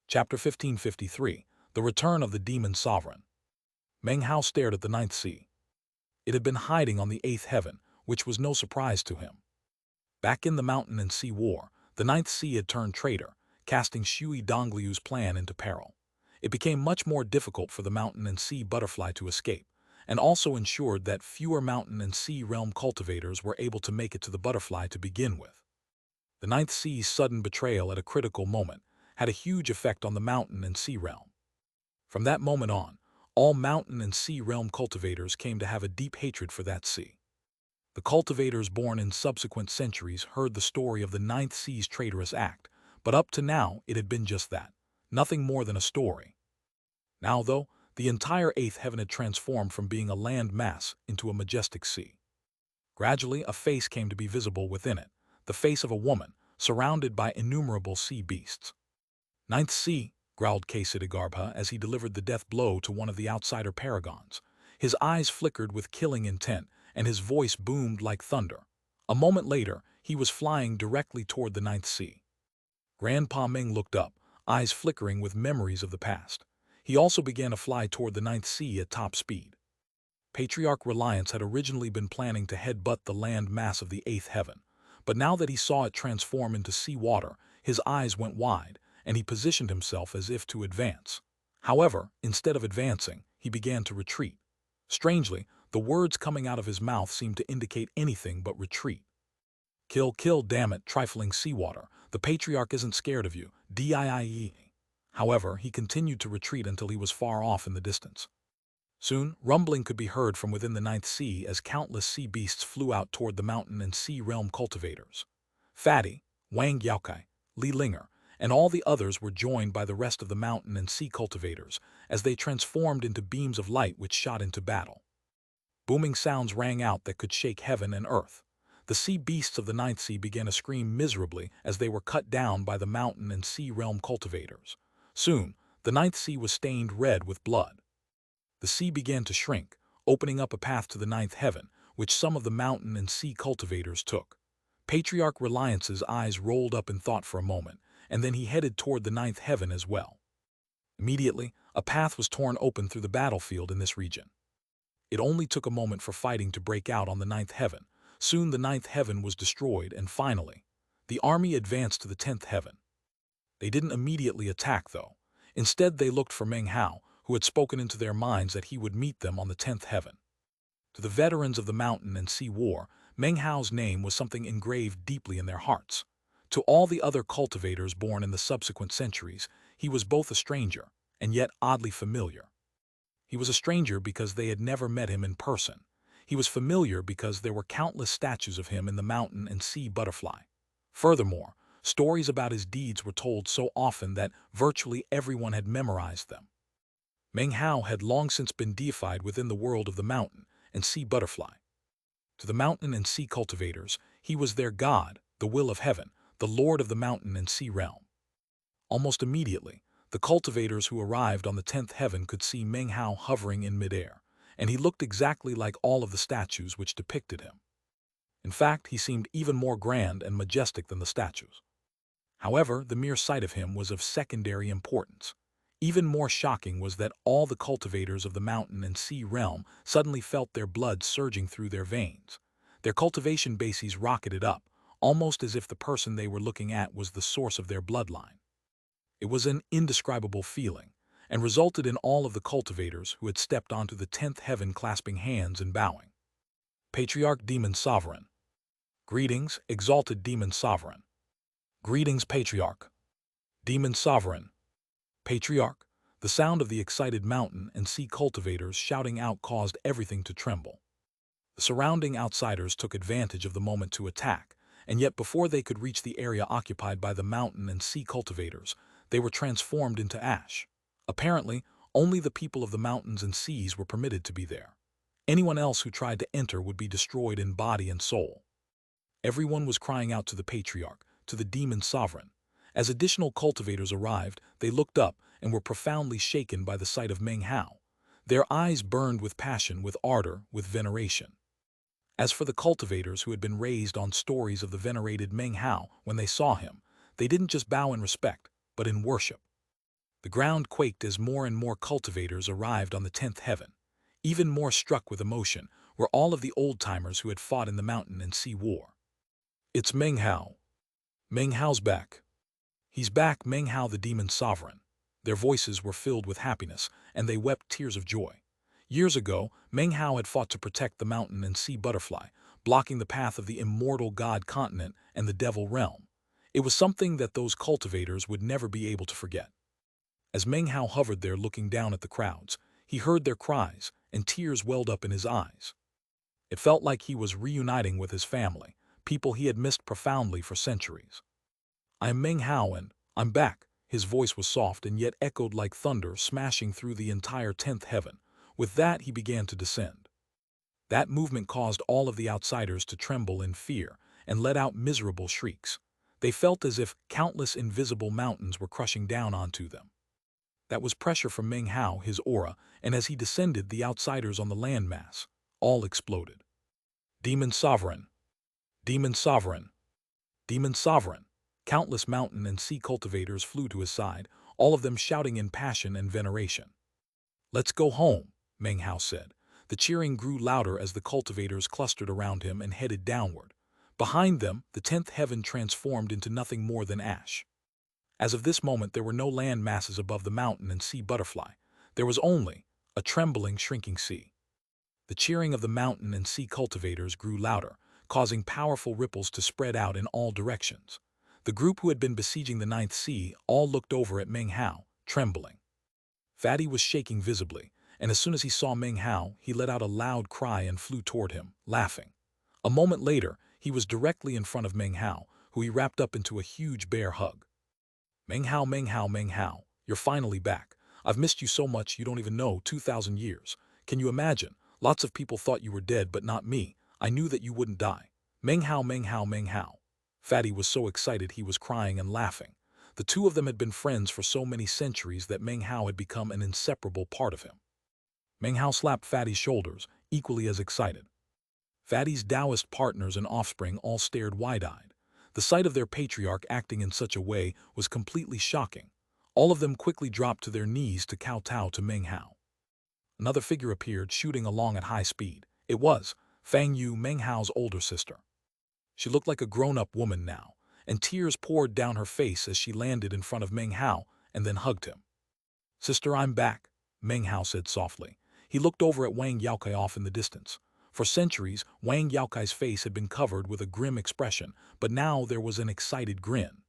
Chapter 1553, The Return of the Demon Sovereign. Meng Hao stared at the ninth sea. It had been hiding on the eighth heaven, which was no surprise to him. Back in the mountain and sea war, the ninth sea had turned traitor, casting Shui Dongliu's plan into peril. It became much more difficult for the mountain and sea butterfly to escape, and also ensured that fewer mountain and sea realm cultivators were able to make it to the butterfly to begin with. The ninth sea's sudden betrayal at a critical moment had a huge effect on the mountain and sea realm. From that moment on, all mountain and sea realm cultivators came to have a deep hatred for that sea. The cultivators born in subsequent centuries heard the story of the ninth sea's traitorous act, but up to now it had been just that, nothing more than a story. Now, though, the entire eighth heaven had transformed from being a land mass into a majestic sea. Gradually, a face came to be visible within it, the face of a woman, surrounded by innumerable sea beasts. Ninth sea, growled Ksitigarbha as he delivered the death blow to one of the outsider paragons. His eyes flickered with killing intent, and his voice boomed like thunder. A moment later, he was flying directly toward the ninth sea. Grandpa Ming looked up, eyes flickering with memories of the past. He also began to fly toward the ninth sea at top speed. Patriarch Reliance had originally been planning to headbutt the land mass of the eighth heaven, but now that he saw it transform into sea water, his eyes went wide, and he positioned himself as if to advance. However, instead of advancing, he began to retreat. Strangely, the words coming out of his mouth seemed to indicate anything but retreat. Kill, kill, damn it, trifling seawater. The patriarch isn't scared of you, D-I-I-E. However, he continued to retreat until he was far off in the distance. Soon, rumbling could be heard from within the ninth sea as countless sea beasts flew out toward the mountain and sea realm cultivators. Fatty, Wang Yaokai, Li Linger, and all the others were joined by the rest of the mountain and sea cultivators as they transformed into beams of light which shot into battle. Booming sounds rang out that could shake heaven and earth. The sea beasts of the ninth sea began to scream miserably as they were cut down by the mountain and sea realm cultivators. Soon, the ninth sea was stained red with blood. The sea began to shrink, opening up a path to the ninth heaven, which some of the mountain and sea cultivators took. Patriarch Reliance's eyes rolled up in thought for a moment, and then he headed toward the ninth heaven as well. Immediately, a path was torn open through the battlefield in this region. It only took a moment for fighting to break out on the ninth heaven. Soon the ninth heaven was destroyed, and finally, the army advanced to the 10th heaven. They didn't immediately attack, though. Instead, they looked for Meng Hao, who had spoken into their minds that he would meet them on the 10th heaven. To the veterans of the mountain and sea war, Meng Hao's name was something engraved deeply in their hearts. To all the other cultivators born in the subsequent centuries, he was both a stranger and yet oddly familiar. He was a stranger because they had never met him in person. He was familiar because there were countless statues of him in the mountain and sea butterfly. Furthermore, stories about his deeds were told so often that virtually everyone had memorized them. Meng Hao had long since been deified within the world of the mountain and sea butterfly. To the mountain and sea cultivators, he was their god, the will of heaven, the lord of the mountain and sea realm. Almost immediately, the cultivators who arrived on the 10th heaven could see Meng Hao hovering in midair, and he looked exactly like all of the statues which depicted him. In fact, he seemed even more grand and majestic than the statues. However, the mere sight of him was of secondary importance. Even more shocking was that all the cultivators of the mountain and sea realm suddenly felt their blood surging through their veins. Their cultivation bases rocketed up, almost as if the person they were looking at was the source of their bloodline. It was an indescribable feeling, and resulted in all of the cultivators who had stepped onto the 10th heaven clasping hands and bowing. Patriarch Demon Sovereign. Greetings, exalted Demon Sovereign. Greetings, Patriarch. Demon Sovereign. Patriarch. The sound of the excited mountain and sea cultivators shouting out caused everything to tremble. The surrounding outsiders took advantage of the moment to attack, and yet before they could reach the area occupied by the mountain and sea cultivators, they were transformed into ash. Apparently, only the people of the mountains and seas were permitted to be there. Anyone else who tried to enter would be destroyed in body and soul. Everyone was crying out to the Patriarch, to the Demon Sovereign. As additional cultivators arrived, they looked up and were profoundly shaken by the sight of Meng Hao. Their eyes burned with passion, with ardor, with veneration. As for the cultivators who had been raised on stories of the venerated Meng Hao, when they saw him, they didn't just bow in respect, but in worship. The ground quaked as more and more cultivators arrived on the 10th heaven. Even more struck with emotion were all of the old-timers who had fought in the mountain and sea war. It's Meng Hao. Meng Hao's back. He's back, Meng Hao, the demon sovereign. Their voices were filled with happiness, and they wept tears of joy. Years ago, Meng Hao had fought to protect the mountain and sea butterfly, blocking the path of the immortal god continent and the devil realm. It was something that those cultivators would never be able to forget. As Meng Hao hovered there looking down at the crowds, he heard their cries, and tears welled up in his eyes. It felt like he was reuniting with his family, people he had missed profoundly for centuries. I am Meng Hao and I'm back. His voice was soft and yet echoed like thunder, smashing through the entire 10th heaven. With that, he began to descend. That movement caused all of the outsiders to tremble in fear and let out miserable shrieks. They felt as if countless invisible mountains were crushing down onto them. That was pressure from Meng Hao, his aura, and as he descended, the outsiders on the landmass all exploded. Demon Sovereign! Demon Sovereign! Demon Sovereign! Countless mountain and sea cultivators flew to his side, all of them shouting in passion and veneration. Let's go home, Meng Hao said. The cheering grew louder as the cultivators clustered around him and headed downward. Behind them, the 10th heaven transformed into nothing more than ash. As of this moment, there were no land masses above the mountain and sea butterfly. There was only a trembling, shrinking sea. The cheering of the mountain and sea cultivators grew louder, causing powerful ripples to spread out in all directions. The group who had been besieging the ninth sea all looked over at Meng Hao, trembling. Fatty was shaking visibly, and as soon as he saw Meng Hao, he let out a loud cry and flew toward him, laughing. A moment later, he was directly in front of Meng Hao, who he wrapped up into a huge bear hug. Meng Hao, Meng Hao, Meng Hao, you're finally back. I've missed you so much you don't even know, 2,000 years. Can you imagine? Lots of people thought you were dead, but not me. I knew that you wouldn't die. Meng Hao, Meng Hao, Meng Hao. Fatty was so excited he was crying and laughing. The two of them had been friends for so many centuries that Meng Hao had become an inseparable part of him. Meng Hao slapped Fatty's shoulders, equally as excited. Fatty's Taoist partners and offspring all stared wide-eyed. The sight of their patriarch acting in such a way was completely shocking. All of them quickly dropped to their knees to kowtow to Meng Hao. Another figure appeared, shooting along at high speed. It was Fang Yu, Meng Hao's older sister. She looked like a grown-up woman now, and tears poured down her face as she landed in front of Meng Hao and then hugged him. Sister, I'm back, Meng Hao said softly. He looked over at Wang Yaokai off in the distance. For centuries, Wang Yaokai's face had been covered with a grim expression, but now there was an excited grin.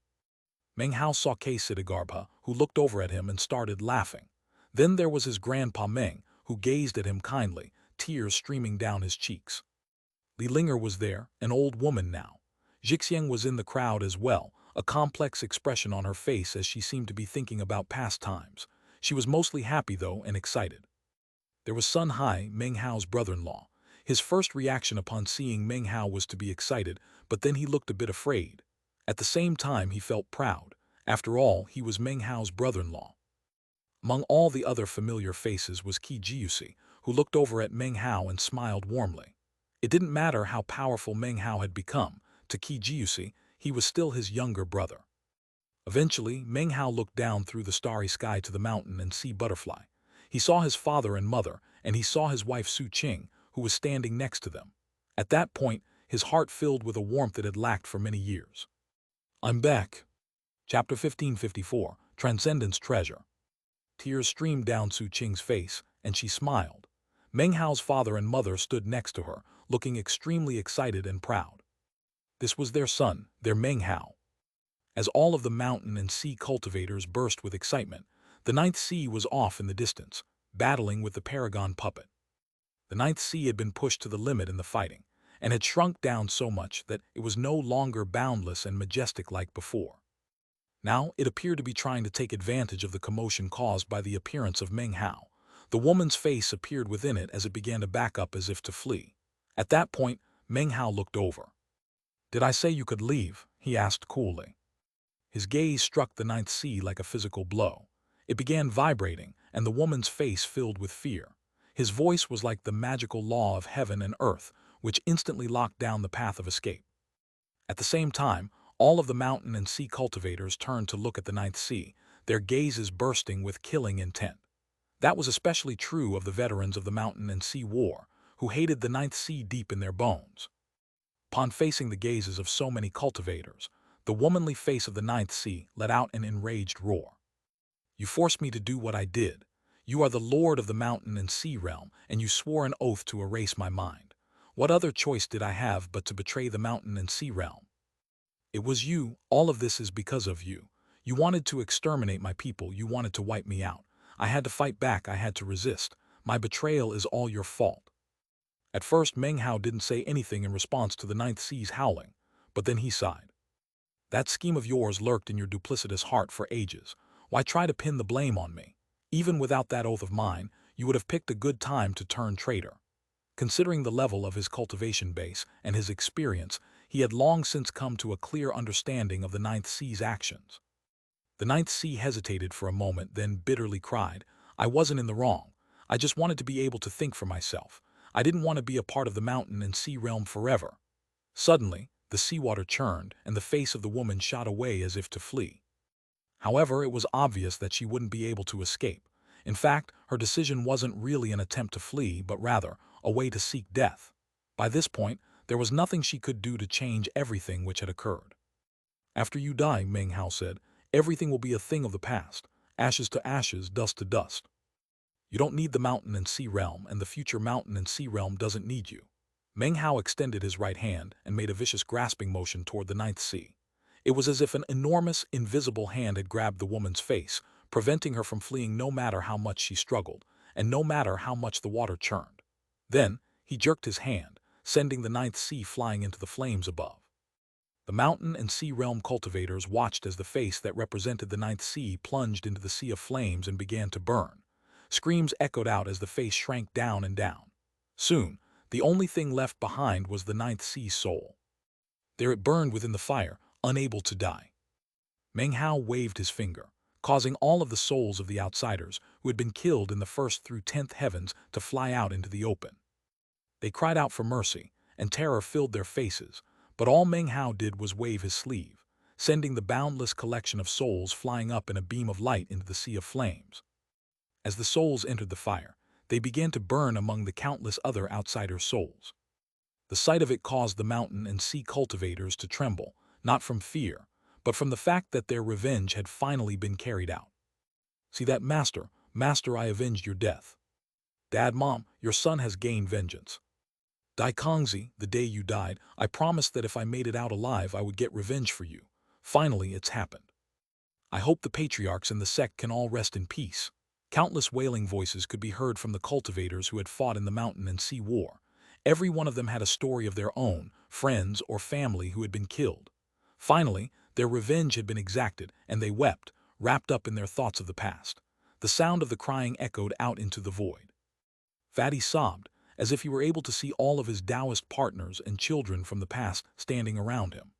Meng Hao saw Siddhagarbha, who looked over at him and started laughing. Then there was his grandpa Meng, who gazed at him kindly, tears streaming down his cheeks. Li Linger was there, an old woman now. Xianxia was in the crowd as well, a complex expression on her face as she seemed to be thinking about past times. She was mostly happy, though, and excited. There was Sun Hai, Meng Hao's brother-in-law. His first reaction upon seeing Meng Hao was to be excited, but then he looked a bit afraid. At the same time, he felt proud. After all, he was Meng Hao's brother-in-law. Among all the other familiar faces was Qi Jiusi, who looked over at Meng Hao and smiled warmly. It didn't matter how powerful Meng Hao had become. To Qi Jiusi, he was still his younger brother. Eventually, Meng Hao looked down through the starry sky to the mountain and sea butterfly. He saw his father and mother, and he saw his wife Su Qing, who was standing next to them. At that point, his heart filled with a warmth it had lacked for many years. I'm back. Chapter 1554, Transcendence Treasure. Tears streamed down Su Qing's face, and she smiled. Meng Hao's father and mother stood next to her, looking extremely excited and proud. This was their son, their Meng Hao. As all of the mountain and sea cultivators burst with excitement, the ninth sea was off in the distance, battling with the Paragon puppet. The ninth sea had been pushed to the limit in the fighting, and had shrunk down so much that it was no longer boundless and majestic like before. Now it appeared to be trying to take advantage of the commotion caused by the appearance of Meng Hao. The woman's face appeared within it as it began to back up as if to flee. At that point, Meng Hao looked over. Did I say you could leave? He asked coolly. His gaze struck the ninth sea like a physical blow. It began vibrating, and the woman's face filled with fear. His voice was like the magical law of heaven and earth, which instantly locked down the path of escape. At the same time, all of the mountain and sea cultivators turned to look at the ninth sea. their gazes bursting with killing intent. That was especially true of the veterans of the Mountain and Sea War, who hated the Ninth Sea deep in their bones. Upon facing the gazes of so many cultivators, the womanly face of the Ninth Sea let out an enraged roar. You forced me to do what I did. You are the lord of the Mountain and Sea realm, and you swore an oath to erase my mind. What other choice did I have but to betray the Mountain and Sea realm? It was you. All of this is because of you. You wanted to exterminate my people. You wanted to wipe me out. I had to fight back. I had to resist. My betrayal is all your fault. At first, Meng Hao didn't say anything in response to the Ninth Sea's howling, but then he sighed. That scheme of yours lurked in your duplicitous heart for ages. Why try to pin the blame on me? Even without that oath of mine, you would have picked a good time to turn traitor. Considering the level of his cultivation base and his experience, he had long since come to a clear understanding of the Ninth Sea's actions. The Ninth Sea hesitated for a moment, then bitterly cried, I wasn't in the wrong. I just wanted to be able to think for myself. I didn't want to be a part of the Mountain and Sea realm forever. Suddenly, the seawater churned, and the face of the woman shot away as if to flee. However, it was obvious that she wouldn't be able to escape. In fact, her decision wasn't really an attempt to flee, but rather a way to seek death. By this point, there was nothing she could do to change everything which had occurred. After you die, Meng Hao said, everything will be a thing of the past, ashes to ashes, dust to dust. You don't need the Mountain and Sea realm, and the future Mountain and Sea realm doesn't need you. Meng Hao extended his right hand and made a vicious grasping motion toward the Ninth Sea. It was as if an enormous, invisible hand had grabbed the woman's face, preventing her from fleeing no matter how much she struggled, and no matter how much the water churned. Then, he jerked his hand, sending the Ninth Sea flying into the flames above. The Mountain and Sea realm cultivators watched as the face that represented the Ninth Sea plunged into the sea of flames and began to burn. Screams echoed out as the face shrank down and down. Soon, the only thing left behind was the Ninth Sea's soul. There it burned within the fire, unable to die. Meng Hao waved his finger, causing all of the souls of the outsiders who had been killed in the first through 10th heavens to fly out into the open. They cried out for mercy, and terror filled their faces, but all Meng Hao did was wave his sleeve, sending the boundless collection of souls flying up in a beam of light into the sea of flames. As the souls entered the fire, they began to burn among the countless other outsider souls. The sight of it caused the Mountain and Sea cultivators to tremble, not from fear, but from the fact that their revenge had finally been carried out. See that, Master? Master, I avenged your death. Dad, Mom, your son has gained vengeance. Dai Kongzi, the day you died, I promised that if I made it out alive, I would get revenge for you. Finally, it's happened. I hope the patriarchs and the sect can all rest in peace. Countless wailing voices could be heard from the cultivators who had fought in the Mountain and Sea War. Every one of them had a story of their own, friends or family who had been killed. Finally, their revenge had been exacted, and they wept, wrapped up in their thoughts of the past. The sound of the crying echoed out into the void. Fatty sobbed, as if he were able to see all of his Taoist partners and children from the past standing around him.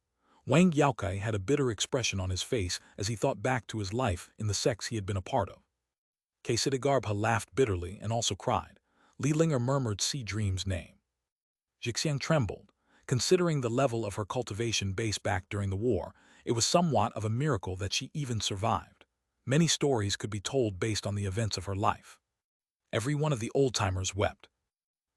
Wang Yaokai had a bitter expression on his face as he thought back to his life in the sects he had been a part of. Kesidigarbha laughed bitterly and also cried. Li Linger murmured Sea Dream's name. Jixiang trembled. Considering the level of her cultivation base back during the war, it was somewhat of a miracle that she even survived. Many stories could be told based on the events of her life. Every one of the old-timers wept.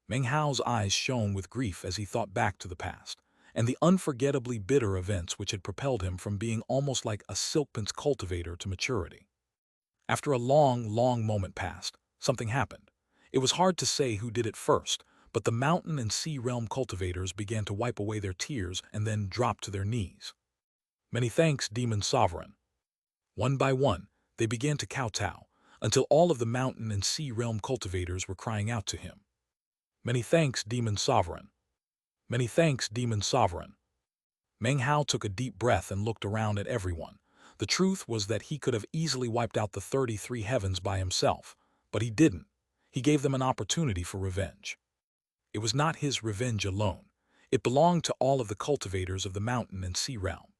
Meng Hao's eyes shone with grief as he thought back to the past, and the unforgettably bitter events which had propelled him from being almost like a silkpin's cultivator to maturity. After a long, long moment passed, something happened. It was hard to say who did it first, but the Mountain and Sea realm cultivators began to wipe away their tears and then dropped to their knees. Many thanks, Demon Sovereign. One by one, they began to kowtow, until all of the Mountain and Sea realm cultivators were crying out to him. Many thanks, Demon Sovereign. Many thanks, Demon Sovereign. Meng Hao took a deep breath and looked around at everyone. The truth was that he could have easily wiped out the 33 heavens by himself, but he didn't. He gave them an opportunity for revenge. It was not his revenge alone. It belonged to all of the cultivators of the Mountain and Sea realm.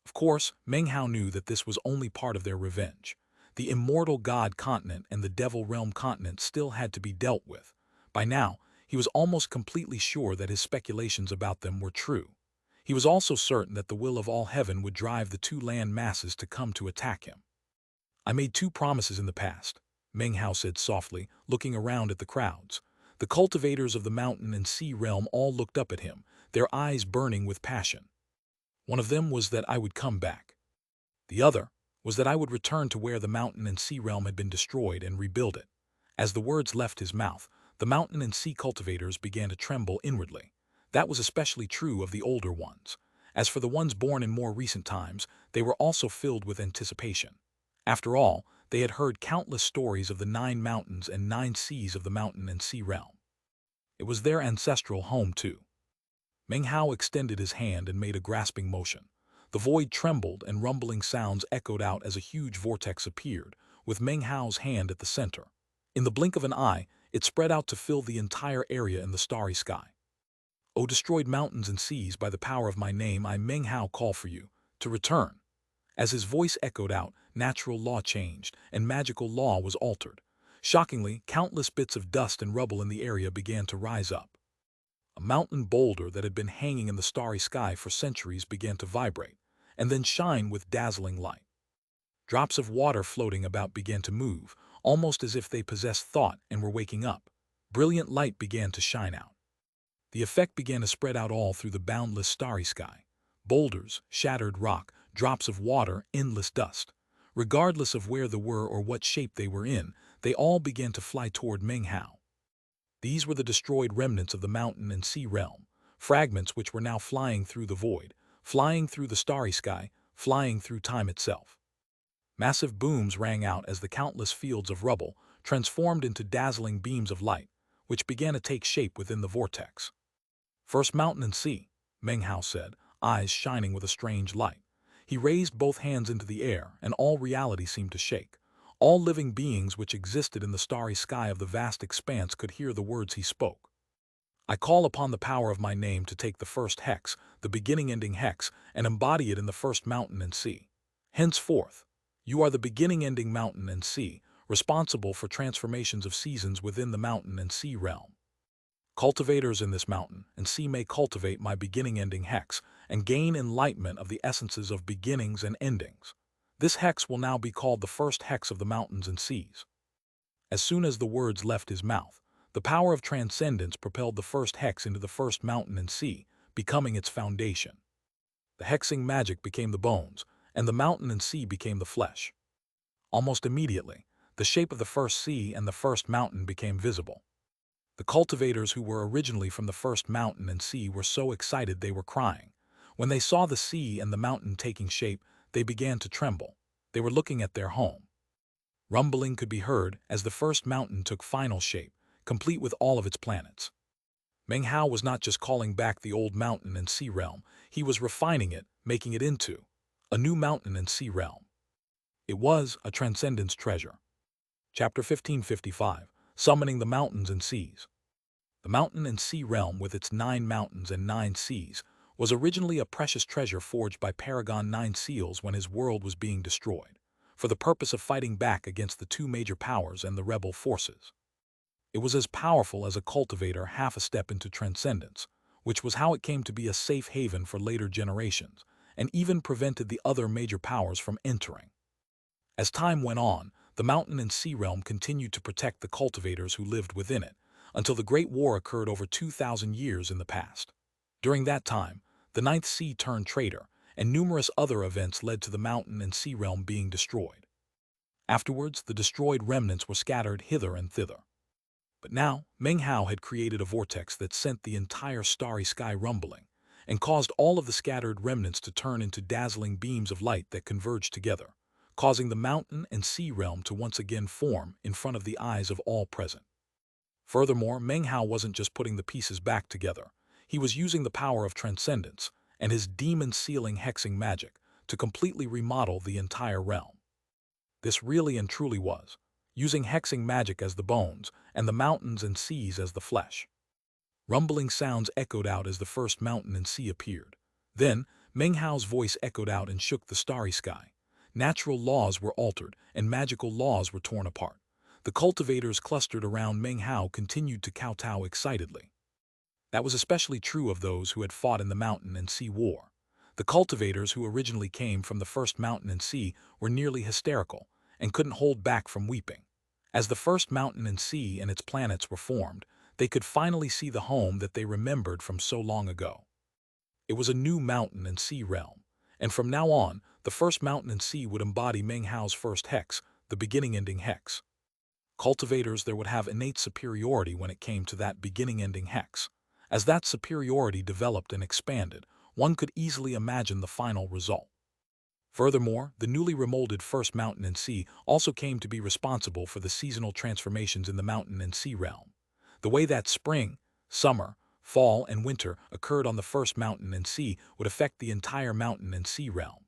Of course, Meng Hao knew that this was only part of their revenge. The immortal god continent and the devil realm continent still had to be dealt with. By now, he was almost completely sure that his speculations about them were true. He was also certain that the will of all heaven would drive the two land masses to come to attack him. I made 2 promises in the past, Meng Hao said softly, looking around at the crowds. The cultivators of the mountain and sea realm all looked up at him, their eyes burning with passion. One of them was that I would come back. The other was that I would return to where the mountain and sea realm had been destroyed and rebuild it. As the words left his mouth, the mountain and sea cultivators began to tremble inwardly. That was especially true of the older ones. As for the ones born in more recent times, they were also filled with anticipation. After all, they had heard countless stories of the 9 mountains and 9 seas of the mountain and sea realm. It was their ancestral home, too. Meng Hao extended his hand and made a grasping motion. The void trembled and rumbling sounds echoed out as a huge vortex appeared, with Meng Hao's hand at the center. In the blink of an eye, it spread out to fill the entire area in the starry sky. O destroyed mountains and seas, by the power of my name, I Meng Hao call for you to return. As his voice echoed out, natural law changed, and magical law was altered. Shockingly, countless bits of dust and rubble in the area began to rise up. A mountain boulder that had been hanging in the starry sky for centuries began to vibrate, and then shine with dazzling light. Drops of water floating about began to move, almost as if they possessed thought and were waking up. Brilliant light began to shine out. The effect began to spread out all through the boundless starry sky. Boulders, shattered rock, drops of water, endless dust. Regardless of where they were or what shape they were in, they all began to fly toward Meng Hao. These were the destroyed remnants of the mountain and sea realm, fragments which were now flying through the void, flying through the starry sky, flying through time itself. Massive booms rang out as the countless fields of rubble transformed into dazzling beams of light, which began to take shape within the vortex. First mountain and sea, Meng Hao said, eyes shining with a strange light. He raised both hands into the air, and all reality seemed to shake. All living beings which existed in the starry sky of the vast expanse could hear the words he spoke. I call upon the power of my name to take the first hex, the beginning-ending hex, and embody it in the first mountain and sea. Henceforth, you are the beginning-ending mountain and sea, responsible for transformations of seasons within the mountain and sea realm. Cultivators in this mountain and sea may cultivate my beginning-ending hex and gain enlightenment of the essences of beginnings and endings. This hex will now be called the first hex of the mountains and seas. As soon as the words left his mouth, the power of transcendence propelled the first hex into the first mountain and sea, becoming its foundation. The hexing magic became the bones, and the mountain and sea became the flesh. Almost immediately, the shape of the first sea and the first mountain became visible. The cultivators who were originally from the first mountain and sea were so excited they were crying. When they saw the sea and the mountain taking shape, they began to tremble. They were looking at their home. Rumbling could be heard as the first mountain took final shape, complete with all of its planets. Meng Hao was not just calling back the old mountain and sea realm, he was refining it, making it into a new mountain and sea realm. It was a transcendence treasure. Chapter 1555, Summoning the Mountains and Seas. The mountain and sea realm, with its 9 mountains and 9 seas, was originally a precious treasure forged by Paragon 9 Seals when his world was being destroyed, for the purpose of fighting back against the 2 major powers and the rebel forces. It was as powerful as a cultivator half a step into transcendence, which was how it came to be a safe haven for later generations, and even prevented the other major powers from entering. As time went on, the mountain and sea realm continued to protect the cultivators who lived within it, until the Great War occurred over 2,000 years in the past. During that time, the Ninth Sea turned traitor, and numerous other events led to the mountain and sea realm being destroyed. Afterwards, the destroyed remnants were scattered hither and thither. But now, Meng Hao had created a vortex that sent the entire starry sky rumbling, and caused all of the scattered remnants to turn into dazzling beams of light that converged together, causing the mountain and sea realm to once again form in front of the eyes of all present. Furthermore, Meng Hao wasn't just putting the pieces back together. He was using the power of transcendence and his demon-sealing hexing magic to completely remodel the entire realm. This really and truly was using hexing magic as the bones and the mountains and seas as the flesh. Rumbling sounds echoed out as the first mountain and sea appeared. Then, Meng Hao's voice echoed out and shook the starry sky. Natural laws were altered and magical laws were torn apart. The cultivators clustered around Meng Hao continued to kowtow excitedly. That was especially true of those who had fought in the mountain and sea war. The cultivators who originally came from the first mountain and sea were nearly hysterical, and couldn't hold back from weeping. As the first mountain and sea and its planets were formed, they could finally see the home that they remembered from so long ago. It was a new mountain and sea realm, and from now on, the first mountain and sea would embody Meng Hao's first hex, the beginning-ending hex. Cultivators there would have innate superiority when it came to that beginning-ending hex. As that superiority developed and expanded, one could easily imagine the final result. Furthermore, the newly remolded first mountain and sea also came to be responsible for the seasonal transformations in the mountain and sea realm. The way that spring, summer, fall, and winter occurred on the first mountain and sea would affect the entire mountain and sea realm.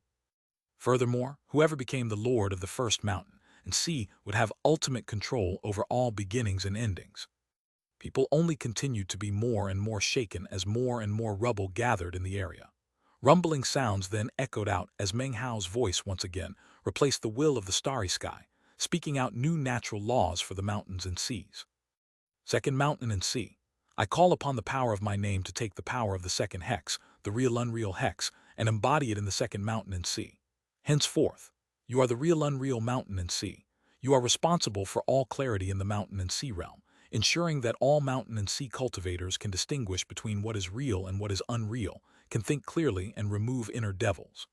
Furthermore, whoever became the lord of the first mountain and sea would have ultimate control over all beginnings and endings. People only continued to be more and more shaken as more and more rubble gathered in the area. Rumbling sounds then echoed out as Meng Hao's voice once again replaced the will of the starry sky, speaking out new natural laws for the mountains and seas. Second mountain and sea. I call upon the power of my name to take the power of the second hex, the real unreal hex, and embody it in the second mountain and sea. Henceforth, you are the real unreal mountain and sea. You are responsible for all clarity in the mountain and sea realm, ensuring that all mountain and sea cultivators can distinguish between what is real and what is unreal, can think clearly and remove inner devils.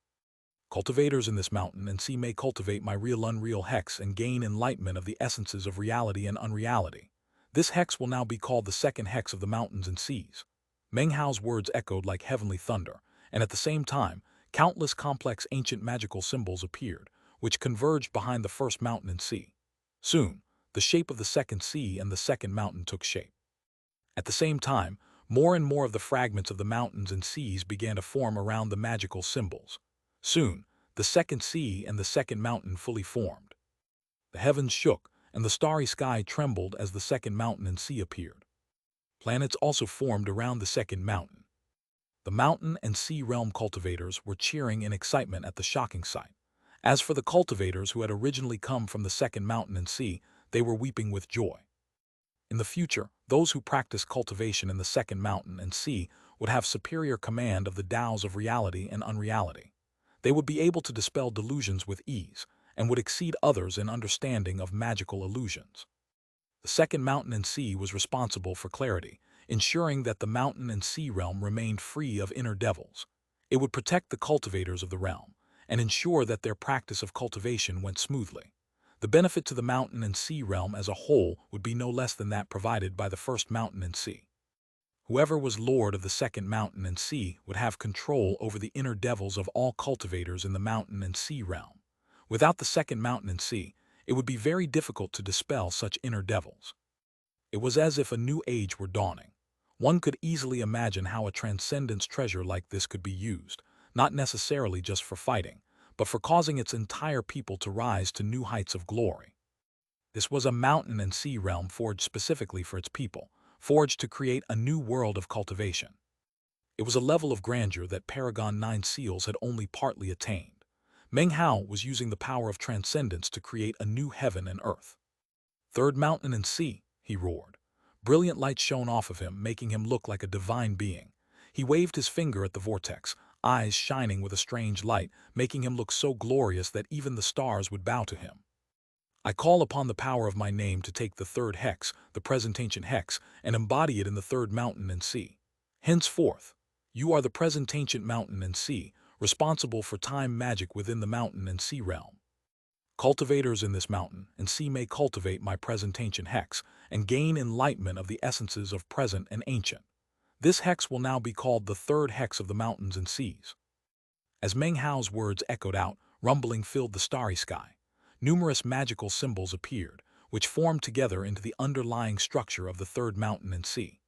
Cultivators in this mountain and sea may cultivate my real unreal hex and gain enlightenment of the essences of reality and unreality. This hex will now be called the second hex of the mountains and seas. Meng Hao's words echoed like heavenly thunder, and at the same time, countless complex ancient magical symbols appeared, which converged behind the first mountain and sea. Soon, the shape of the second sea and the second mountain took shape. At the same time, more and more of the fragments of the mountains and seas began to form around the magical symbols. Soon, the second sea and the second mountain fully formed. The heavens shook, and the starry sky trembled as the second mountain and sea appeared. Planets also formed around the second mountain. The mountain and sea realm cultivators were cheering in excitement at the shocking sight. As for the cultivators who had originally come from the second mountain and sea, they were weeping with joy. In the future, those who practiced cultivation in the second mountain and sea would have superior command of the Taos of reality and unreality. They would be able to dispel delusions with ease, and would exceed others in understanding of magical illusions. The second mountain and sea was responsible for clarity, ensuring that the mountain and sea realm remained free of inner devils. It would protect the cultivators of the realm, and ensure that their practice of cultivation went smoothly. The benefit to the mountain and sea realm as a whole would be no less than that provided by the first mountain and sea. Whoever was lord of the second mountain and sea would have control over the inner devils of all cultivators in the mountain and sea realm. Without the second mountain and sea, it would be very difficult to dispel such inner devils. It was as if a new age were dawning. One could easily imagine how a transcendence treasure like this could be used, not necessarily just for fighting, but for causing its entire people to rise to new heights of glory. This was a mountain and sea realm forged specifically for its people, forged to create a new world of cultivation. It was a level of grandeur that Paragon 9 Seals had only partly attained. Meng Hao was using the power of transcendence to create a new heaven and earth. Third mountain and sea, he roared. Brilliant light shone off of him, making him look like a divine being. He waved his finger at the vortex, eyes shining with a strange light, making him look so glorious that even the stars would bow to him. I call upon the power of my name to take the third hex, the present ancient hex, and embody it in the third mountain and sea. Henceforth, you are the present ancient mountain and sea, responsible for time magic within the mountain and sea realm. Cultivators in this mountain and sea may cultivate my present ancient hex and gain enlightenment of the essences of present and ancient. This hex will now be called the third hex of the mountains and seas. As Meng Hao's words echoed out, rumbling filled the starry sky. Numerous magical symbols appeared, which formed together into the underlying structure of the third mountain and sea.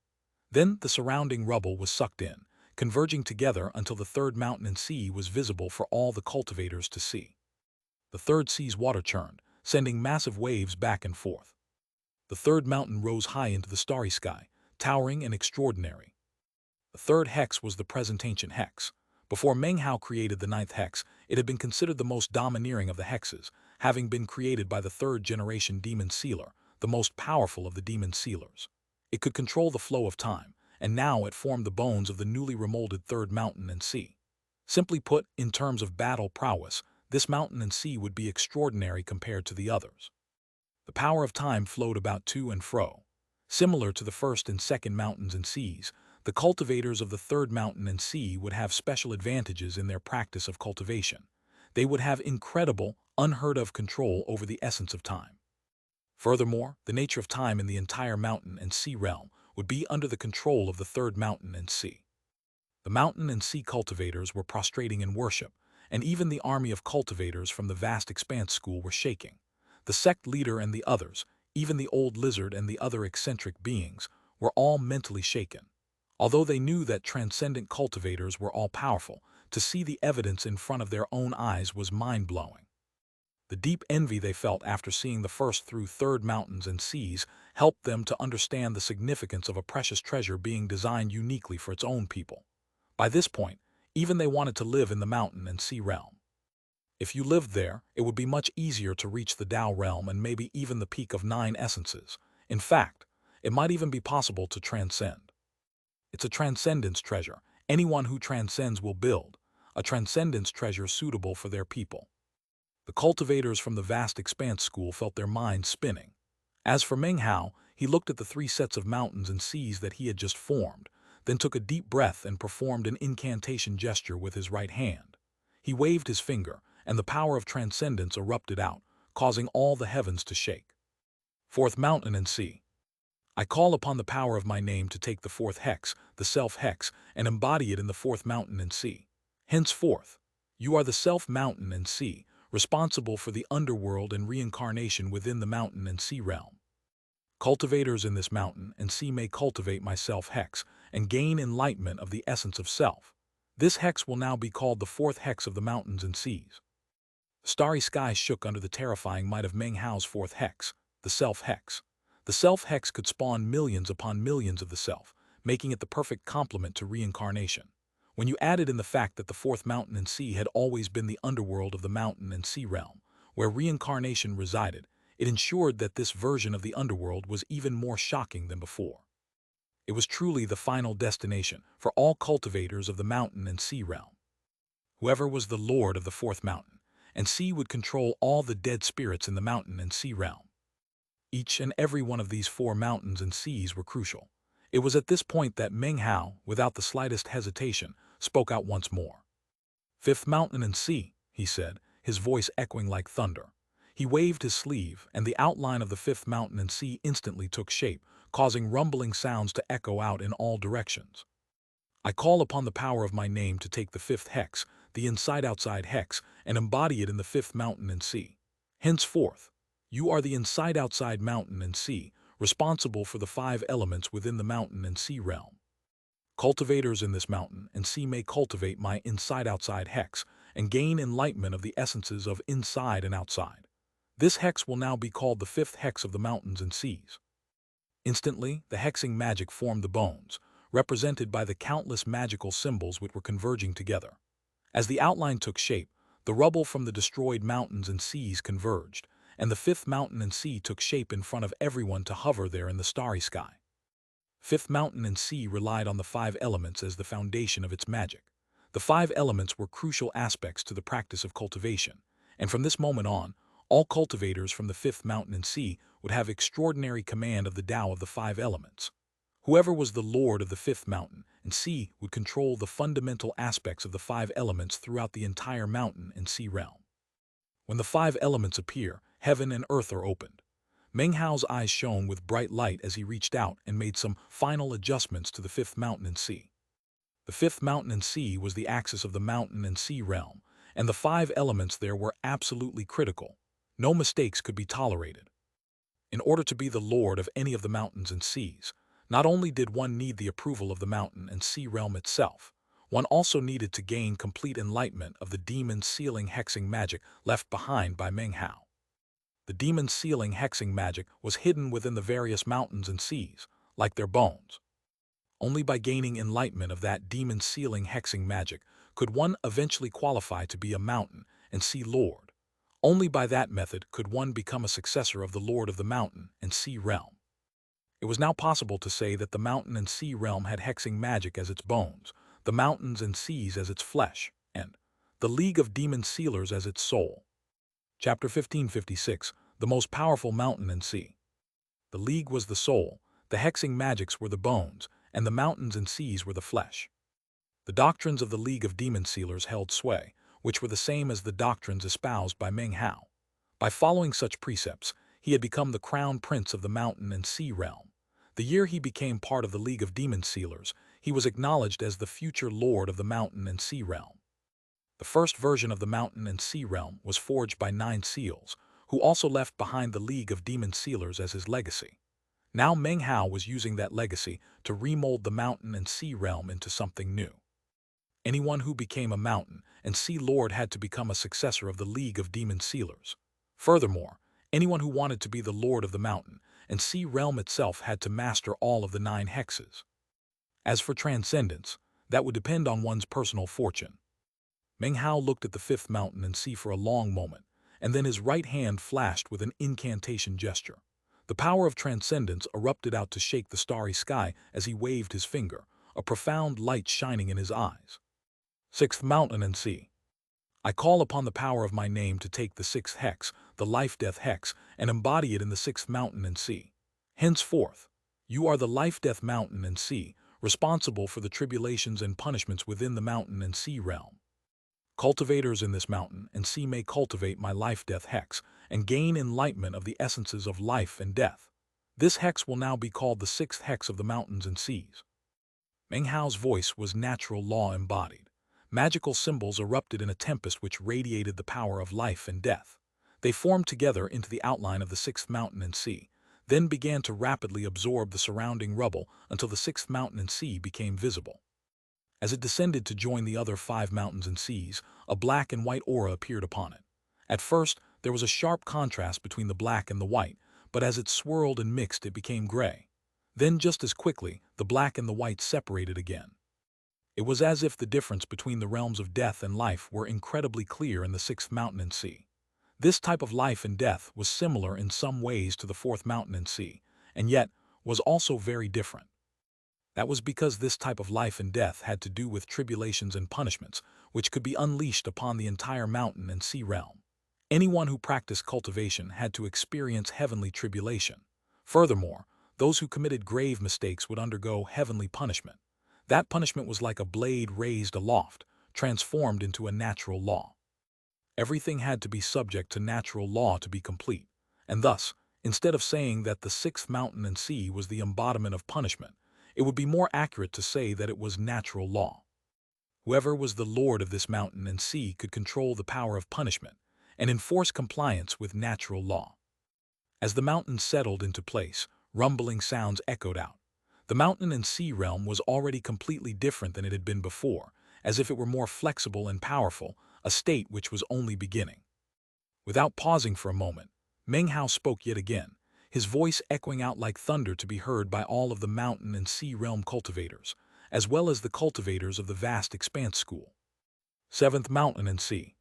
Then the surrounding rubble was sucked in, converging together until the third mountain and sea was visible for all the cultivators to see. The third sea's water churned, sending massive waves back and forth. The third mountain rose high into the starry sky, towering and extraordinary. The third hex was the present ancient hex. Before Meng Hao created the ninth hex, it had been considered the most domineering of the hexes, having been created by the third-generation demon sealer, the most powerful of the demon sealers. It could control the flow of time, and now it formed the bones of the newly remolded third mountain and sea. Simply put, in terms of battle prowess, this mountain and sea would be extraordinary compared to the others. The power of time flowed about to and fro. Similar to the first and second mountains and seas, the cultivators of the third mountain and sea would have special advantages in their practice of cultivation. They would have incredible, unheard-of control over the essence of time. Furthermore, the nature of time in the entire mountain and sea realm would be under the control of the third mountain and sea. The mountain and sea cultivators were prostrating in worship, and even the army of cultivators from the vast expanse school were shaking. The sect leader and the others, even the old lizard and the other eccentric beings, were all mentally shaken. Although they knew that transcendent cultivators were all-powerful, to see the evidence in front of their own eyes was mind-blowing. The deep envy they felt after seeing the first through third mountains and seas helped them to understand the significance of a precious treasure being designed uniquely for its own people. By this point, even they wanted to live in the mountain and sea realm. If you lived there, it would be much easier to reach the Tao realm and maybe even the peak of 9 essences. In fact, it might even be possible to transcend. It's a transcendence treasure. Anyone who transcends will build a transcendence treasure suitable for their people. The cultivators from the vast expanse school felt their minds spinning. As for Meng Hao, he looked at the 3 sets of mountains and seas that he had just formed, then took a deep breath and performed an incantation gesture with his right hand. He waved his finger, and the power of transcendence erupted out, causing all the heavens to shake. Fourth mountain and sea. I call upon the power of my name to take the 4th hex, the self-hex, and embody it in the 4th mountain and sea. Henceforth, you are the self-mountain and sea, responsible for the underworld and reincarnation within the mountain and sea realm. Cultivators in this mountain and sea may cultivate my self-hex and gain enlightenment of the essence of self. This hex will now be called the 4th hex of the mountains and seas. The starry sky shook under the terrifying might of Meng Hao's 4th hex, the self-hex. The self-hex could spawn millions upon millions of the self, making it the perfect complement to reincarnation. When you added in the fact that the 4th mountain and sea had always been the underworld of the mountain and sea realm, where reincarnation resided, it ensured that this version of the underworld was even more shocking than before. It was truly the final destination for all cultivators of the mountain and sea realm. Whoever was the lord of the 4th mountain and sea would control all the dead spirits in the mountain and sea realm. Each and every one of these 4 mountains and seas were crucial. It was at this point that Meng Hao, without the slightest hesitation, spoke out once more. 5th mountain and sea, he said, his voice echoing like thunder. He waved his sleeve, and the outline of the 5th mountain and sea instantly took shape, causing rumbling sounds to echo out in all directions. I call upon the power of my name to take the 5th hex, the inside-outside hex, and embody it in the 5th mountain and sea. Henceforth, you are the inside-outside mountain and sea, responsible for the 5 elements within the mountain and sea realm. Cultivators in this mountain and sea may cultivate my inside-outside hex and gain enlightenment of the essences of inside and outside. This hex will now be called the 5th hex of the mountains and seas. Instantly, the hexing magic formed the bones, represented by the countless magical symbols which were converging together. As the outline took shape, the rubble from the destroyed mountains and seas converged, and the 5th mountain and sea took shape in front of everyone to hover there in the starry sky. 5th mountain and sea relied on the 5 elements as the foundation of its magic. The 5 elements were crucial aspects to the practice of cultivation, and from this moment on, all cultivators from the 5th mountain and sea would have extraordinary command of the Tao of the 5 elements. Whoever was the lord of the 5th mountain and sea would control the fundamental aspects of the 5 elements throughout the entire mountain and sea realm. When the 5 elements appear, heaven and earth are opened. Meng Hao's eyes shone with bright light as he reached out and made some final adjustments to the 5th mountain and sea. The 5th mountain and sea was the axis of the mountain and sea realm, and the 5 elements there were absolutely critical. No mistakes could be tolerated. In order to be the lord of any of the mountains and seas, not only did one need the approval of the mountain and sea realm itself, one also needed to gain complete enlightenment of the demon sealing hexing magic left behind by Meng Hao. The demon sealing hexing magic was hidden within the various mountains and seas, like their bones. Only by gaining enlightenment of that demon sealing hexing magic could one eventually qualify to be a mountain and sea lord. Only by that method could one become a successor of the lord of the mountain and sea realm. It was now possible to say that the mountain and sea realm had hexing magic as its bones, the mountains and seas as its flesh, and the League of Demon Sealers as its soul. Chapter 1556, the most powerful mountain and sea. The League was the soul, the hexing magics were the bones, and the mountains and seas were the flesh. The doctrines of the League of Demon Sealers held sway, which were the same as the doctrines espoused by Meng Hao. By following such precepts, he had become the crown prince of the mountain and sea realm. The year he became part of the League of Demon Sealers, he was acknowledged as the future lord of the mountain and sea realm. The first version of the mountain and sea realm was forged by 9 seals, who also left behind the League of Demon Sealers as his legacy. Now Meng Hao was using that legacy to remold the mountain and sea realm into something new. Anyone who became a mountain and sea lord had to become a successor of the League of Demon Sealers. Furthermore, anyone who wanted to be the lord of the mountain and sea realm itself had to master all of the 9 hexes. As for transcendence, that would depend on one's personal fortune. Meng Hao looked at the 5th mountain and sea for a long moment, and then his right hand flashed with an incantation gesture. The power of transcendence erupted out to shake the starry sky as he waved his finger, a profound light shining in his eyes. 6th mountain and sea. I call upon the power of my name to take the 6th hex, the life-death hex, and embody it in the 6th mountain and sea. Henceforth, you are the life-death mountain and sea, responsible for the tribulations and punishments within the mountain and sea realm. Cultivators in this mountain and sea may cultivate my life-death hex and gain enlightenment of the essences of life and death. This hex will now be called the 6th hex of the mountains and seas. Meng Hao's voice was natural law embodied. Magical symbols erupted in a tempest which radiated the power of life and death. They formed together into the outline of the 6th mountain and sea, then began to rapidly absorb the surrounding rubble until the 6th mountain and sea became visible. As it descended to join the other 5 mountains and seas, a black and white aura appeared upon it. At first, there was a sharp contrast between the black and the white, but as it swirled and mixed, it became gray. Then, just as quickly, the black and the white separated again. It was as if the difference between the realms of death and life were incredibly clear in the 6th mountain and sea. This type of life and death was similar in some ways to the 4th mountain and sea, and yet was also very different. That was because this type of life and death had to do with tribulations and punishments, which could be unleashed upon the entire mountain and sea realm. Anyone who practiced cultivation had to experience heavenly tribulation. Furthermore, those who committed grave mistakes would undergo heavenly punishment. That punishment was like a blade raised aloft, transformed into a natural law. Everything had to be subject to natural law to be complete, and thus, instead of saying that the 6th mountain and sea was the embodiment of punishment, it would be more accurate to say that it was natural law. Whoever was the lord of this mountain and sea could control the power of punishment and enforce compliance with natural law. As the mountain settled into place, rumbling sounds echoed out. The mountain and sea realm was already completely different than it had been before, as if it were more flexible and powerful, a state which was only beginning. Without pausing for a moment, Meng Hao spoke yet again, his voice echoing out like thunder to be heard by all of the mountain and sea realm cultivators, as well as the cultivators of the vast expanse school. 7th mountain and sea.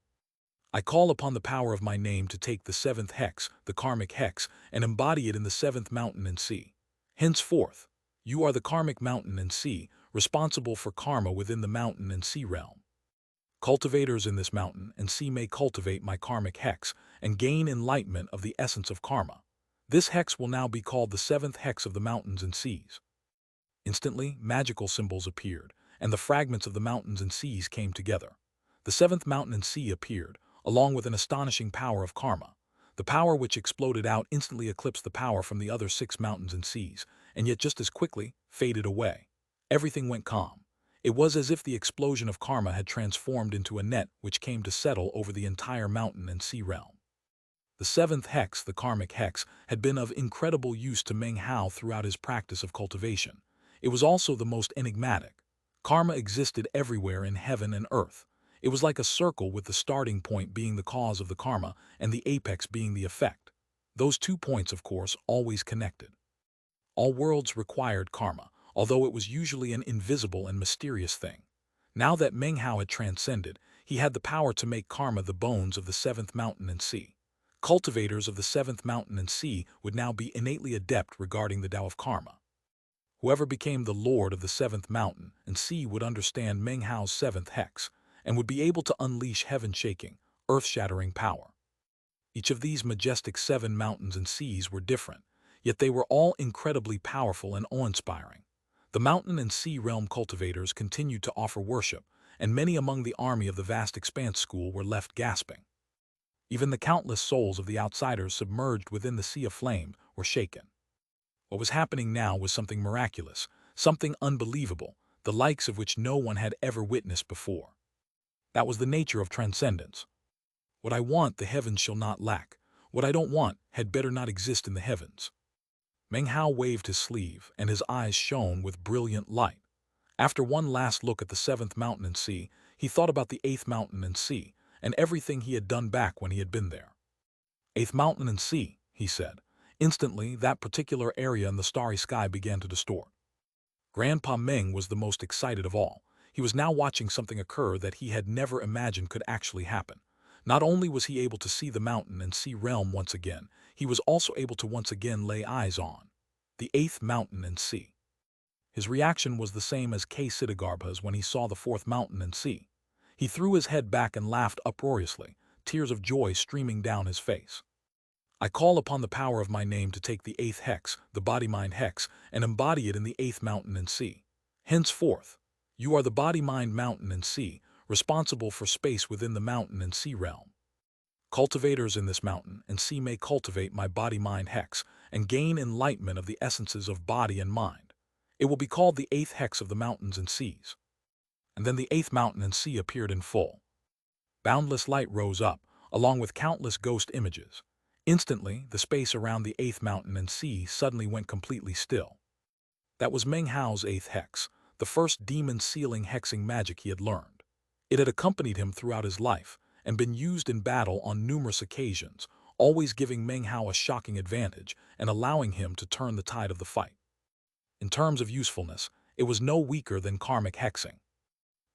I call upon the power of my name to take the 7th hex, the karmic hex, and embody it in the 7th mountain and sea. Henceforth, you are the karmic mountain and sea, responsible for karma within the mountain and sea realm. Cultivators in this mountain and sea may cultivate my karmic hex and gain enlightenment of the essence of karma. This hex will now be called the 7th hex of the mountains and seas. Instantly, magical symbols appeared, and the fragments of the mountains and seas came together. The 7th mountain and sea appeared, along with an astonishing power of karma. The power which exploded out instantly eclipsed the power from the other 6 mountains and seas, and yet just as quickly faded away. Everything went calm. It was as if the explosion of karma had transformed into a net which came to settle over the entire mountain and sea realm. The 7th hex, the karmic hex, had been of incredible use to Meng Hao throughout his practice of cultivation. It was also the most enigmatic. Karma existed everywhere in heaven and earth. It was like a circle with the starting point being the cause of the karma and the apex being the effect. Those 2 points, of course, always connected. All worlds required karma, although it was usually an invisible and mysterious thing. Now that Meng Hao had transcended, he had the power to make karma the bones of the 7th mountain and sea. Cultivators of the 7th mountain and sea would now be innately adept regarding the Tao of karma. Whoever became the lord of the 7th mountain and sea would understand Meng Hao's 7th hex, and would be able to unleash heaven-shaking, earth-shattering power. Each of these majestic 7 mountains and seas were different, yet they were all incredibly powerful and awe-inspiring. The mountain and sea realm cultivators continued to offer worship, and many among the army of the vast expanse school were left gasping. Even the countless souls of the outsiders submerged within the sea of flame were shaken. What was happening now was something miraculous, something unbelievable, the likes of which no one had ever witnessed before. That was the nature of transcendence. What I want the heavens shall not lack. What I don't want had better not exist in the heavens. Meng Hao waved his sleeve, and his eyes shone with brilliant light. After one last look at the 7th mountain and sea, he thought about the 8th mountain and sea, and everything he had done back when he had been there. 8th mountain and sea, he said. Instantly, that particular area in the starry sky began to distort. Grandpa Meng was the most excited of all. He was now watching something occur that he had never imagined could actually happen. Not only was he able to see the mountain and sea realm once again, he was also able to once again lay eyes on the 8th mountain and sea. His reaction was the same as K. Siddhagarbha's when he saw the 4th mountain and sea. He threw his head back and laughed uproariously, tears of joy streaming down his face. I call upon the power of my name to take the 8th hex, the body-mind hex, and embody it in the 8th mountain and sea. Henceforth, you are the body-mind mountain and sea, responsible for space within the mountain and sea realm. Cultivators in this mountain and sea may cultivate my body-mind hex and gain enlightenment of the essences of body and mind. It will be called the 8th hex of the mountains and seas. And then the 8th mountain and sea appeared in full. Boundless light rose up, along with countless ghost images. Instantly, the space around the 8th mountain and sea suddenly went completely still. That was Meng Hao's 8th hex, the first demon-sealing hexing magic he had learned. It had accompanied him throughout his life and been used in battle on numerous occasions, always giving Meng Hao a shocking advantage and allowing him to turn the tide of the fight. In terms of usefulness, it was no weaker than karmic hexing.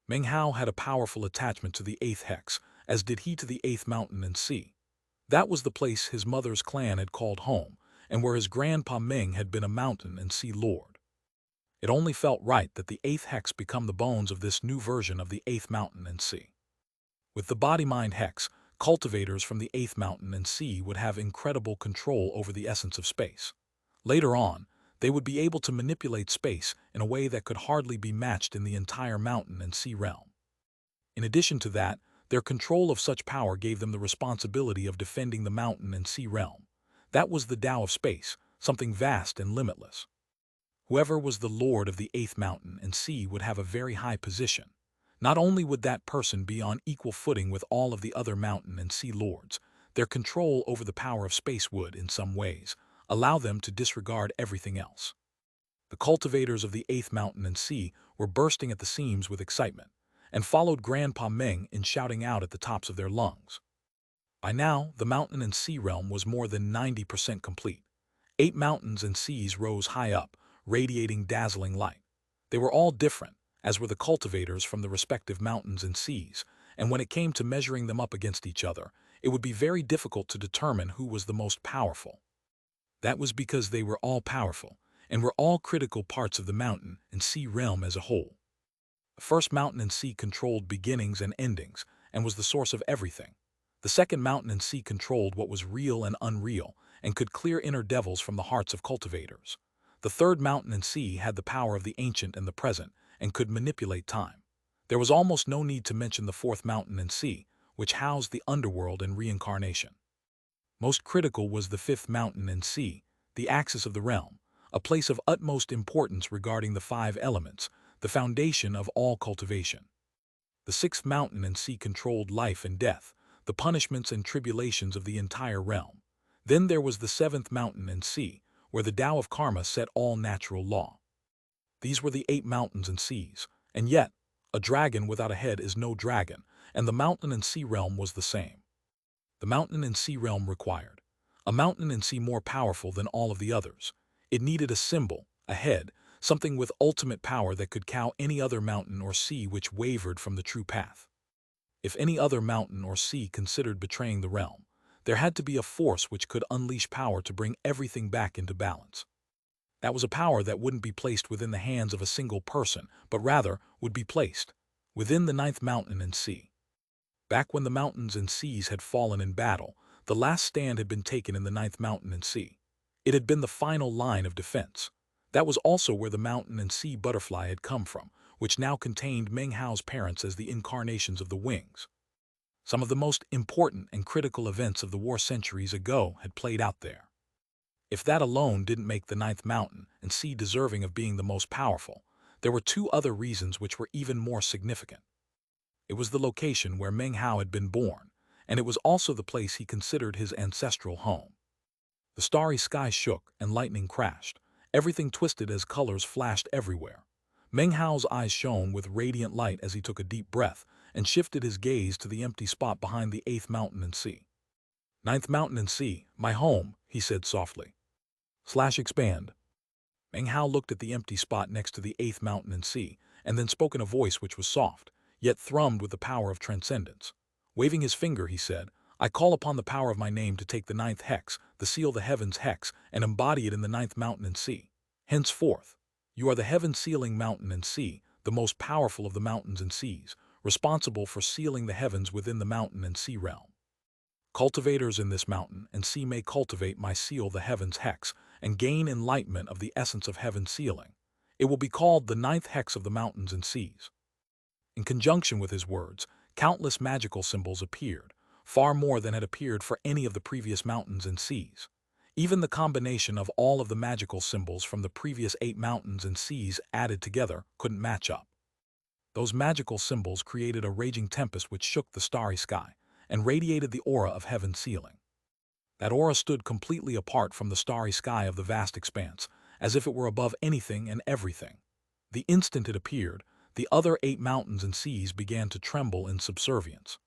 Meng Hao had a powerful attachment to the 8th hex, as did he to the 8th mountain and sea. That was the place his mother's clan had called home, and where his grandpa Ming had been a mountain and sea lord. It only felt right that the 8th hex become the bones of this new version of the 8th mountain and sea. With the body-mind hex, cultivators from the 8th mountain and sea would have incredible control over the essence of space. Later on, they would be able to manipulate space in a way that could hardly be matched in the entire mountain and sea realm. In addition to that, their control of such power gave them the responsibility of defending the mountain and sea realm. That was the Tao of space, something vast and limitless. Whoever was the lord of the 8th mountain and sea would have a very high position. Not only would that person be on equal footing with all of the other mountain and sea lords, their control over the power of space would, in some ways, allow them to disregard everything else. The cultivators of the 8th mountain and sea were bursting at the seams with excitement, and followed Grandpa Meng in shouting out at the tops of their lungs. By now, the mountain and sea realm was more than 90% complete. 8 mountains and seas rose high up, radiating dazzling light. They were all different, as were the cultivators from the respective mountains and seas, and when it came to measuring them up against each other, it would be very difficult to determine who was the most powerful. That was because they were all powerful, and were all critical parts of the mountain and sea realm as a whole. The first mountain and sea controlled beginnings and endings, and was the source of everything. The second mountain and sea controlled what was real and unreal, and could clear inner devils from the hearts of cultivators. The third mountain and sea had the power of the ancient and the present, and could manipulate time. There was almost no need to mention the 4th mountain and sea, which housed the underworld and reincarnation. Most critical was the 5th mountain and sea, the axis of the realm, a place of utmost importance regarding the 5 elements, the foundation of all cultivation. The 6th mountain and sea controlled life and death, the punishments and tribulations of the entire realm. Then there was the 7th mountain and sea, where the Tao of karma set all natural law. These were the 8 mountains and seas, and yet, a dragon without a head is no dragon, and the mountain and sea realm was the same. The mountain and sea realm required a mountain and sea more powerful than all of the others. It needed a symbol, a head, something with ultimate power that could cow any other mountain or sea which wavered from the true path. If any other mountain or sea considered betraying the realm, there had to be a force which could unleash power to bring everything back into balance. That was a power that wouldn't be placed within the hands of a single person, but rather would be placed Within the ninth mountain and sea. Back when the mountains and seas had fallen in battle, the last stand had been taken in the ninth mountain and sea. It had been the final line of defense. That was also where the mountain and sea butterfly had come from, which now contained Meng Hao's parents as the incarnations of the wings. Some of the most important and critical events of the war centuries ago had played out there. If that alone didn't make the ninth mountain and sea deserving of being the most powerful, there were two other reasons which were even more significant. It was the location where Meng Hao had been born, and it was also the place he considered his ancestral home. The starry sky shook and lightning crashed. Everything twisted as colors flashed everywhere. Meng Hao's eyes shone with radiant light as he took a deep breath and shifted his gaze to the empty spot behind the eighth mountain and sea. Ninth mountain and sea, my home, he said softly. Expand. Meng Hao looked at the empty spot next to the eighth mountain and sea, and then spoke in a voice which was soft, yet thrummed with the power of transcendence. Waving his finger, he said, I call upon the power of my name to take the ninth hex, the seal the heavens hex, and embody it in the ninth mountain and sea. Henceforth, you are the heaven-sealing mountain and sea, the most powerful of the mountains and seas, responsible for sealing the heavens within the mountain and sea realm. Cultivators in this mountain and sea may cultivate my seal the heavens hex and gain enlightenment of the essence of heaven sealing. It will be called the ninth hex of the mountains and seas. In conjunction with his words, countless magical symbols appeared, far more than had appeared for any of the previous mountains and seas. Even the combination of all of the magical symbols from the previous 8 mountains and seas added together couldn't match up. Those magical symbols created a raging tempest which shook the starry sky and radiated the aura of heaven sealing. That aura stood completely apart from the starry sky of the vast expanse, as if it were above anything and everything. The instant it appeared, the other 8 mountains and seas began to tremble in subservience.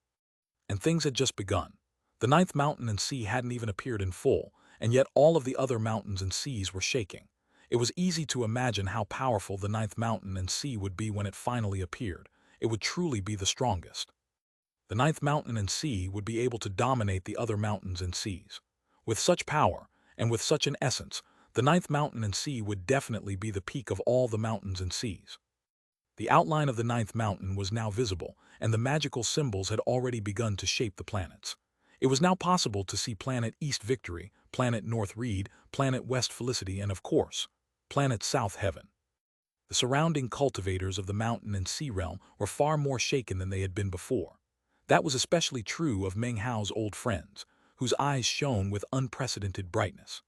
And things had just begun. The ninth mountain and sea hadn't even appeared in full, and yet all of the other mountains and seas were shaking. It was easy to imagine how powerful the ninth mountain and sea would be when it finally appeared. It would truly be the strongest. The ninth mountain and sea would be able to dominate the other mountains and seas. With such power, and with such an essence, the ninth mountain and sea would definitely be the peak of all the mountains and seas. The outline of the ninth mountain was now visible, and the magical symbols had already begun to shape the planets. It was now possible to see Planet East Victory, Planet North Reed, Planet West Felicity, and of course, Planet South Heaven. The surrounding cultivators of the mountain and sea realm were far more shaken than they had been before. That was especially true of Meng Hao's old friends, whose eyes shone with unprecedented brightness.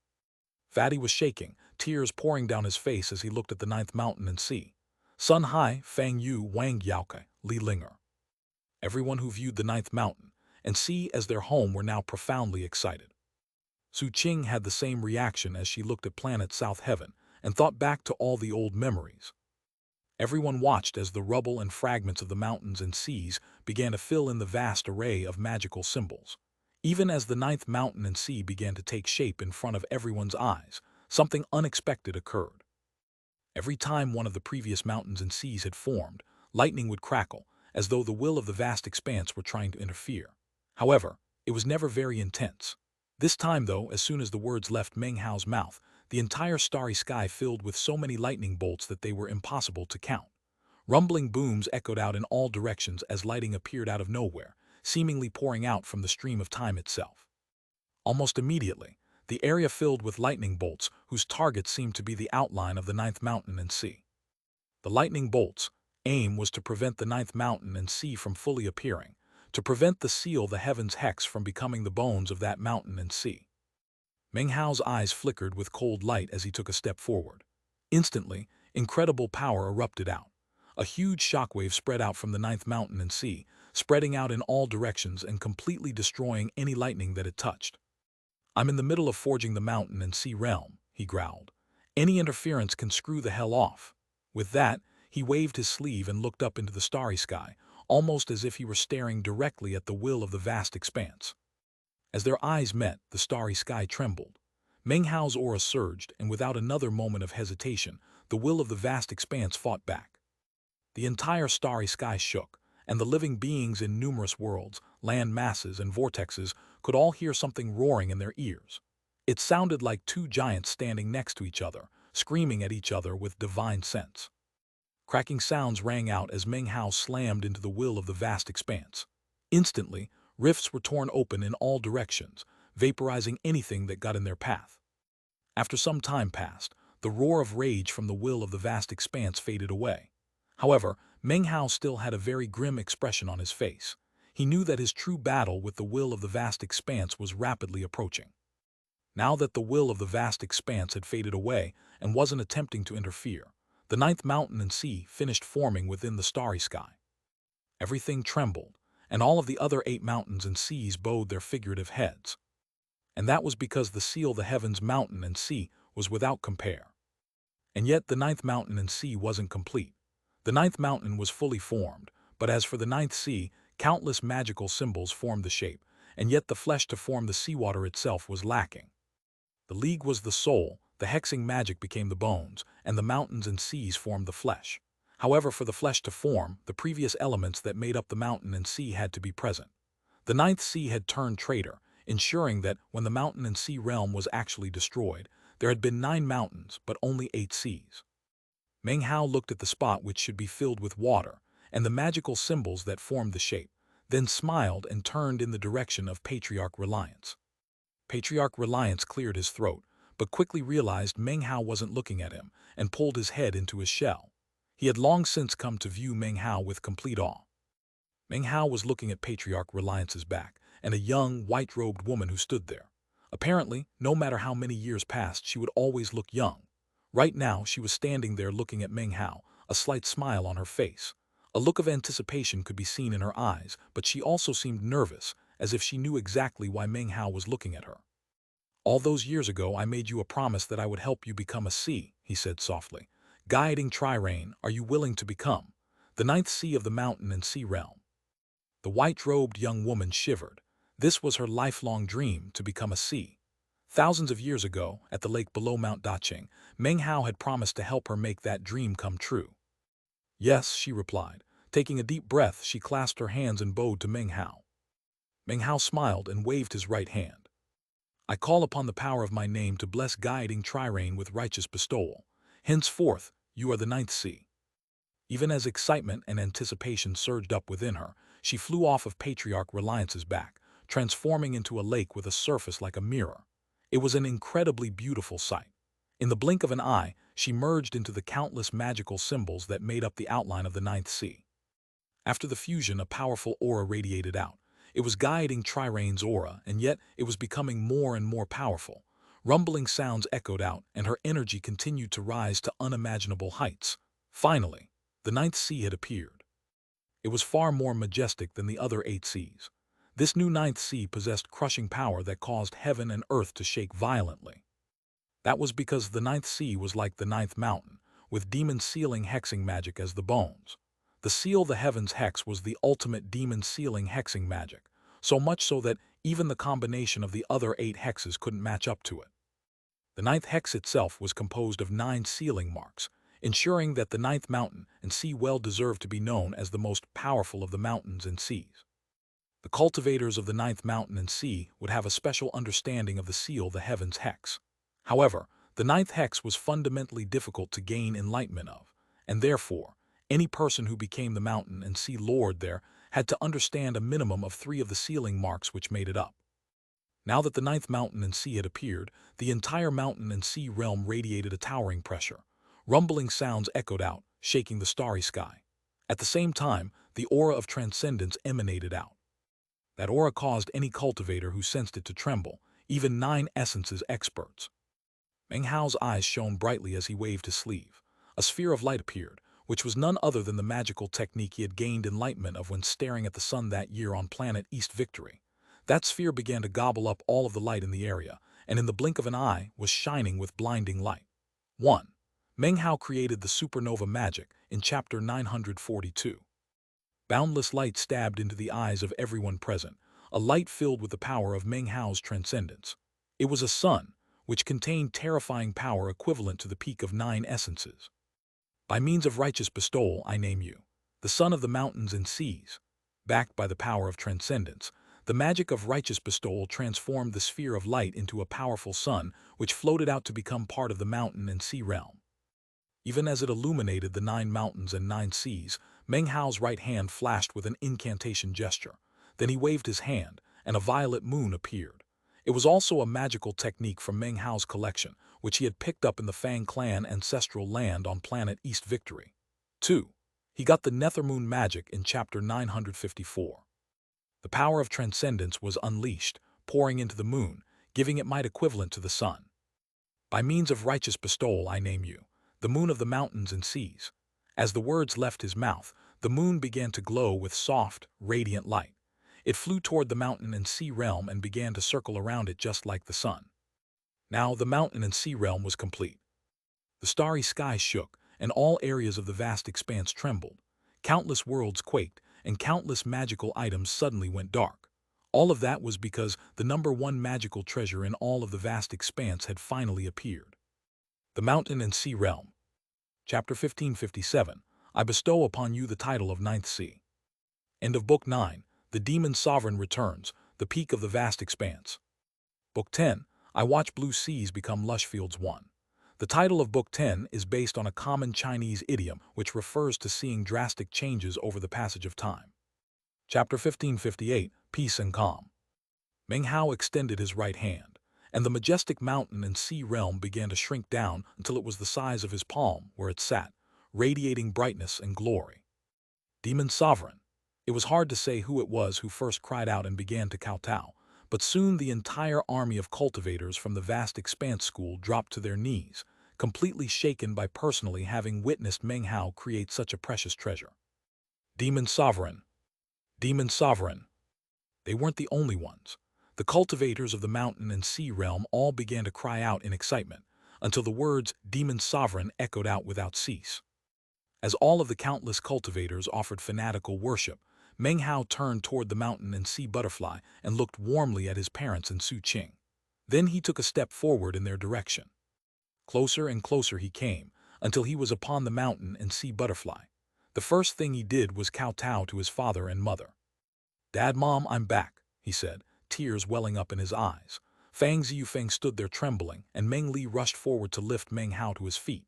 Fatty was shaking, tears pouring down his face as he looked at the ninth mountain and sea. Sun Hai, Fang Yu, Wang Yaokai, Li Linger. Everyone who viewed the ninth mountain and sea as their home were now profoundly excited. Su Qing had the same reaction as she looked at Planet South Heaven and thought back to all the old memories. Everyone watched as the rubble and fragments of the mountains and seas began to fill in the vast array of magical symbols. Even as the ninth mountain and sea began to take shape in front of everyone's eyes, something unexpected occurred. Every time one of the previous mountains and seas had formed, lightning would crackle, as though the will of the vast expanse were trying to interfere. However, it was never very intense. This time, though, as soon as the words left Meng Hao's mouth, the entire starry sky filled with so many lightning bolts that they were impossible to count. Rumbling booms echoed out in all directions as lightning appeared out of nowhere, seemingly pouring out from the stream of time itself. Almost immediately, the area filled with lightning bolts whose targets seemed to be the outline of the ninth mountain and sea. The lightning bolts' aim was to prevent the ninth mountain and sea from fully appearing, to prevent the seal the heavens hex from becoming the bones of that mountain and sea. Meng Hao's eyes flickered with cold light as he took a step forward. Instantly, incredible power erupted out. A huge shockwave spread out from the ninth mountain and sea, spreading out in all directions and completely destroying any lightning that it touched. I'm in the middle of forging the mountain and sea realm, he growled. Any interference can screw the hell off. With that, he waved his sleeve and looked up into the starry sky, almost as if he were staring directly at the will of the vast expanse. As their eyes met, the starry sky trembled. Meng Hao's aura surged, and without another moment of hesitation, the will of the vast expanse fought back. The entire starry sky shook, and the living beings in numerous worlds, land masses, and vortexes could all hear something roaring in their ears. It sounded like two giants standing next to each other, screaming at each other with divine sense. Cracking sounds rang out as Meng Hao slammed into the will of the vast expanse. Instantly, rifts were torn open in all directions, vaporizing anything that got in their path. After some time passed, the roar of rage from the will of the vast expanse faded away. However, Meng Hao still had a very grim expression on his face. He knew that his true battle with the will of the vast expanse was rapidly approaching. Now that the will of the vast expanse had faded away and wasn't attempting to interfere, the ninth mountain and sea finished forming within the starry sky. Everything trembled, and all of the other 8 mountains and seas bowed their figurative heads. And that was because the seal the heavens mountain and sea was without compare. And yet the ninth mountain and sea wasn't complete. The ninth mountain was fully formed, but as for the ninth sea, countless magical symbols formed the shape, and yet the flesh to form the seawater itself was lacking. The league was the soul, the hexing magic became the bones, and the mountains and seas formed the flesh. However, for the flesh to form, the previous elements that made up the mountain and sea had to be present. The ninth sea had turned traitor, ensuring that when the mountain and sea realm was actually destroyed, there had been 9 mountains but only 8 seas. Meng Hao looked at the spot which should be filled with water, and the magical symbols that formed the shape, then smiled and turned in the direction of Patriarch Reliance. Patriarch Reliance cleared his throat, but quickly realized Meng Hao wasn't looking at him, and pulled his head into his shell. He had long since come to view Meng Hao with complete awe. Meng Hao was looking at Patriarch Reliance's back, and a young, white-robed woman who stood there. Apparently, no matter how many years passed, she would always look young. Right now, she was standing there looking at Meng Hao, a slight smile on her face. A look of anticipation could be seen in her eyes, but she also seemed nervous, as if she knew exactly why Meng Hao was looking at her. "All those years ago, I made you a promise that I would help you become a sea," he said softly. "Guiding trireme, are you willing to become the ninth sea of the mountain and sea realm?" The white-robed young woman shivered. This was her lifelong dream, to become a sea. Thousands of years ago, at the lake below Mount Dacheng, Meng Hao had promised to help her make that dream come true. "Yes," she replied. Taking a deep breath, she clasped her hands and bowed to Meng Hao. Meng Hao smiled and waved his right hand. "I call upon the power of my name to bless guiding trireme with righteous bestowal. Henceforth, you are the ninth sea." Even as excitement and anticipation surged up within her, she flew off of Patriarch Reliance's back, transforming into a lake with a surface like a mirror. It was an incredibly beautiful sight. In the blink of an eye, she merged into the countless magical symbols that made up the outline of the ninth sea. After the fusion, a powerful aura radiated out. It was guiding Trirene's aura, and yet it was becoming more and more powerful. Rumbling sounds echoed out, and her energy continued to rise to unimaginable heights. Finally, the ninth sea had appeared. It was far more majestic than the other 8 seas. This new ninth sea possessed crushing power that caused heaven and earth to shake violently. That was because the ninth sea was like the ninth mountain, with demon sealing hexing magic as the bones. The seal the heavens hex was the ultimate demon sealing hexing magic, so much so that even the combination of the other 8 hexes couldn't match up to it. The ninth hex itself was composed of 9 sealing marks, ensuring that the ninth mountain and sea well deserved to be known as the most powerful of the mountains and seas. The cultivators of the ninth mountain and sea would have a special understanding of the seal the heavens hex. However, the ninth hex was fundamentally difficult to gain enlightenment of, and therefore, any person who became the mountain and sea lord there had to understand a minimum of 3 of the sealing marks which made it up. Now that the ninth mountain and sea had appeared, the entire mountain and sea realm radiated a towering pressure. Rumbling sounds echoed out, shaking the starry sky. At the same time, the aura of transcendence emanated out. That aura caused any cultivator who sensed it to tremble, even 9 essences experts. Meng Hao's eyes shone brightly as he waved his sleeve. A sphere of light appeared, which was none other than the magical technique he had gained enlightenment of when staring at the sun that year on planet East Victory. That sphere began to gobble up all of the light in the area, and in the blink of an eye was shining with blinding light. 1. Meng Hao created the supernova magic in chapter 942. Boundless light stabbed into the eyes of everyone present, a light filled with the power of Meng Hao's transcendence. It was a sun, which contained terrifying power equivalent to the peak of 9 essences. "By means of righteous bestowal, I name you the son of the mountains and seas." Backed by the power of transcendence, the magic of righteous bestowal transformed the sphere of light into a powerful sun, which floated out to become part of the mountain and sea realm. Even as it illuminated the 9 mountains and 9 seas, Meng Hao's right hand flashed with an incantation gesture. Then he waved his hand, and a violet moon appeared. It was also a magical technique from Meng Hao's collection, which he had picked up in the Fang clan ancestral land on planet East Victory. 2. He got the Nethermoon magic in chapter 954. The power of transcendence was unleashed, pouring into the moon, giving it might equivalent to the sun. By means of righteous bestowal I name you, the moon of the mountains and seas. As the words left his mouth, the moon began to glow with soft, radiant light. It flew toward the mountain and sea realm and began to circle around it just like the sun. Now the mountain and sea realm was complete. The starry sky shook, and all areas of the vast expanse trembled. Countless worlds quaked, and countless magical items suddenly went dark. All of that was because the #1 magical treasure in all of the vast expanse had finally appeared. The Mountain and Sea Realm. Chapter 1557. I bestow upon you the title of 9th Sea. End of Book 9. The Demon Sovereign returns, the peak of the vast expanse. Book 10. I watch blue seas become lush fields 1. The title of Book 10 is based on a common Chinese idiom which refers to seeing drastic changes over the passage of time. Chapter 1558. Peace and Calm. Meng Hao extended his right hand, and the majestic mountain and sea realm began to shrink down until it was the size of his palm where it sat, radiating brightness and glory. Demon Sovereign. It was hard to say who it was who first cried out and began to kowtow, but soon the entire army of cultivators from the vast expanse school dropped to their knees, completely shaken by personally having witnessed Meng Hao create such a precious treasure. Demon Sovereign. Demon Sovereign. They weren't the only ones. The cultivators of the mountain and sea realm all began to cry out in excitement, until the words Demon Sovereign echoed out without cease. As all of the countless cultivators offered fanatical worship, Meng Hao turned toward the mountain and sea butterfly and looked warmly at his parents and Su Qing. Then he took a step forward in their direction. Closer and closer he came, until he was upon the mountain and sea butterfly. The first thing he did was kowtow to his father and mother. "Dad, Mom, I'm back," he said, tears welling up in his eyes. Fang Ziyufeng stood there trembling, and Meng Li rushed forward to lift Meng Hao to his feet.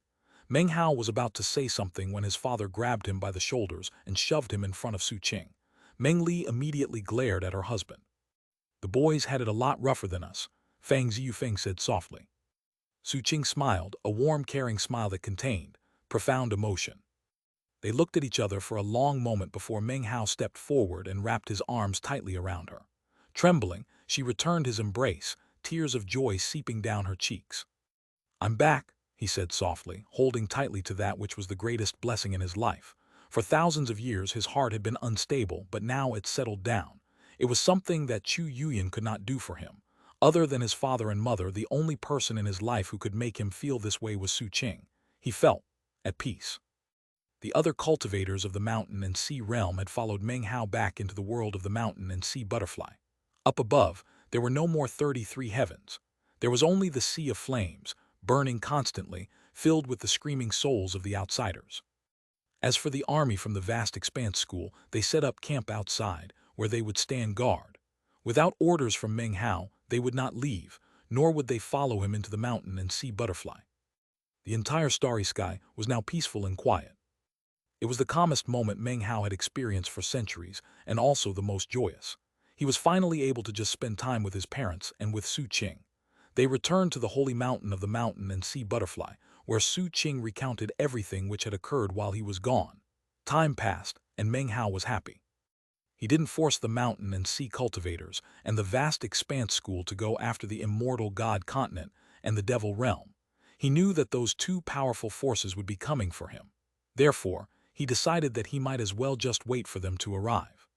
Meng Hao was about to say something when his father grabbed him by the shoulders and shoved him in front of Su Qing. Meng Li immediately glared at her husband. "The boys had it a lot rougher than us," Fang Ziyufeng said softly. Su Qing smiled, a warm, caring smile that contained profound emotion. They looked at each other for a long moment before Meng Hao stepped forward and wrapped his arms tightly around her. Trembling, she returned his embrace, tears of joy seeping down her cheeks. "I'm back," he said softly, holding tightly to that which was the greatest blessing in his life. For thousands of years his heart had been unstable, but now it settled down. It was something that Chu Yuyan could not do for him. Other than his father and mother, the only person in his life who could make him feel this way was Su Qing. He felt at peace. The other cultivators of the mountain and sea realm had followed Meng Hao back into the world of the mountain and sea butterfly. Up above, there were no more 33 heavens. There was only the sea of flames, burning constantly, filled with the screaming souls of the outsiders. As for the army from the vast expanse school, they set up camp outside, where they would stand guard. Without orders from Meng Hao, they would not leave, nor would they follow him into the mountain and sea butterfly. The entire starry sky was now peaceful and quiet. It was the calmest moment Meng Hao had experienced for centuries, and also the most joyous. He was finally able to just spend time with his parents and with Su Qing. They returned to the holy mountain of the mountain and sea butterfly, where Su Qing recounted everything which had occurred while he was gone. Time passed, and Meng Hao was happy. He didn't force the mountain and sea cultivators and the vast expanse school to go after the immortal god continent and the devil realm. He knew that those two powerful forces would be coming for him. Therefore, he decided that he might as well just wait for them to arrive.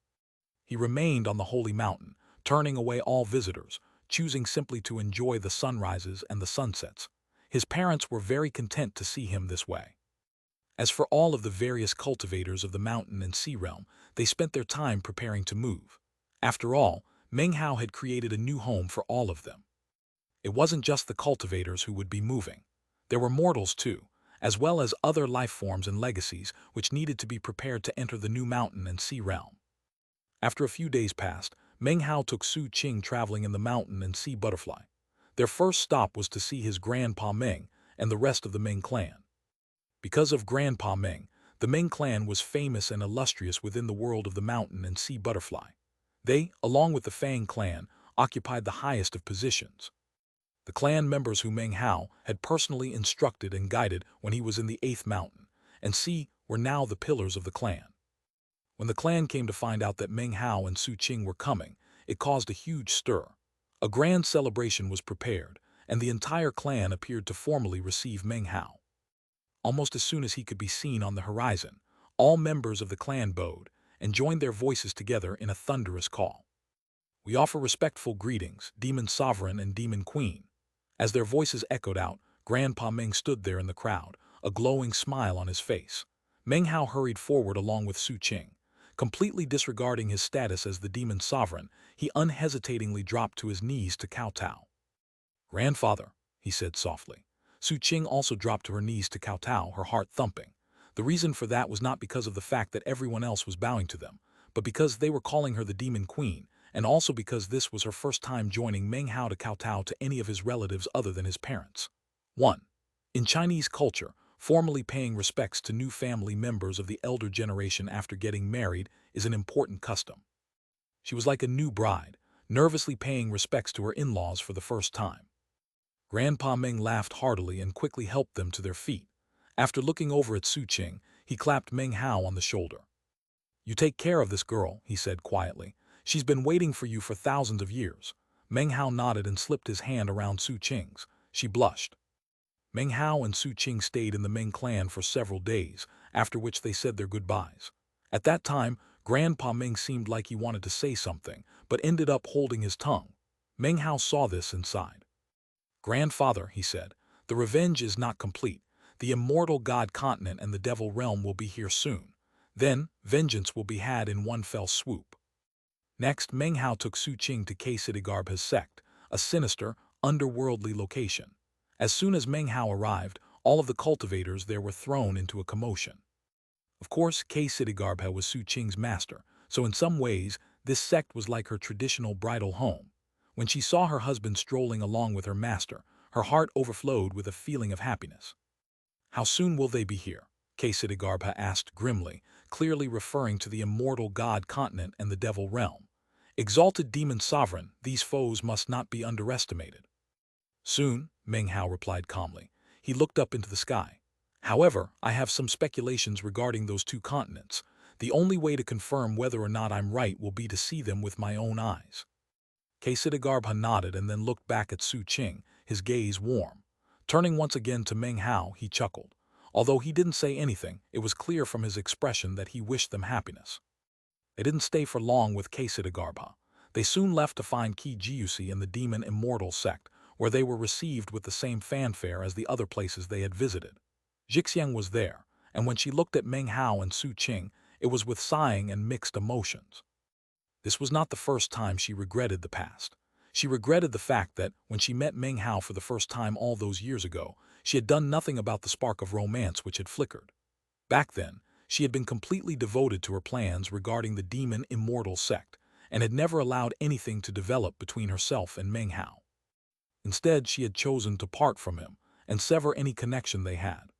He remained on the holy mountain, turning away all visitors, choosing simply to enjoy the sunrises and the sunsets. His parents were very content to see him this way. As for all of the various cultivators of the mountain and sea realm, they spent their time preparing to move. After all, Meng Hao had created a new home for all of them. It wasn't just the cultivators who would be moving. There were mortals too, as well as other life forms and legacies which needed to be prepared to enter the new mountain and sea realm. After a few days passed, Meng Hao took Su Qing traveling in the mountain and sea butterfly. Their first stop was to see his grandpa Meng and the rest of the Meng clan. Because of Grandpa Meng, the Meng clan was famous and illustrious within the world of the mountain and sea butterfly. They, along with the Fang clan, occupied the highest of positions. The clan members who Meng Hao had personally instructed and guided when he was in the 8th mountain, and Sea were now the pillars of the clan. When the clan came to find out that Meng Hao and Su Qing were coming, it caused a huge stir. A grand celebration was prepared, and the entire clan appeared to formally receive Meng Hao. Almost as soon as he could be seen on the horizon, all members of the clan bowed and joined their voices together in a thunderous call. "We offer respectful greetings, Demon Sovereign and Demon Queen." As their voices echoed out, Grandpa Meng stood there in the crowd, a glowing smile on his face. Meng Hao hurried forward along with Su Qing. Completely disregarding his status as the Demon Sovereign, he unhesitatingly dropped to his knees to kowtow. "Grandfather," he said softly. Su Qing also dropped to her knees to kowtow, her heart thumping. The reason for that was not because of the fact that everyone else was bowing to them, but because they were calling her the Demon Queen, and also because this was her first time joining Meng Hao to kowtow to any of his relatives other than his parents. 1. In Chinese culture, formally paying respects to new family members of the elder generation after getting married is an important custom. She was like a new bride, nervously paying respects to her in-laws for the first time. Grandpa Meng laughed heartily and quickly helped them to their feet. After looking over at Su Qing, he clapped Meng Hao on the shoulder. "You take care of this girl," he said quietly. "She's been waiting for you for thousands of years." Meng Hao nodded and slipped his hand around Su Qing's. She blushed. Meng Hao and Su Qing stayed in the Meng clan for several days, after which they said their goodbyes. At that time, Grandpa Meng seemed like he wanted to say something, but ended up holding his tongue. Meng Hao saw this and sighed. "Grandfather," he said, "the revenge is not complete. The immortal god continent and the devil realm will be here soon. Then, vengeance will be had in one fell swoop." Next, Meng Hao took Su Qing to Xianxia sect, a sinister, underworldly location. As soon as Meng Hao arrived, all of the cultivators there were thrown into a commotion. Of course, Xianxia was Su Qing's master, so in some ways, this sect was like her traditional bridal home. When she saw her husband strolling along with her master, her heart overflowed with a feeling of happiness. "How soon will they be here?" Xianxia asked grimly, clearly referring to the immortal god continent and the devil realm. "Exalted demon sovereign, these foes must not be underestimated." "Soon," Meng Hao replied calmly. He looked up into the sky. "However, I have some speculations regarding those two continents. The only way to confirm whether or not I'm right will be to see them with my own eyes." Xianxia nodded and then looked back at Su Qing, his gaze warm. Turning once again to Meng Hao, he chuckled. Although he didn't say anything, it was clear from his expression that he wished them happiness. They didn't stay for long with Xianxia. They soon left to find Qi Jiusi in the Demon Immortal sect, where they were received with the same fanfare as the other places they had visited. Jixiang was there, and when she looked at Meng Hao and Su Qing, it was with sighing and mixed emotions. This was not the first time she regretted the past. She regretted the fact that, when she met Meng Hao for the first time all those years ago, she had done nothing about the spark of romance which had flickered. Back then, she had been completely devoted to her plans regarding the Demon Immortal sect, and had never allowed anything to develop between herself and Meng Hao. Instead, she had chosen to part from him and sever any connection they had.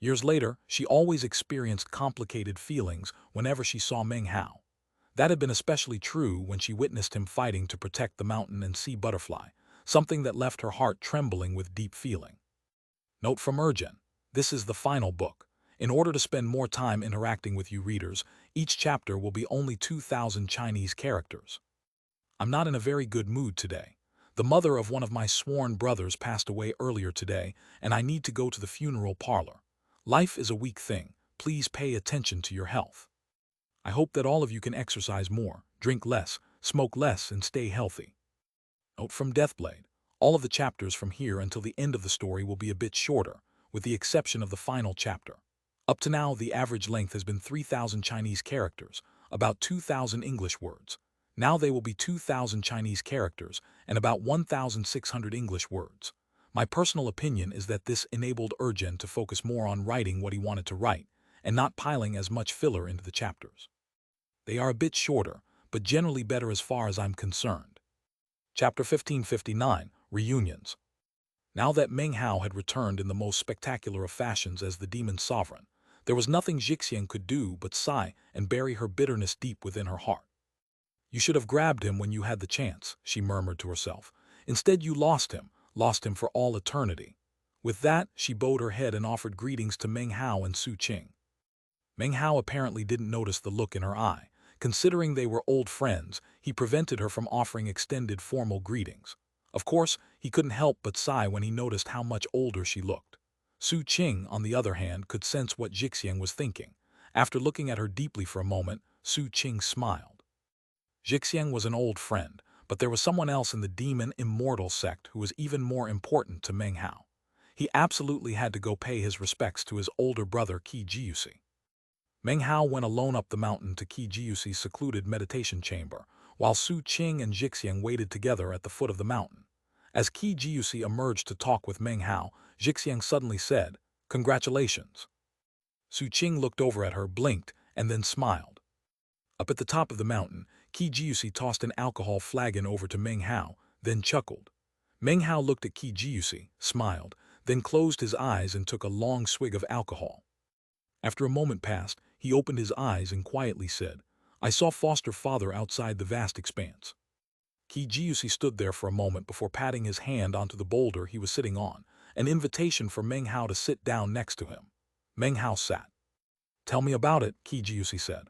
Years later, she always experienced complicated feelings whenever she saw Meng Hao. That had been especially true when she witnessed him fighting to protect the mountain and sea butterfly, something that left her heart trembling with deep feeling. Note from Urgen: this is the final book. In order to spend more time interacting with you readers, each chapter will be only 2,000 Chinese characters. I'm not in a very good mood today. The mother of one of my sworn brothers passed away earlier today, and I need to go to the funeral parlor. Life is a weak thing. Please pay attention to your health. I hope that all of you can exercise more, drink less, smoke less, and stay healthy. Note from Deathblade: all of the chapters from here until the end of the story will be a bit shorter, with the exception of the final chapter. Up to now, the average length has been 3,000 Chinese characters, about 2,000 English words. Now they will be 2,000 Chinese characters and about 1,600 English words. My personal opinion is that this enabled Urgen to focus more on writing what he wanted to write, and not piling as much filler into the chapters. They are a bit shorter, but generally better as far as I'm concerned. Chapter 1559, Reunions. Now that Meng Hao had returned in the most spectacular of fashions as the demon sovereign, there was nothing Xianxia could do but sigh and bury her bitterness deep within her heart. You should have grabbed him when you had the chance, she murmured to herself. Instead you lost him for all eternity. With that, she bowed her head and offered greetings to Meng Hao and Su Qing. Meng Hao apparently didn't notice the look in her eye. Considering they were old friends, he prevented her from offering extended formal greetings. Of course, he couldn't help but sigh when he noticed how much older she looked. Su Qing, on the other hand, could sense what Xianxia was thinking. After looking at her deeply for a moment, Su Qing smiled. Xianxia was an old friend, but there was someone else in the demon immortal sect who was even more important to Meng Hao. He absolutely had to go pay his respects to his older brother Qi Jiusi. Meng Hao went alone up the mountain to Qi Jiusi's secluded meditation chamber, while Su Qing and Xianxia waited together at the foot of the mountain. As Qi Jiusi emerged to talk with Meng Hao, Xianxia suddenly said, "Congratulations." Su Qing looked over at her, blinked, and then smiled. Up at the top of the mountain, Qi Jiusi tossed an alcohol flagon over to Meng Hao, then chuckled. Meng Hao looked at Qi Jiusi, smiled, then closed his eyes and took a long swig of alcohol. After a moment passed, he opened his eyes and quietly said, "I saw foster father outside the vast expanse." Qi Jiusi stood there for a moment before patting his hand onto the boulder he was sitting on, an invitation for Meng Hao to sit down next to him. Meng Hao sat. "Tell me about it," Qi Jiusi said.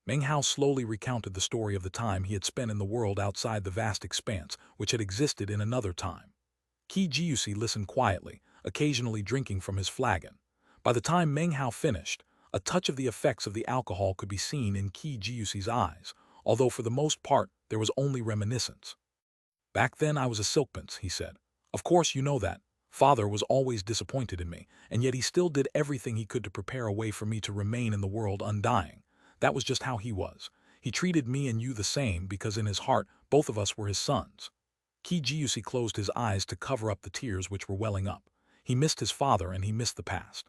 Meng Hao slowly recounted the story of the time he had spent in the world outside the vast expanse, which had existed in another time. Qi Jiusi listened quietly, occasionally drinking from his flagon. By the time Meng Hao finished, a touch of the effects of the alcohol could be seen in Qi Jiusi's eyes, although for the most part there was only reminiscence. "Back then I was a silkprince," he said. "Of course you know that. Father was always disappointed in me, and yet he still did everything he could to prepare a way for me to remain in the world undying. That was just how he was. He treated me and you the same because in his heart both of us were his sons." Qi Jiusi closed his eyes to cover up the tears which were welling up. He missed his father and he missed the past.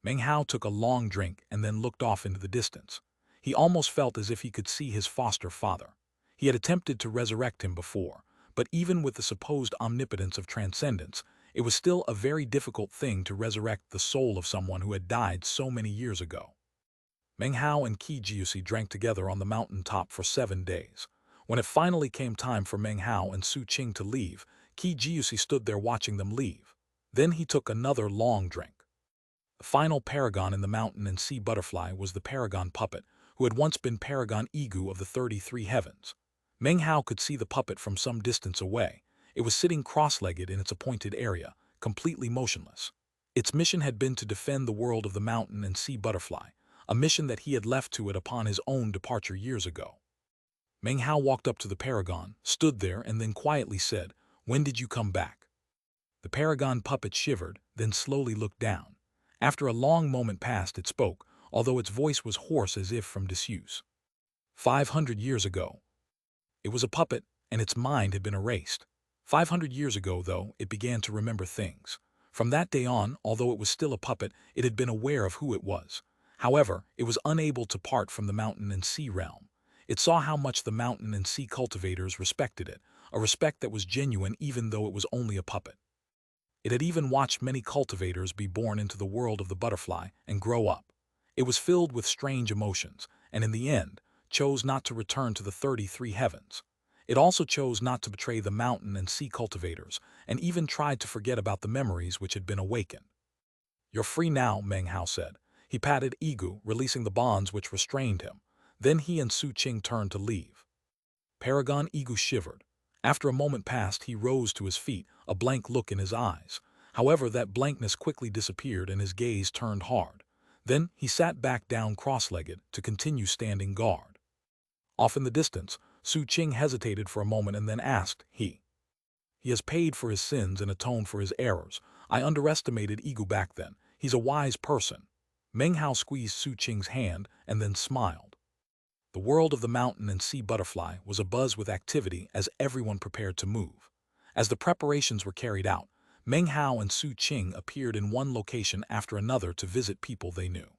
Meng Hao took a long drink and then looked off into the distance. He almost felt as if he could see his foster father. He had attempted to resurrect him before, but even with the supposed omnipotence of transcendence, it was still a very difficult thing to resurrect the soul of someone who had died so many years ago. Meng Hao and Qi Jiusi drank together on the mountain top for 7 days. When it finally came time for Meng Hao and Su Qing to leave, Qi Jiusi stood there watching them leave. Then he took another long drink. The final paragon in the mountain and sea butterfly was the paragon puppet, who had once been paragon egu of the 33 heavens. Meng Hao could see the puppet from some distance away. It was sitting cross-legged in its appointed area, completely motionless. Its mission had been to defend the world of the mountain and sea butterfly, a mission that he had left to it upon his own departure years ago. Meng Hao walked up to the paragon, stood there, and then quietly said, "When did you come back?" The paragon puppet shivered, then slowly looked down. After a long moment passed, it spoke, although its voice was hoarse as if from disuse. 500 years ago. It was a puppet, and its mind had been erased. 500 years ago, though, it began to remember things. From that day on, although it was still a puppet, it had been aware of who it was. However, it was unable to part from the mountain and sea realm. It saw how much the mountain and sea cultivators respected it, a respect that was genuine even though it was only a puppet. It had even watched many cultivators be born into the world of the butterfly and grow up. It was filled with strange emotions, and in the end, chose not to return to the 33 heavens. It also chose not to betray the mountain and sea cultivators, and even tried to forget about the memories which had been awakened. "You're free now," Meng Hao said. He patted Egu, releasing the bonds which restrained him. Then he and Su Qing turned to leave. Paragon Egu shivered. After a moment passed, he rose to his feet, a blank look in his eyes. However, that blankness quickly disappeared and his gaze turned hard. Then he sat back down cross-legged to continue standing guard. Off in the distance, Su Qing hesitated for a moment and then asked, He has paid for his sins and atoned for his errors. I underestimated Egu back then. He's a wise person." Meng Hao squeezed Su Qing's hand and then smiled. The world of the mountain and sea butterfly was abuzz with activity as everyone prepared to move. As the preparations were carried out, Meng Hao and Su Qing appeared in one location after another to visit people they knew.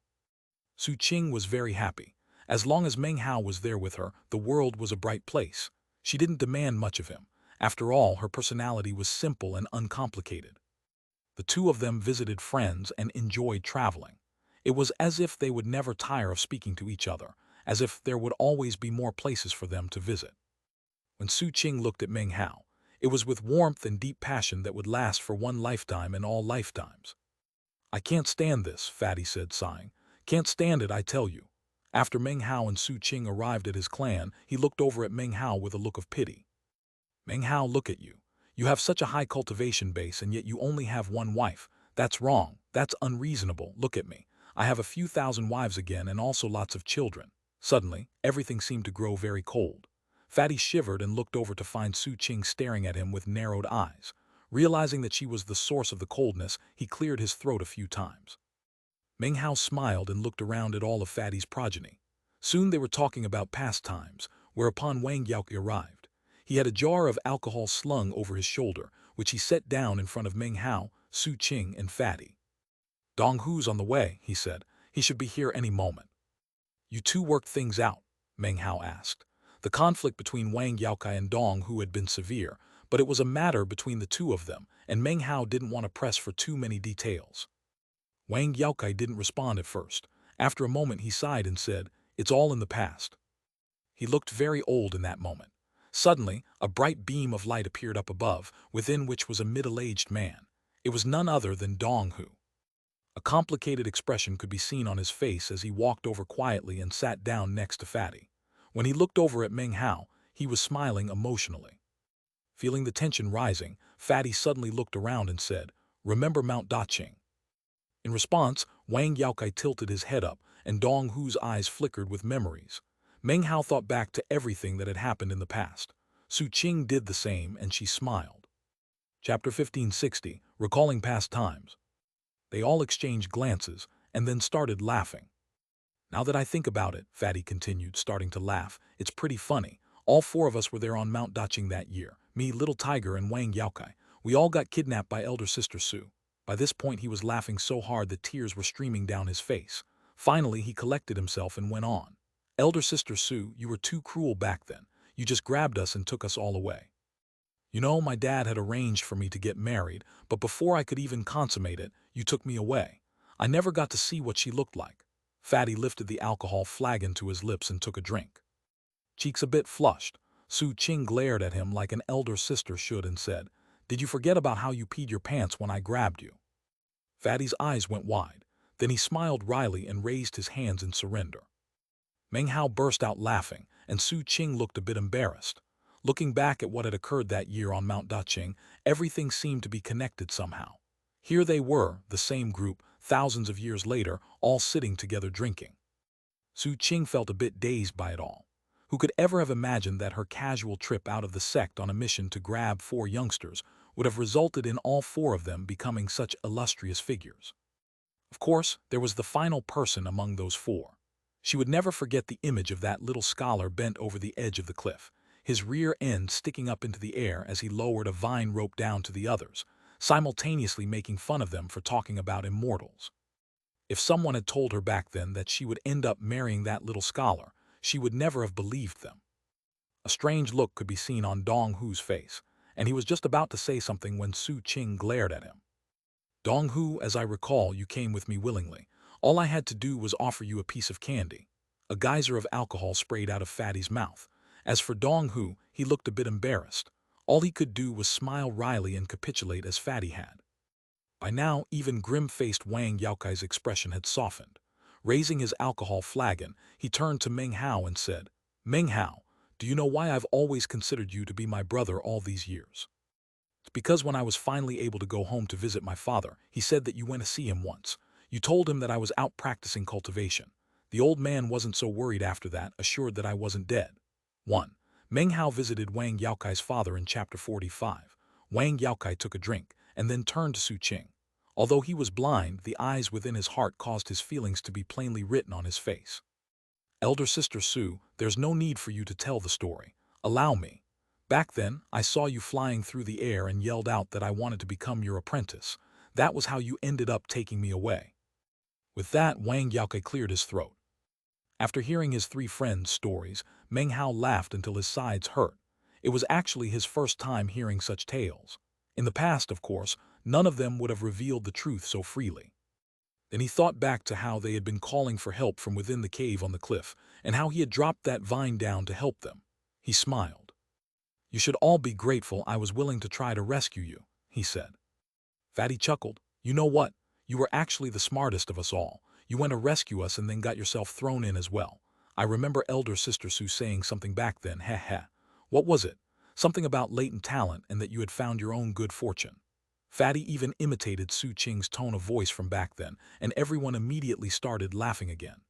Su Qing was very happy. As long as Meng Hao was there with her, the world was a bright place. She didn't demand much of him. After all, her personality was simple and uncomplicated. The two of them visited friends and enjoyed traveling. It was as if they would never tire of speaking to each other, as if there would always be more places for them to visit. When Su Qing looked at Meng Hao, it was with warmth and deep passion that would last for one lifetime and all lifetimes. "I can't stand this," Fatty said, sighing. "Can't stand it, I tell you." After Meng Hao and Su Qing arrived at his clan, he looked over at Meng Hao with a look of pity. "Meng Hao, look at you. You have such a high cultivation base and yet you only have one wife. That's wrong. That's unreasonable. Look at me. I have a few thousand wives again and also lots of children." Suddenly, everything seemed to grow very cold. Fatty shivered and looked over to find Su Qing staring at him with narrowed eyes. Realizing that she was the source of the coldness, he cleared his throat a few times. Meng Hao smiled and looked around at all of Fatty's progeny. Soon they were talking about pastimes, whereupon Wang Yaoke arrived. He had a jar of alcohol slung over his shoulder, which he set down in front of Meng Hao, Su Qing, and Fatty. "Dong Hu's on the way," he said. "He should be here any moment." "You two worked things out?" Meng Hao asked. The conflict between Wang Yaokai and Dong Hu had been severe, but it was a matter between the two of them, and Meng Hao didn't want to press for too many details. Wang Yaokai didn't respond at first. After a moment he sighed and said, "It's all in the past." He looked very old in that moment. Suddenly, a bright beam of light appeared up above, within which was a middle-aged man. It was none other than Dong Hu. A complicated expression could be seen on his face as he walked over quietly and sat down next to Fatty. When he looked over at Meng Hao, he was smiling emotionally. Feeling the tension rising, Fatty suddenly looked around and said, "Remember Mount Daqing?" In response, Wang Yaokai tilted his head up, and Dong Hu's eyes flickered with memories. Meng Hao thought back to everything that had happened in the past. Su Qing did the same, and she smiled. Chapter 1560, Recalling Past Times. They all exchanged glances, and then started laughing. "Now that I think about it," Fatty continued, starting to laugh, "it's pretty funny. All four of us were there on Mount Daqing that year. Me, Little Tiger, and Wang Yaokai. We all got kidnapped by elder sister Su." By this point he was laughing so hard that tears were streaming down his face. Finally he collected himself and went on. "Elder sister Su, you were too cruel back then. You just grabbed us and took us all away. You know, my dad had arranged for me to get married, but before I could even consummate it, you took me away. I never got to see what she looked like." Fatty lifted the alcohol flagon to his lips and took a drink. Cheeks a bit flushed, Su Qing glared at him like an elder sister should and said, "Did you forget about how you peed your pants when I grabbed you?" Fatty's eyes went wide. Then he smiled wryly and raised his hands in surrender. Meng Hao burst out laughing, and Su Qing looked a bit embarrassed. Looking back at what had occurred that year on Mount Daqing, everything seemed to be connected somehow. Here they were, the same group, thousands of years later, all sitting together drinking. Su Qing felt a bit dazed by it all. Who could ever have imagined that her casual trip out of the sect on a mission to grab four youngsters would have resulted in all four of them becoming such illustrious figures? Of course, there was the final person among those four. She would never forget the image of that little scholar bent over the edge of the cliff, his rear end sticking up into the air as he lowered a vine rope down to the others, simultaneously making fun of them for talking about immortals. If someone had told her back then that she would end up marrying that little scholar, she would never have believed them. A strange look could be seen on Dong Hu's face, and he was just about to say something when Su Qing glared at him. "Dong Hu, as I recall, you came with me willingly. All I had to do was offer you a piece of candy." A geyser of alcohol sprayed out of Fatty's mouth. As for Dong Hu, he looked a bit embarrassed. All he could do was smile wryly and capitulate as Fatty had. By now, even grim-faced Wang Yaokai's expression had softened. Raising his alcohol flagon, he turned to Meng Hao and said, "Meng Hao, do you know why I've always considered you to be my brother all these years? It's because when I was finally able to go home to visit my father, he said that you went to see him once. You told him that I was out practicing cultivation. The old man wasn't so worried after that, assured that I wasn't dead." 1. Meng Hao visited Wang Yaokai's father in Chapter 45. Wang Yaokai took a drink, and then turned to Su Qing. Although he was blind, the eyes within his heart caused his feelings to be plainly written on his face. "Elder sister Su, there's no need for you to tell the story. Allow me. Back then, I saw you flying through the air and yelled out that I wanted to become your apprentice. That was how you ended up taking me away." With that, Wang Yaokai cleared his throat. After hearing his three friends' stories, Meng Hao laughed until his sides hurt. It was actually his first time hearing such tales. In the past, of course, none of them would have revealed the truth so freely. Then he thought back to how they had been calling for help from within the cave on the cliff, and how he had dropped that vine down to help them. He smiled. "You should all be grateful I was willing to try to rescue you," he said. Fatty chuckled. "You know what? You were actually the smartest of us all. You went to rescue us and then got yourself thrown in as well. I remember elder sister Sue saying something back then, heh heh. What was it? Something about latent talent and that you had found your own good fortune." Fatty even imitated Su Qing's tone of voice from back then, and everyone immediately started laughing again.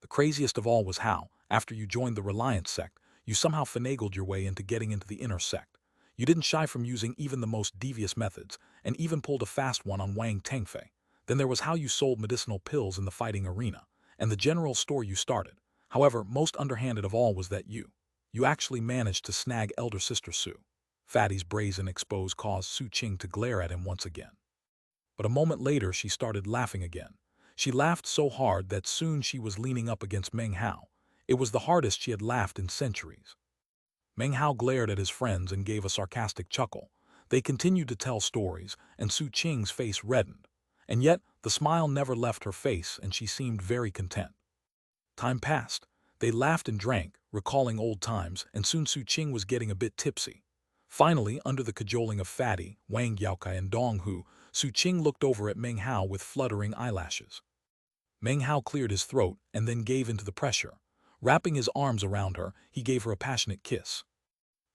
The craziest of all was how, after you joined the Reliance sect, you somehow finagled your way into getting into the inner sect. You didn't shy from using even the most devious methods, and even pulled a fast one on Wang Tengfei. Then there was how you sold medicinal pills in the fighting arena, and the general store you started. However, most underhanded of all was that you actually managed to snag elder sister Su. Fatty's brazen expose caused Su Qing to glare at him once again. But a moment later she started laughing again. She laughed so hard that soon she was leaning up against Meng Hao. It was the hardest she had laughed in centuries. Meng Hao glared at his friends and gave a sarcastic chuckle. They continued to tell stories, and Su Qing's face reddened. And yet, the smile never left her face and she seemed very content. Time passed. They laughed and drank, recalling old times, and soon Su Qing was getting a bit tipsy. Finally, under the cajoling of Fatty, Wang Yaokai and Dong Hu, Su Qing looked over at Meng Hao with fluttering eyelashes. Meng Hao cleared his throat and then gave into the pressure. Wrapping his arms around her, he gave her a passionate kiss.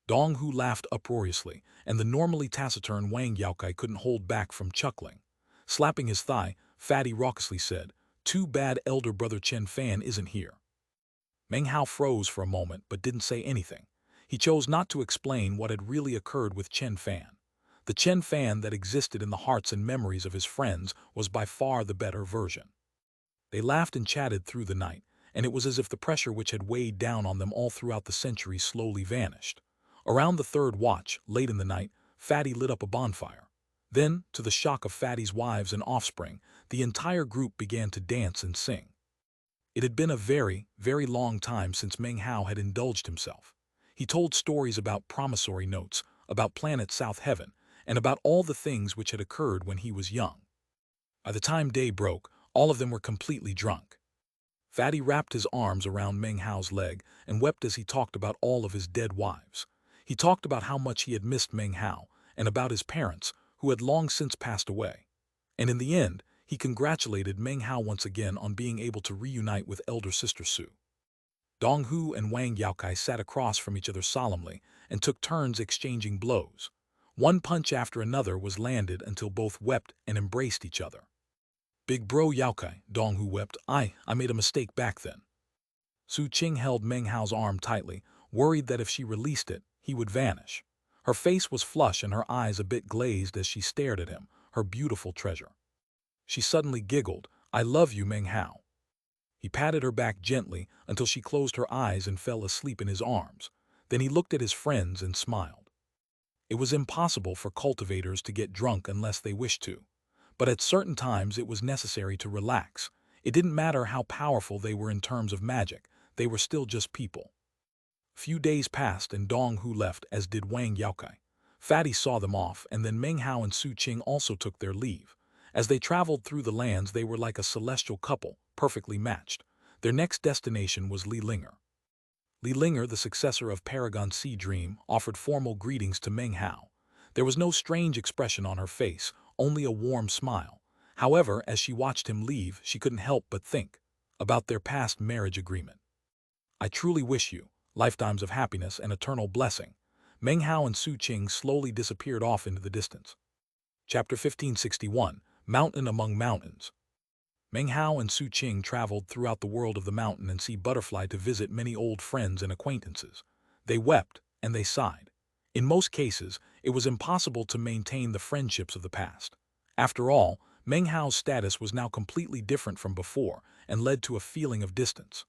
Dong Hu laughed uproariously, and the normally taciturn Wang Yaokai couldn't hold back from chuckling. Slapping his thigh, Fatty raucously said, "Too bad elder brother Chen Fan isn't here." Meng Hao froze for a moment but didn't say anything. He chose not to explain what had really occurred with Chen Fan. The Chen Fan that existed in the hearts and memories of his friends was by far the better version. They laughed and chatted through the night, and it was as if the pressure which had weighed down on them all throughout the centuries slowly vanished. Around the third watch, late in the night, Fatty lit up a bonfire. Then, to the shock of Fatty's wives and offspring, the entire group began to dance and sing. It had been a very, very long time since Meng Hao had indulged himself. He told stories about promissory notes, about planet South Heaven, and about all the things which had occurred when he was young. By the time day broke, all of them were completely drunk. Fatty wrapped his arms around Meng Hao's leg and wept as he talked about all of his dead wives. He talked about how much he had missed Meng Hao and about his parents, who had long since passed away. And in the end, he congratulated Meng Hao once again on being able to reunite with elder sister Su. Dong Hu and Wang Yaokai sat across from each other solemnly and took turns exchanging blows. One punch after another was landed until both wept and embraced each other. "Big bro Yaokai," Dong Hu wept, I made a mistake back then." Su Qing held Meng Hao's arm tightly, worried that if she released it, he would vanish. Her face was flush and her eyes a bit glazed as she stared at him, her beautiful treasure. She suddenly giggled, "I love you, Meng Hao." He patted her back gently until she closed her eyes and fell asleep in his arms. Then he looked at his friends and smiled. It was impossible for cultivators to get drunk unless they wished to. But at certain times it was necessary to relax. It didn't matter how powerful they were in terms of magic, they were still just people. Few days passed and Dong Hu left, as did Wang Yaokai. Fatty saw them off, and then Meng Hao and Su Qing also took their leave. As they traveled through the lands, they were like a celestial couple, perfectly matched. Their next destination was Li Linger. Li Linger, the successor of Paragon Sea Dream, offered formal greetings to Meng Hao. There was no strange expression on her face, only a warm smile. However, as she watched him leave, she couldn't help but think about their past marriage agreement. "I truly wish you lifetimes of happiness and eternal blessing." Meng Hao and Su Qing slowly disappeared off into the distance. Chapter 1561, Mountain Among Mountains. Meng Hao and Su Qing traveled throughout the world of the mountain and sea butterfly to visit many old friends and acquaintances. They wept and they sighed. In most cases, it was impossible to maintain the friendships of the past. After all, Meng Hao's status was now completely different from before and led to a feeling of distance.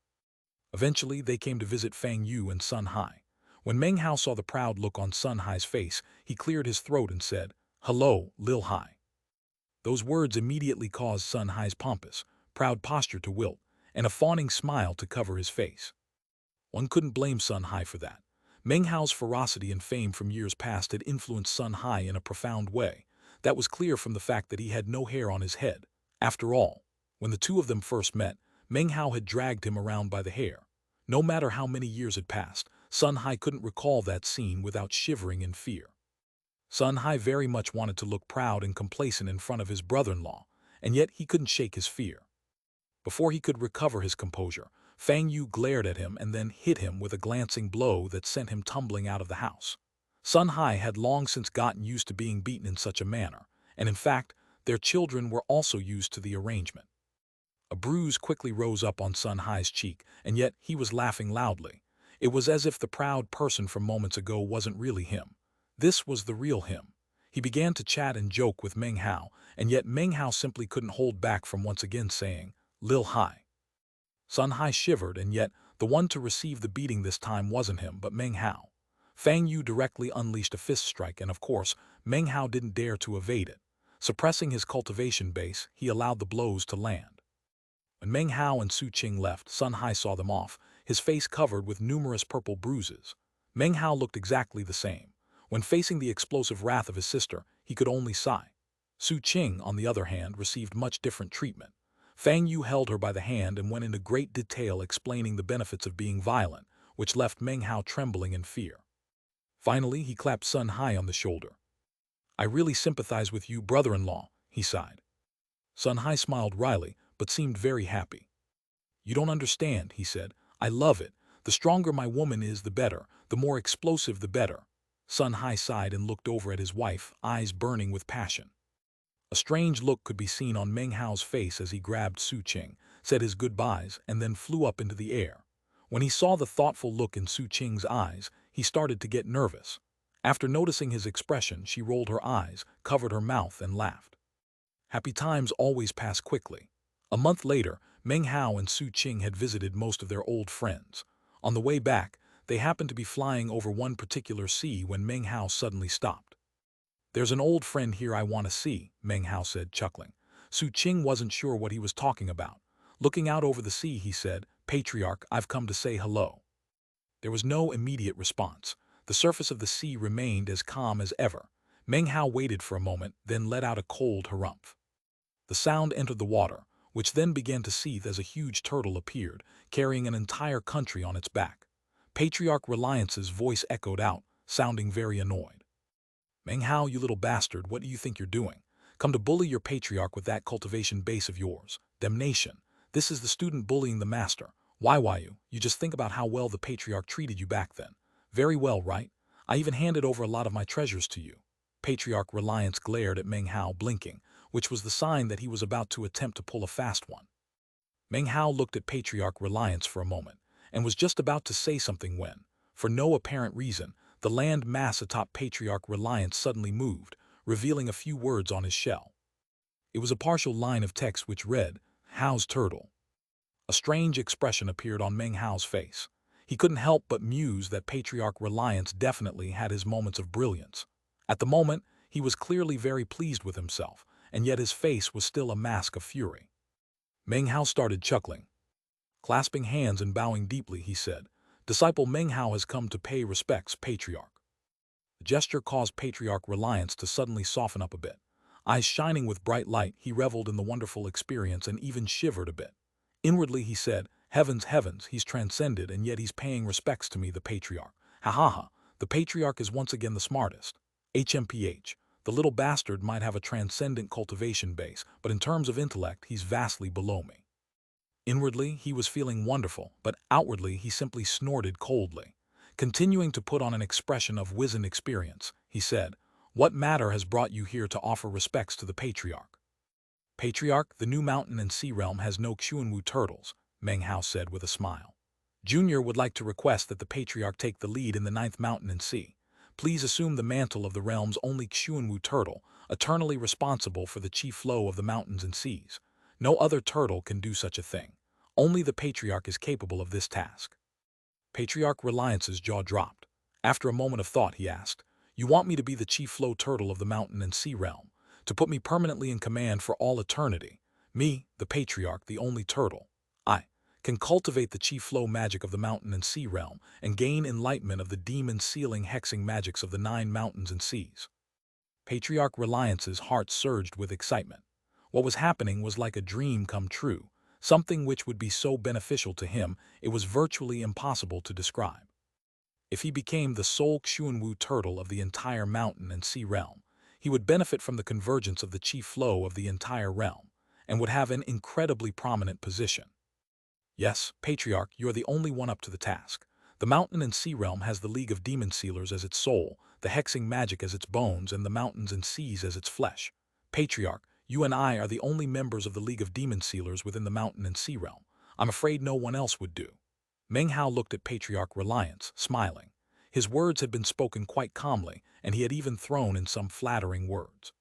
Eventually, they came to visit Fang Yu and Sun Hai. When Meng Hao saw the proud look on Sun Hai's face, he cleared his throat and said, "Hello, Lil Hai." Those words immediately caused Sun Hai's pompous, proud posture to wilt, and a fawning smile to cover his face. One couldn't blame Sun Hai for that. Meng Hao's ferocity and fame from years past had influenced Sun Hai in a profound way. That was clear from the fact that he had no hair on his head. After all, when the two of them first met, Meng Hao had dragged him around by the hair. No matter how many years had passed, Sun Hai couldn't recall that scene without shivering in fear. Sun Hai very much wanted to look proud and complacent in front of his brother-in-law, and yet he couldn't shake his fear. Before he could recover his composure, Fang Yu glared at him and then hit him with a glancing blow that sent him tumbling out of the house. Sun Hai had long since gotten used to being beaten in such a manner, and in fact, their children were also used to the arrangement. A bruise quickly rose up on Sun Hai's cheek, and yet he was laughing loudly. It was as if the proud person from moments ago wasn't really him. This was the real him. He began to chat and joke with Meng Hao, and yet Meng Hao simply couldn't hold back from once again saying, "Lil Hai." Sun Hai shivered, and yet the one to receive the beating this time wasn't him but Meng Hao. Fang Yu directly unleashed a fist strike, and of course, Meng Hao didn't dare to evade it. Suppressing his cultivation base, he allowed the blows to land. When Meng Hao and Su Qing left, Sun Hai saw them off, his face covered with numerous purple bruises. Meng Hao looked exactly the same. When facing the explosive wrath of his sister, he could only sigh. Su Qing, on the other hand, received much different treatment. Fang Yu held her by the hand and went into great detail explaining the benefits of being violent, which left Meng Hao trembling in fear. Finally, he clapped Sun Hai on the shoulder. "I really sympathize with you, brother-in-law," he sighed. Sun Hai smiled wryly, but seemed very happy. "You don't understand," he said. "I love it. The stronger my woman is, the better. The more explosive, the better." Sun Hai sighed and looked over at his wife, eyes burning with passion. A strange look could be seen on Meng Hao's face as he grabbed Su Qing, said his goodbyes, and then flew up into the air. When he saw the thoughtful look in Su Qing's eyes, he started to get nervous. After noticing his expression, she rolled her eyes, covered her mouth, and laughed. Happy times always pass quickly. A month later, Meng Hao and Su Qing had visited most of their old friends. On the way back, they happened to be flying over one particular sea when Meng Hao suddenly stopped. "There's an old friend here I want to see," Meng Hao said, chuckling. Su Qing wasn't sure what he was talking about. Looking out over the sea, he said, "Patriarch, I've come to say hello." There was no immediate response. The surface of the sea remained as calm as ever. Meng Hao waited for a moment, then let out a cold harumph. The sound entered the water, which then began to seethe as a huge turtle appeared, carrying an entire country on its back. Patriarch Reliance's voice echoed out, sounding very annoyed. "Meng Hao, you little bastard, what do you think you're doing? Come to bully your patriarch with that cultivation base of yours. Damnation. This is the student bullying the master. Why you just think about how well the patriarch treated you back then. Very well, right? I even handed over a lot of my treasures to you." Patriarch Reliance glared at Meng Hao, blinking, which was the sign that he was about to attempt to pull a fast one. Meng Hao looked at Patriarch Reliance for a moment, and was just about to say something when, for no apparent reason, the land mass atop Patriarch Reliance suddenly moved, revealing a few words on his shell. It was a partial line of text which read, "Hao's turtle." A strange expression appeared on Meng Hao's face. He couldn't help but muse that Patriarch Reliance definitely had his moments of brilliance. At the moment, he was clearly very pleased with himself, and yet his face was still a mask of fury. Meng Hao started chuckling. Clasping hands and bowing deeply, he said, "Disciple Meng Hao has come to pay respects, Patriarch." The gesture caused Patriarch Reliance to suddenly soften up a bit. Eyes shining with bright light, he reveled in the wonderful experience and even shivered a bit. Inwardly he said, "Heavens, heavens, he's transcended, and yet he's paying respects to me, the Patriarch. Ha ha ha, the Patriarch is once again the smartest. HMPH. The little bastard might have a transcendent cultivation base, but in terms of intellect, he's vastly below me." Inwardly, he was feeling wonderful, but outwardly he simply snorted coldly. Continuing to put on an expression of wizened experience, he said, "What matter has brought you here to offer respects to the Patriarch?" "Patriarch, the new mountain and sea realm has no Xuanwu turtles," Meng Hao said with a smile. "Junior would like to request that the Patriarch take the lead in the 9th mountain and sea. Please assume the mantle of the realm's only Xuanwu turtle, eternally responsible for the chief flow of the mountains and seas. No other turtle can do such a thing. Only the Patriarch is capable of this task." Patriarch Reliance's jaw dropped. After a moment of thought, he asked, "You want me to be the chief flow turtle of the mountain and sea realm, to put me permanently in command for all eternity? Me, the Patriarch, the only turtle? can cultivate the chi flow magic of the mountain and sea realm, and gain enlightenment of the demon sealing hexing magics of the 9 mountains and seas. Patriarch Reliance's heart surged with excitement. What was happening was like a dream come true, something which would be so beneficial to him it was virtually impossible to describe. If he became the sole Xuanwu turtle of the entire mountain and sea realm, he would benefit from the convergence of the chi flow of the entire realm, and would have an incredibly prominent position. Yes, Patriarch, you are the only one up to the task. The mountain and sea realm has the League of Demon Sealers as its soul, the hexing magic as its bones, and the mountains and seas as its flesh. Patriarch, you and I are the only members of the League of Demon Sealers within the mountain and sea realm. I'm afraid no one else would do. Meng Hao looked at Patriarch Reliance, smiling. His words had been spoken quite calmly, and he had even thrown in some flattering words.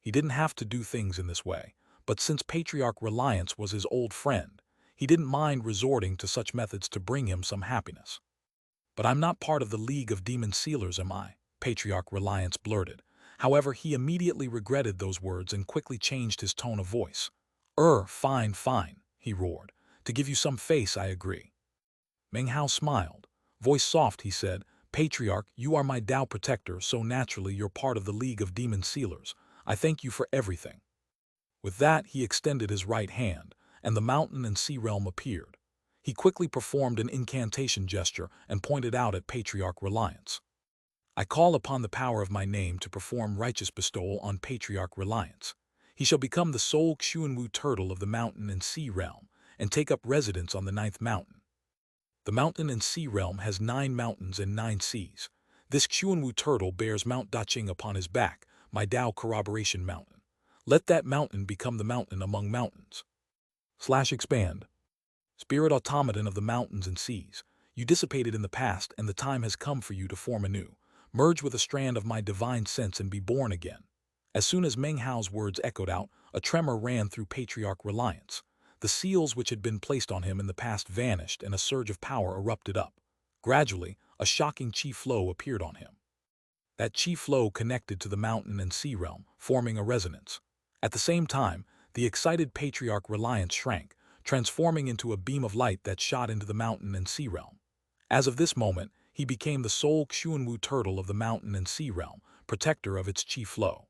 He didn't have to do things in this way, but since Patriarch Reliance was his old friend, he didn't mind resorting to such methods to bring him some happiness. But I'm not part of the League of Demon Sealers, am I? Patriarch Reliance blurted. However, he immediately regretted those words and quickly changed his tone of voice. Fine, fine, he roared. To give you some face, I agree. Meng Hao smiled. Voice soft, he said, Patriarch, you are my Tao protector, so naturally you're part of the League of Demon Sealers. I thank you for everything. With that, he extended his right hand, and the mountain and sea realm appeared. He quickly performed an incantation gesture and pointed out at Patriarch Reliance. I call upon the power of my name to perform righteous bestowal on Patriarch Reliance. He shall become the sole Xuanwu turtle of the mountain and sea realm, and take up residence on the 9th mountain. The mountain and sea realm has 9 mountains and 9 seas. This Xuanwu turtle bears Mount Daqing upon his back, my Tao corroboration mountain. Let that mountain become the mountain among mountains. /expand. Spirit automaton of the mountains and seas, you dissipated in the past and the time has come for you to form anew. Merge with a strand of my divine sense and be born again. As soon as Meng Hao's words echoed out, a tremor ran through Patriarch Reliance. The seals which had been placed on him in the past vanished and a surge of power erupted up. Gradually, a shocking chi flow appeared on him. That chi flow connected to the mountain and sea realm, forming a resonance. At the same time, the excited Patriarch Reliance shrank, transforming into a beam of light that shot into the mountain and sea realm. As of this moment, he became the sole Xuanwu turtle of the mountain and sea realm, protector of its chi flow.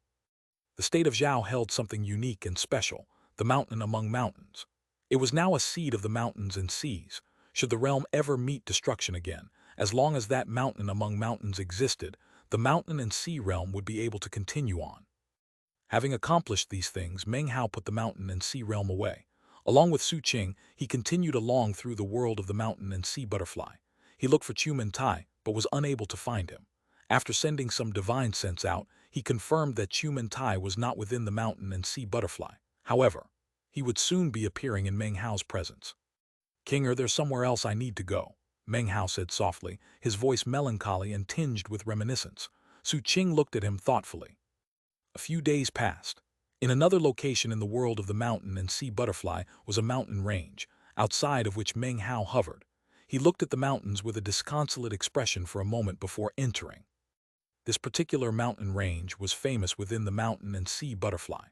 The state of Zhao held something unique and special, the mountain among mountains. It was now a seed of the mountains and seas. Should the realm ever meet destruction again, as long as that mountain among mountains existed, the mountain and sea realm would be able to continue on. Having accomplished these things, Meng Hao put the mountain and sea realm away. Along with Su Qing, he continued along through the world of the mountain and sea butterfly. He looked for Chu Mintai, but was unable to find him. After sending some divine sense out, he confirmed that Chu Mintai was not within the mountain and sea butterfly. However, he would soon be appearing in Meng Hao's presence. Kinger, there's somewhere else I need to go, Meng Hao said softly, his voice melancholy and tinged with reminiscence. Su Qing looked at him thoughtfully. A few days passed. In another location in the world of the mountain and sea butterfly was a mountain range, outside of which Meng Hao hovered. He looked at the mountains with a disconsolate expression for a moment before entering. This particular mountain range was famous within the mountain and sea butterfly.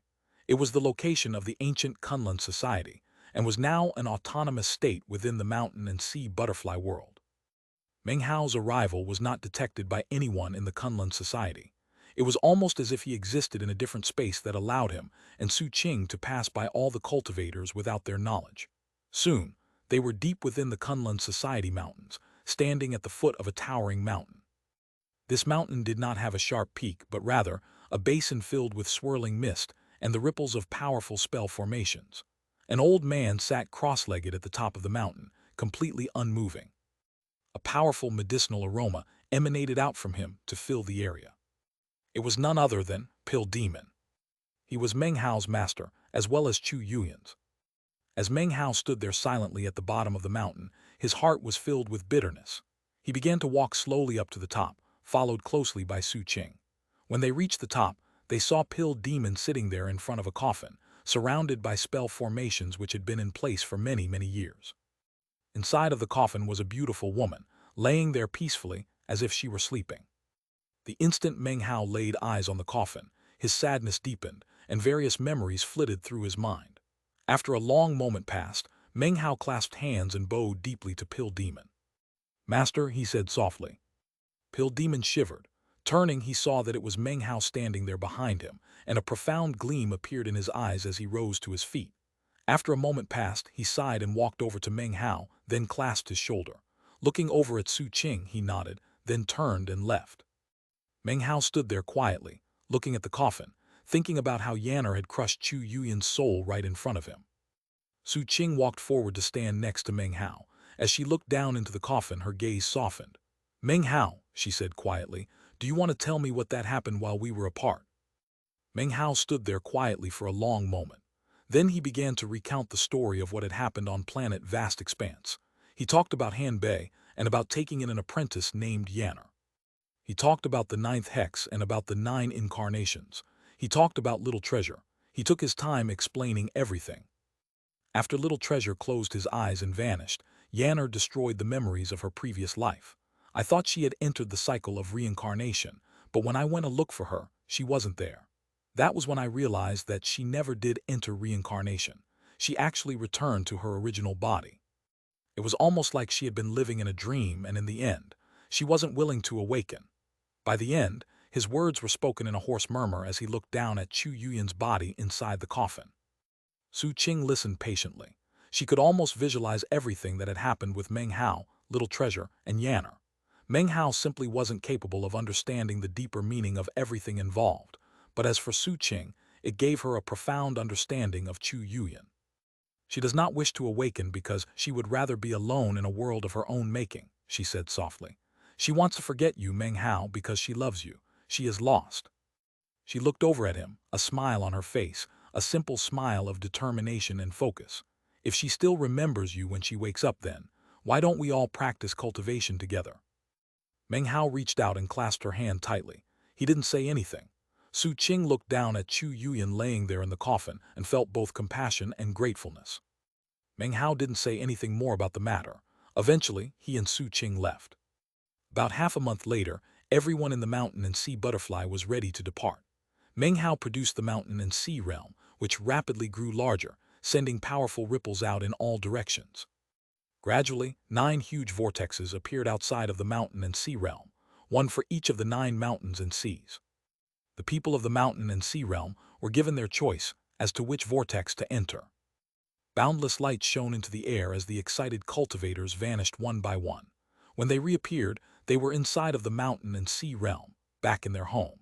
It was the location of the ancient Kunlun society, and was now an autonomous state within the mountain and sea butterfly world. Meng Hao's arrival was not detected by anyone in the Kunlun society. It was almost as if he existed in a different space that allowed him and Su Qing to pass by all the cultivators without their knowledge. Soon, they were deep within the Kunlun Society mountains, standing at the foot of a towering mountain. This mountain did not have a sharp peak, but rather a basin filled with swirling mist and the ripples of powerful spell formations. An old man sat cross-legged at the top of the mountain, completely unmoving. A powerful medicinal aroma emanated out from him to fill the area. It was none other than Pill Demon. He was Meng Hao's master, as well as Chu Yuyan's. As Meng Hao stood there silently at the bottom of the mountain, his heart was filled with bitterness. He began to walk slowly up to the top, followed closely by Su Qing. When they reached the top, they saw Pill Demon sitting there in front of a coffin, surrounded by spell formations which had been in place for many, many years. Inside of the coffin was a beautiful woman, laying there peacefully as if she were sleeping. The instant Meng Hao laid eyes on the coffin, his sadness deepened, and various memories flitted through his mind. After a long moment passed, Meng Hao clasped hands and bowed deeply to Pill Demon. "Master," he said softly. Pill Demon shivered. Turning, he saw that it was Meng Hao standing there behind him, and a profound gleam appeared in his eyes as he rose to his feet. After a moment passed, he sighed and walked over to Meng Hao, then clasped his shoulder. Looking over at Su Qing, he nodded, then turned and left. Meng Hao stood there quietly, looking at the coffin, thinking about how Yanner had crushed Chu Yuyan's soul right in front of him. Su Qing walked forward to stand next to Meng Hao. As she looked down into the coffin, her gaze softened. "Meng Hao," she said quietly, "do you want to tell me what that happened while we were apart?" Meng Hao stood there quietly for a long moment. Then he began to recount the story of what had happened on planet Vast Expanse. He talked about Han Bei and about taking in an apprentice named Yanner. He talked about the 9th hex and about the 9 incarnations. He talked about Little Treasure. He took his time explaining everything. After Little Treasure closed his eyes and vanished, Yanner destroyed the memories of her previous life. I thought she had entered the cycle of reincarnation, but when I went to look for her, she wasn't there. That was when I realized that she never did enter reincarnation. She actually returned to her original body. It was almost like she had been living in a dream, and in the end, she wasn't willing to awaken. By the end, his words were spoken in a hoarse murmur as he looked down at Chu Yuyan's body inside the coffin. Su Qing listened patiently. She could almost visualize everything that had happened with Meng Hao, Little Treasure, and Yanner. Meng Hao simply wasn't capable of understanding the deeper meaning of everything involved, but as for Su Qing, it gave her a profound understanding of Chu Yuyan. "She does not wish to awaken because she would rather be alone in a world of her own making," she said softly. "She wants to forget you, Meng Hao, because she loves you. She is lost." She looked over at him, a smile on her face, a simple smile of determination and focus. "If she still remembers you when she wakes up then, why don't we all practice cultivation together?" Meng Hao reached out and clasped her hand tightly. He didn't say anything. Su Qing looked down at Chu Yuyan laying there in the coffin and felt both compassion and gratefulness. Meng Hao didn't say anything more about the matter. Eventually, he and Su Qing left. About half a month later, everyone in the mountain and sea butterfly was ready to depart. Meng Hao produced the mountain and sea realm, which rapidly grew larger, sending powerful ripples out in all directions. Gradually, 9 huge vortexes appeared outside of the mountain and sea realm, one for each of the 9 mountains and seas. The people of the mountain and sea realm were given their choice as to which vortex to enter. Boundless light shone into the air as the excited cultivators vanished one by one. When they reappeared, they were inside of the mountain and sea realm, back in their home.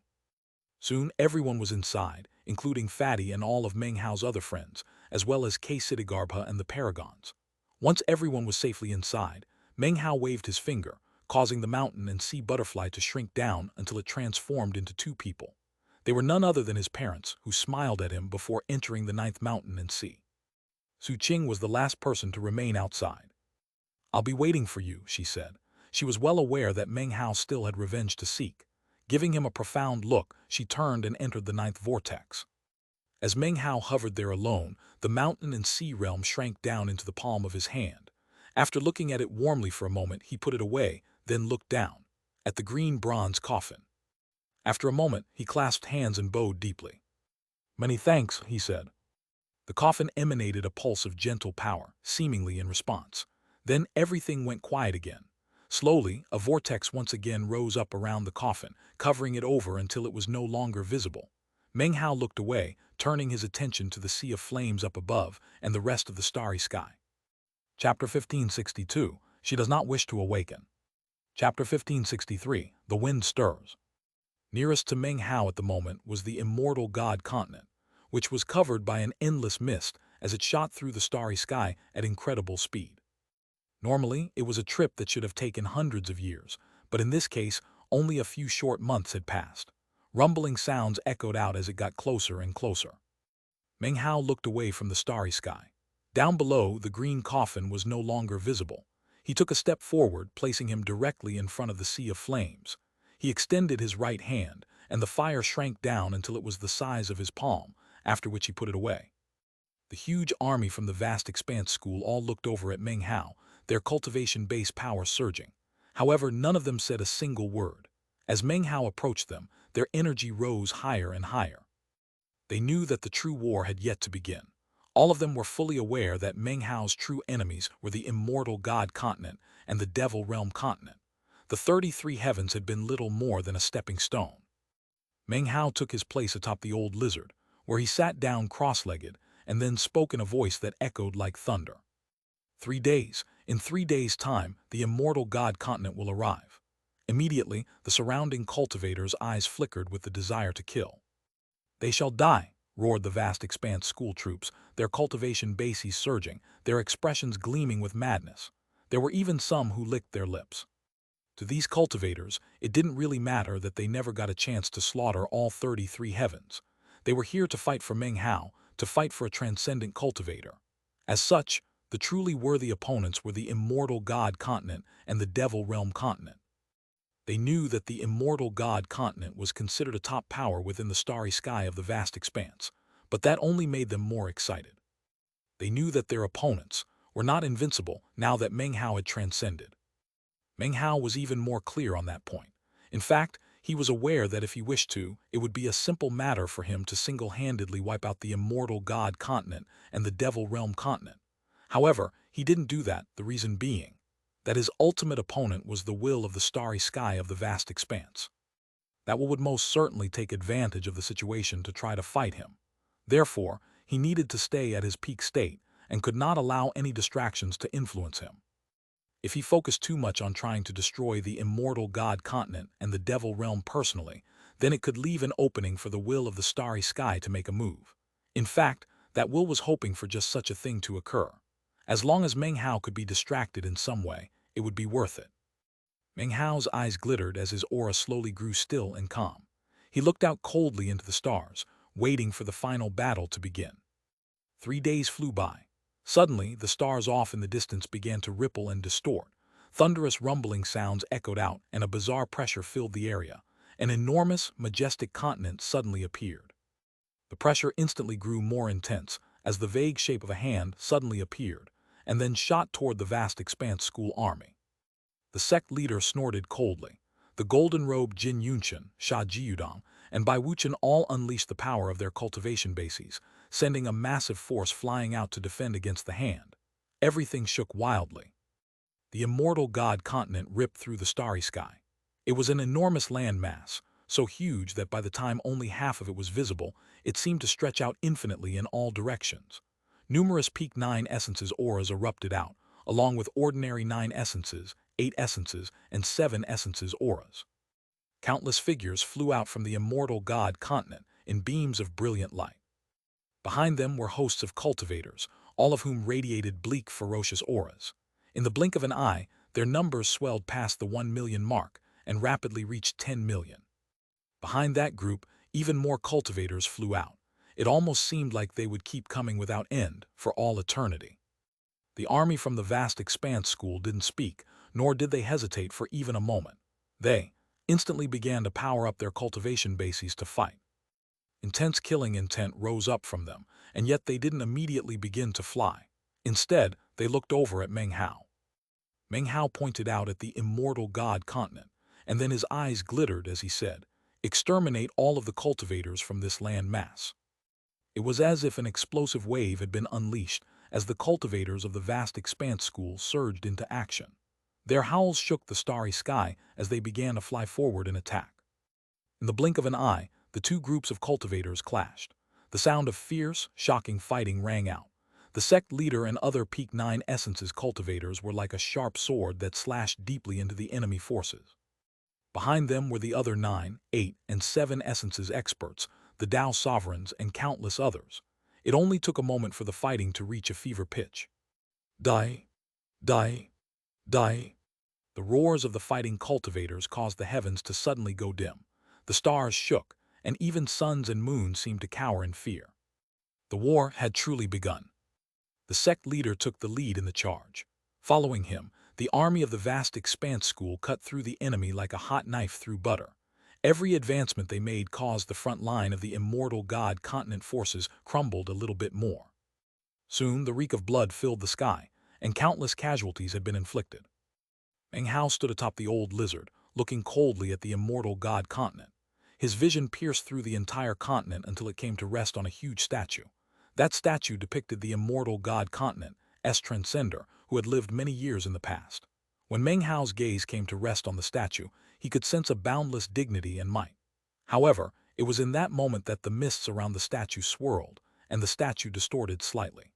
Soon everyone was inside, including Fatty and all of Meng Hao's other friends, as well as K. Siddhigarbha and the Paragons. Once everyone was safely inside, Meng Hao waved his finger, causing the mountain and sea butterfly to shrink down until it transformed into 2 people. They were none other than his parents, who smiled at him before entering the 9th mountain and sea. Su Qing was the last person to remain outside. "I'll be waiting for you," she said. She was well aware that Meng Hao still had revenge to seek. Giving him a profound look, she turned and entered the 9th vortex. As Meng Hao hovered there alone, the mountain and sea realm shrank down into the palm of his hand. After looking at it warmly for a moment, he put it away, then looked down at the green bronze coffin. After a moment, he clasped hands and bowed deeply. "Many thanks," he said. The coffin emanated a pulse of gentle power, seemingly in response. Then everything went quiet again. Slowly, a vortex once again rose up around the coffin, covering it over until it was no longer visible. Meng Hao looked away, turning his attention to the sea of flames up above and the rest of the starry sky. Chapter 1562. She does not wish to awaken. Chapter 1563. The wind stirs. Nearest to Meng Hao at the moment was the immortal god continent, which was covered by an endless mist as it shot through the starry sky at incredible speed. Normally, it was a trip that should have taken hundreds of years, but in this case, only a few short months had passed. Rumbling sounds echoed out as it got closer and closer. Meng Hao looked away from the starry sky. Down below, the green coffin was no longer visible. He took a step forward, placing him directly in front of the sea of flames. He extended his right hand, and the fire shrank down until it was the size of his palm, after which he put it away. The huge army from the Vast Expanse school all looked over at Meng Hao, their cultivation base power surging. However, none of them said a single word. As Meng Hao approached them, their energy rose higher and higher. They knew that the true war had yet to begin. All of them were fully aware that Meng Hao's true enemies were the immortal god continent and the devil realm continent. The 33 heavens had been little more than a stepping stone. Meng Hao took his place atop the old lizard, where he sat down cross-legged and then spoke in a voice that echoed like thunder. 3 days. In 3 days' time, the immortal god continent will arrive. Immediately, the surrounding cultivators' eyes flickered with the desire to kill. They shall die, roared the vast expanse school troops, their cultivation bases surging, their expressions gleaming with madness. There were even some who licked their lips. To these cultivators, it didn't really matter that they never got a chance to slaughter all 33 heavens. They were here to fight for Meng Hao, to fight for a transcendent cultivator. As such, the truly worthy opponents were the immortal god continent and the devil realm continent. They knew that the immortal god continent was considered a top power within the starry sky of the vast expanse, but that only made them more excited. They knew that their opponents were not invincible now that Meng Hao had transcended. Meng Hao was even more clear on that point. In fact, he was aware that if he wished to, it would be a simple matter for him to single-handedly wipe out the immortal god continent and the devil realm continent. However, he didn't do that, the reason being that his ultimate opponent was the will of the starry sky of the vast expanse. That would most certainly take advantage of the situation to try to fight him. Therefore, he needed to stay at his peak state and could not allow any distractions to influence him. If he focused too much on trying to destroy the immortal god continent and the devil realm personally, then it could leave an opening for the will of the starry sky to make a move. In fact, that will was hoping for just such a thing to occur. As long as Meng Hao could be distracted in some way, it would be worth it. Meng Hao's eyes glittered as his aura slowly grew still and calm. He looked out coldly into the stars, waiting for the final battle to begin. 3 days flew by. Suddenly, the stars off in the distance began to ripple and distort. Thunderous rumbling sounds echoed out, and a bizarre pressure filled the area. An enormous, majestic continent suddenly appeared. The pressure instantly grew more intense as the vague shape of a hand suddenly appeared, and then shot toward the vast expanse school army. The sect leader snorted coldly. The golden-robed Jin Yunshan, Sha Jiudong, and Bai Wuchen all unleashed the power of their cultivation bases, sending a massive force flying out to defend against the hand. Everything shook wildly. The immortal god continent ripped through the starry sky. It was an enormous land mass, so huge that by the time only half of it was visible, it seemed to stretch out infinitely in all directions. Numerous peak 9 essences auras erupted out, along with ordinary 9 essences, 8 essences, and 7 essences auras. Countless figures flew out from the immortal god continent in beams of brilliant light. Behind them were hosts of cultivators, all of whom radiated bleak, ferocious auras. In the blink of an eye, their numbers swelled past the 1 million mark and rapidly reached 10 million. Behind that group, even more cultivators flew out. It almost seemed like they would keep coming without end for all eternity. The army from the vast expanse school didn't speak, nor did they hesitate for even a moment. They instantly began to power up their cultivation bases to fight. Intense killing intent rose up from them, and yet they didn't immediately begin to fly. Instead, they looked over at Meng Hao. Meng Hao pointed out at the immortal god continent, and then his eyes glittered as he said, "Exterminate all of the cultivators from this land mass." It was as if an explosive wave had been unleashed as the cultivators of the vast expanse school surged into action. Their howls shook the starry sky as they began to fly forward in attack. In the blink of an eye, the two groups of cultivators clashed. The sound of fierce, shocking fighting rang out. The sect leader and other peak 9 essences cultivators were like a sharp sword that slashed deeply into the enemy forces. Behind them were the other 9, 8, and 7 essences experts, the Tao sovereigns, and countless others. It only took a moment for the fighting to reach a fever pitch. Die! Die! Die! The roars of the fighting cultivators caused the heavens to suddenly go dim. The stars shook, and even suns and moons seemed to cower in fear. The war had truly begun. The sect leader took the lead in the charge. Following him, the army of the vast expanse school cut through the enemy like a hot knife through butter. Every advancement they made caused the front line of the immortal god continent forces crumbled a little bit more. Soon the reek of blood filled the sky, and countless casualties had been inflicted. Meng Hao stood atop the old lizard, looking coldly at the immortal god continent. His vision pierced through the entire continent until it came to rest on a huge statue. That statue depicted the immortal god continent, transcender, who had lived many years in the past. When Meng Hao's gaze came to rest on the statue, he could sense a boundless dignity and might. However, it was in that moment that the mists around the statue swirled, and the statue distorted slightly.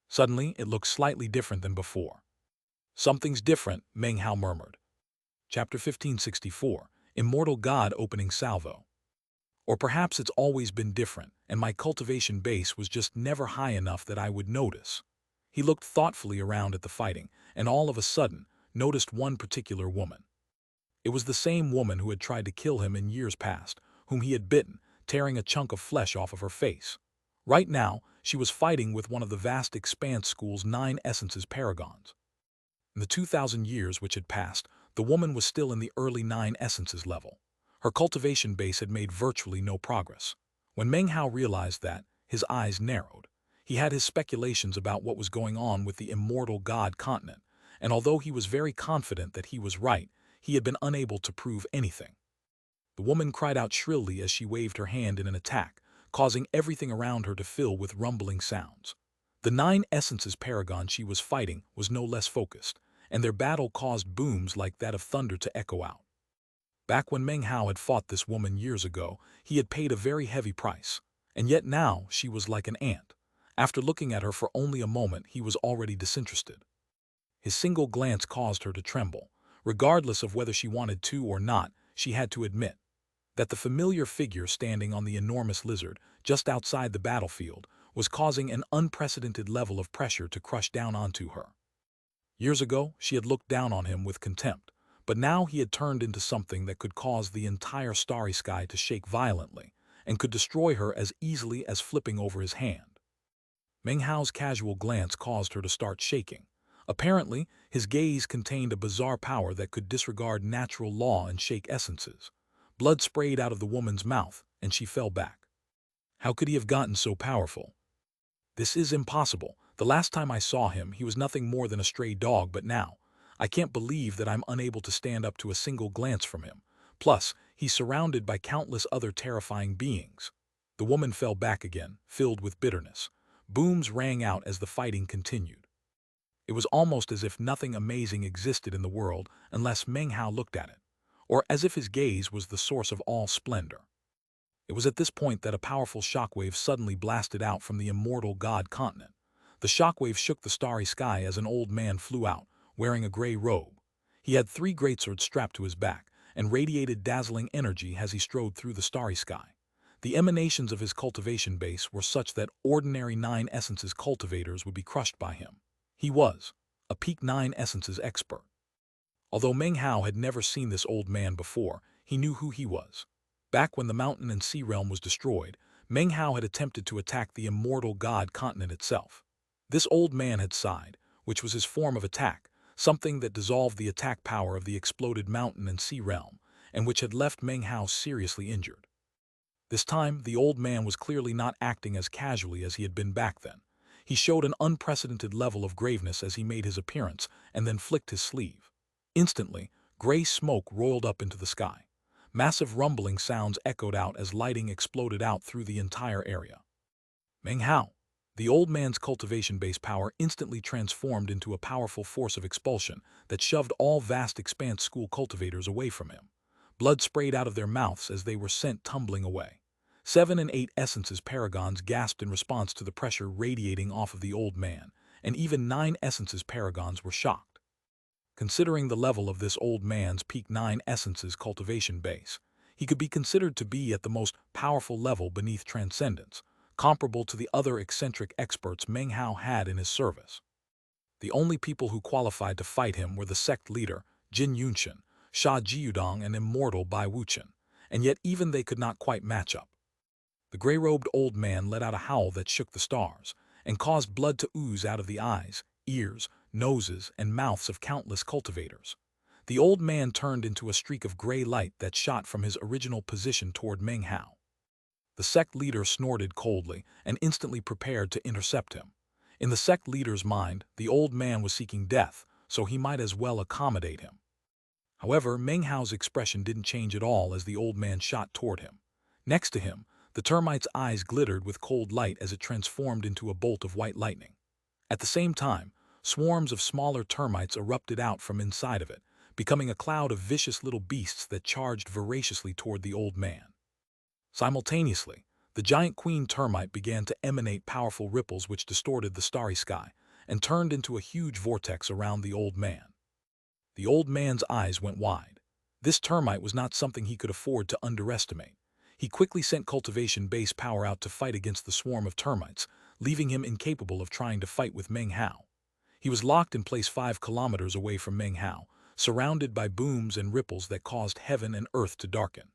Suddenly, it looked slightly different than before. "Something's different," Meng Hao murmured. Chapter 1564, Immortal God Opening Salvo. Or perhaps it's always been different, and my cultivation base was just never high enough that I would notice. He looked thoughtfully around at the fighting, and all of a sudden, noticed one particular woman. It was the same woman who had tried to kill him in years past, whom he had bitten, tearing a chunk of flesh off of her face. Right now, she was fighting with one of the vast expanse school's 9 essences paragons. In the 2,000 years which had passed, the woman was still in the early 9 essences level. Her cultivation base had made virtually no progress. When Meng Hao realized that, his eyes narrowed. He had his speculations about what was going on with the immortal god continent, and although he was very confident that he was right, he had been unable to prove anything. The woman cried out shrilly as she waved her hand in an attack, causing everything around her to fill with rumbling sounds. The 9 essences paragon she was fighting was no less focused, and their battle caused booms like that of thunder to echo out. Back when Meng Hao had fought this woman years ago, he had paid a very heavy price, and yet now she was like an ant. After looking at her for only a moment, he was already disinterested. His single glance caused her to tremble. Regardless of whether she wanted to or not, she had to admit that the familiar figure standing on the enormous lizard just outside the battlefield was causing an unprecedented level of pressure to crush down onto her. Years ago, she had looked down on him with contempt, but now he had turned into something that could cause the entire starry sky to shake violently and could destroy her as easily as flipping over his hand. Meng Hao's casual glance caused her to start shaking. Apparently, his gaze contained a bizarre power that could disregard natural law and shake essences. Blood sprayed out of the woman's mouth, and she fell back. How could he have gotten so powerful? This is impossible. The last time I saw him, he was nothing more than a stray dog, but now, I can't believe that I'm unable to stand up to a single glance from him. Plus, he's surrounded by countless other terrifying beings. The woman fell back again, filled with bitterness. Booms rang out as the fighting continued. It was almost as if nothing amazing existed in the world unless Meng Hao looked at it, or as if his gaze was the source of all splendor. It was at this point that a powerful shockwave suddenly blasted out from the immortal god continent. The shockwave shook the starry sky as an old man flew out, wearing a gray robe. He had 3 greatswords strapped to his back, and radiated dazzling energy as he strode through the starry sky. The emanations of his cultivation base were such that ordinary 9 essences cultivators would be crushed by him. He was a peak 9 essences expert. Although Meng Hao had never seen this old man before, he knew who he was. Back when the mountain and sea realm was destroyed, Meng Hao had attempted to attack the immortal god continent itself. This old man had sighed, which was his form of attack, something that dissolved the attack power of the exploded mountain and sea realm, and which had left Meng Hao seriously injured. This time, the old man was clearly not acting as casually as he had been back then. He showed an unprecedented level of graveness as he made his appearance and then flicked his sleeve. Instantly, gray smoke roiled up into the sky. Massive rumbling sounds echoed out as lighting exploded out through the entire area. Meng Hao. The old man's cultivation-based power instantly transformed into a powerful force of expulsion that shoved all vast expanse school cultivators away from him. Blood sprayed out of their mouths as they were sent tumbling away. 7 and 8 essences paragons gasped in response to the pressure radiating off of the old man, and even 9 essences paragons were shocked. Considering the level of this old man's peak 9 essences cultivation base, he could be considered to be at the most powerful level beneath transcendence, comparable to the other eccentric experts Meng Hao had in his service. The only people who qualified to fight him were the sect leader, Jin Yunshan, Sha Jiudong, and immortal Bai Wuchen, and yet even they could not quite match up. The gray-robed old man let out a howl that shook the stars, and caused blood to ooze out of the eyes, ears, noses, and mouths of countless cultivators. The old man turned into a streak of gray light that shot from his original position toward Meng Hao. The sect leader snorted coldly and instantly prepared to intercept him. In the sect leader's mind, the old man was seeking death, so he might as well accommodate him. However, Meng Hao's expression didn't change at all as the old man shot toward him. Next to him, The termite's eyes glittered with cold light as it transformed into a bolt of white lightning. At the same time, swarms of smaller termites erupted out from inside of it, becoming a cloud of vicious little beasts that charged voraciously toward the old man. Simultaneously, the giant queen termite began to emanate powerful ripples which distorted the starry sky and turned into a huge vortex around the old man. The old man's eyes went wide. This termite was not something he could afford to underestimate. He quickly sent cultivation base power out to fight against the swarm of termites, leaving him incapable of trying to fight with Meng Hao. He was locked in place 5 kilometers away from Meng Hao, surrounded by booms and ripples that caused heaven and earth to darken.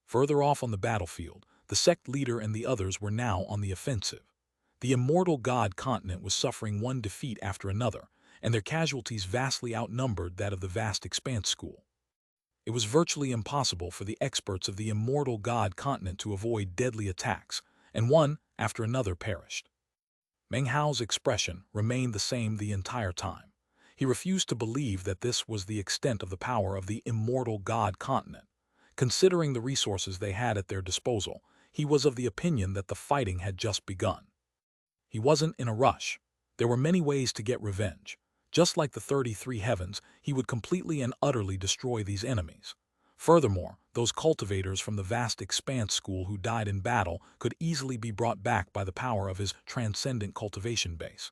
Further off on the battlefield, the sect leader and the others were now on the offensive. The immortal god continent was suffering one defeat after another, and their casualties vastly outnumbered that of the vast expanse school. It was virtually impossible for the experts of the immortal god continent to avoid deadly attacks, and one after another perished. Meng Hao's expression remained the same the entire time. He refused to believe that this was the extent of the power of the immortal god continent. Considering the resources they had at their disposal, he was of the opinion that the fighting had just begun. He wasn't in a rush. There were many ways to get revenge. Just like the 33 heavens, he would completely and utterly destroy these enemies. Furthermore, those cultivators from the vast expanse school who died in battle could easily be brought back by the power of his transcendent cultivation base.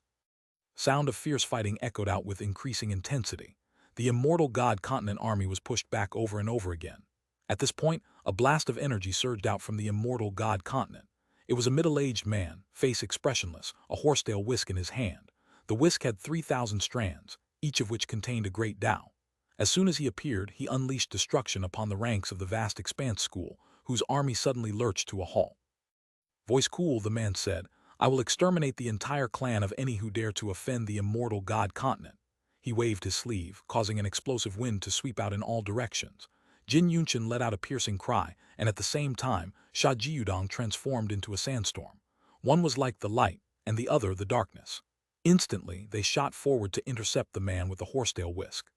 Sound of fierce fighting echoed out with increasing intensity. The immortal god continent army was pushed back over and over again. At this point, a blast of energy surged out from the immortal god continent. It was a middle-aged man, face expressionless, a horsetail whisk in his hand. The whisk had 3,000 strands, each of which contained a great Tao. As soon as he appeared, he unleashed destruction upon the ranks of the vast expanse school, whose army suddenly lurched to a halt. Voice cool, the man said, "I will exterminate the entire clan of any who dare to offend the immortal god continent." He waved his sleeve, causing an explosive wind to sweep out in all directions. Jin Yunchen let out a piercing cry, and at the same time, Sha Jiudong transformed into a sandstorm. One was like the light, and the other the darkness. Instantly, they shot forward to intercept the man with the horsetail whisk.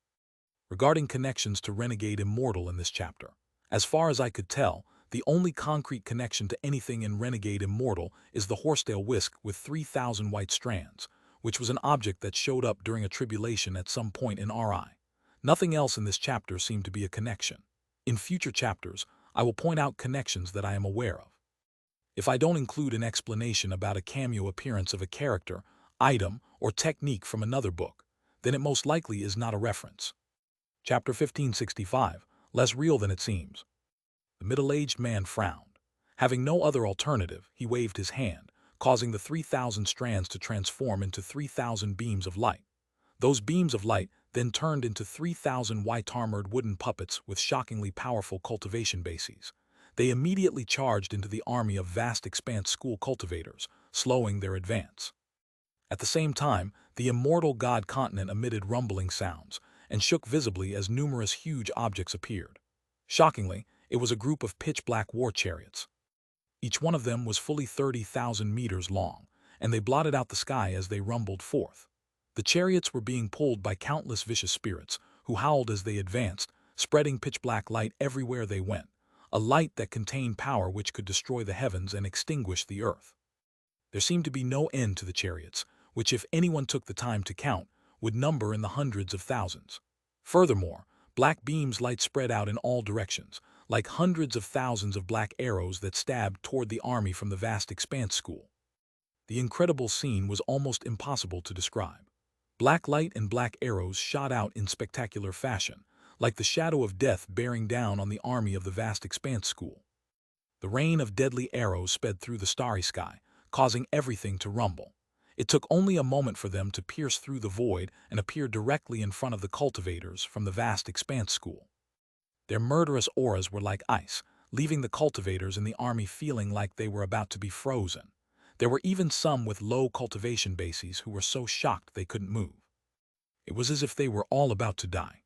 Regarding connections to Renegade Immortal in this chapter, as far as I could tell, the only concrete connection to anything in Renegade Immortal is the horsetail whisk with 3,000 white strands, which was an object that showed up during a tribulation at some point in RI. Nothing else in this chapter seemed to be a connection. In future chapters, I will point out connections that I am aware of. If I don't include an explanation about a cameo appearance of a character, item, or technique from another book, then it most likely is not a reference. Chapter 1565, Less Real Than It Seems. The middle-aged man frowned. Having no other alternative, he waved his hand, causing the 3,000 strands to transform into 3,000 beams of light. Those beams of light then turned into 3,000 white-armored wooden puppets with shockingly powerful cultivation bases. They immediately charged into the army of vast expanse school cultivators, slowing their advance. At the same time, the immortal god continent emitted rumbling sounds and shook visibly as numerous huge objects appeared. Shockingly, it was a group of pitch-black war chariots. Each one of them was fully 30,000 meters long, and they blotted out the sky as they rumbled forth. The chariots were being pulled by countless vicious spirits, who howled as they advanced, spreading pitch-black light everywhere they went, a light that contained power which could destroy the heavens and extinguish the earth. There seemed to be no end to the chariots, which, if anyone took the time to count, would number in the hundreds of thousands. Furthermore, black beams light spread out in all directions, like hundreds of thousands of black arrows that stabbed toward the army from the vast expanse school. The incredible scene was almost impossible to describe. Black light and black arrows shot out in spectacular fashion, like the shadow of death bearing down on the army of the vast expanse school. The rain of deadly arrows sped through the starry sky, causing everything to rumble. It took only a moment for them to pierce through the void and appear directly in front of the cultivators from the vast expanse school. Their murderous auras were like ice, leaving the cultivators in the army feeling like they were about to be frozen. There were even some with low cultivation bases who were so shocked they couldn't move. It was as if they were all about to die.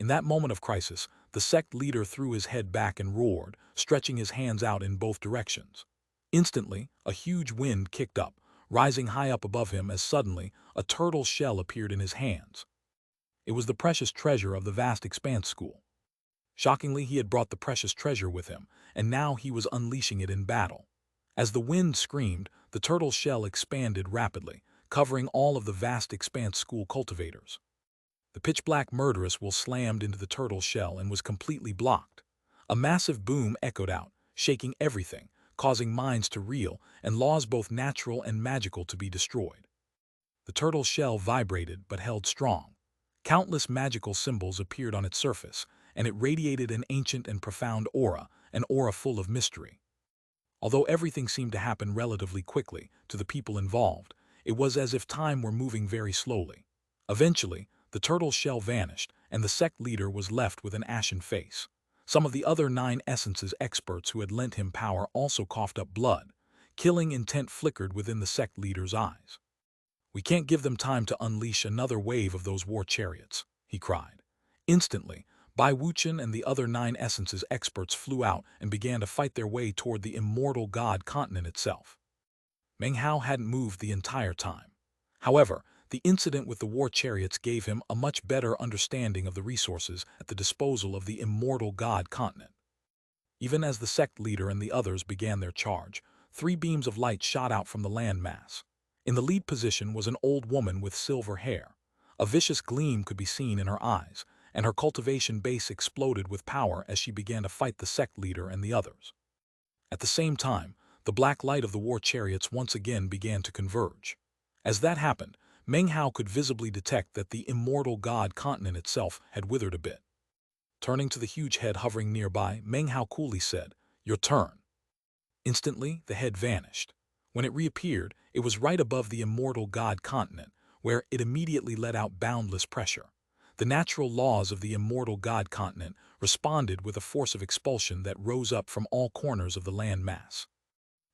In that moment of crisis, the sect leader threw his head back and roared, stretching his hands out in both directions. Instantly, a huge wind kicked up, rising high up above him as suddenly a turtle shell appeared in his hands. It was the precious treasure of the vast expanse school. Shockingly, he had brought the precious treasure with him, and now he was unleashing it in battle. As the wind screamed, the turtle's shell expanded rapidly, covering all of the vast expanse school cultivators. The pitch-black murderous will slammed into the turtle's shell and was completely blocked. A massive boom echoed out, shaking everything, causing minds to reel and laws both natural and magical to be destroyed. The turtle's shell vibrated but held strong. Countless magical symbols appeared on its surface, and it radiated an ancient and profound aura, an aura full of mystery. Although everything seemed to happen relatively quickly to the people involved, it was as if time were moving very slowly. Eventually, the turtle's shell vanished, and the sect leader was left with an ashen face. Some of the other 9 essences experts who had lent him power also coughed up blood. Killing intent flickered within the sect leader's eyes. "We can't give them time to unleash another wave of those war chariots," he cried. Instantly, Bai Wuchen and the other 9 essences experts flew out and began to fight their way toward the immortal god continent itself. Meng Hao hadn't moved the entire time. However, the incident with the war chariots gave him a much better understanding of the resources at the disposal of the immortal god continent. Even as the sect leader and the others began their charge, 3 beams of light shot out from the land mass. In the lead position was an old woman with silver hair. A vicious gleam could be seen in her eyes, and her cultivation base exploded with power as she began to fight the sect leader and the others. At the same time, the black light of the war chariots once again began to converge. As that happened, Meng Hao could visibly detect that the immortal god continent itself had withered a bit. Turning to the huge head hovering nearby, Meng Hao coolly said, "Your turn." Instantly, the head vanished. When it reappeared, it was right above the immortal god continent, where it immediately let out boundless pressure. The natural laws of the immortal god continent responded with a force of expulsion that rose up from all corners of the land mass.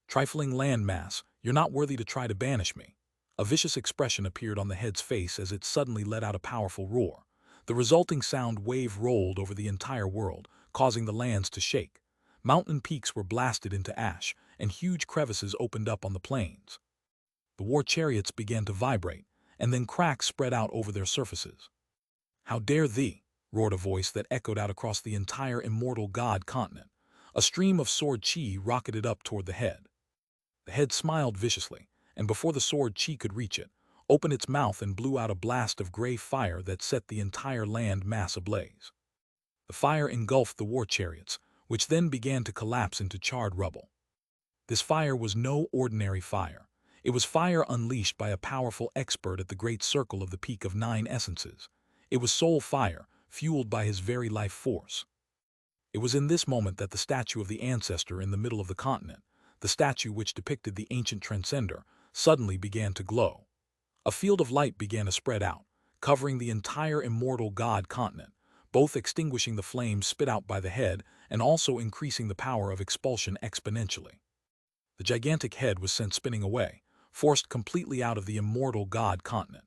"Trifling land mass, you're not worthy to try to banish me." A vicious expression appeared on the head's face as it suddenly let out a powerful roar. The resulting sound wave rolled over the entire world, causing the lands to shake. Mountain peaks were blasted into ash, and huge crevices opened up on the plains. The war chariots began to vibrate, and then cracks spread out over their surfaces. "How dare thee!" roared a voice that echoed out across the entire immortal god continent. A stream of sword chi rocketed up toward the head. The head smiled viciously, and before the sword chi could reach it, opened its mouth and blew out a blast of gray fire that set the entire land mass ablaze. The fire engulfed the war chariots, which then began to collapse into charred rubble. This fire was no ordinary fire. It was fire unleashed by a powerful expert at the great circle of the peak of 9 essences. It was soul fire, fueled by his very life force. It was in this moment that the statue of the ancestor in the middle of the continent, the statue which depicted the ancient transcender, suddenly began to glow. A field of light began to spread out, covering the entire immortal god continent, both extinguishing the flames spit out by the head and also increasing the power of expulsion exponentially. The gigantic head was sent spinning away, forced completely out of the immortal god continent.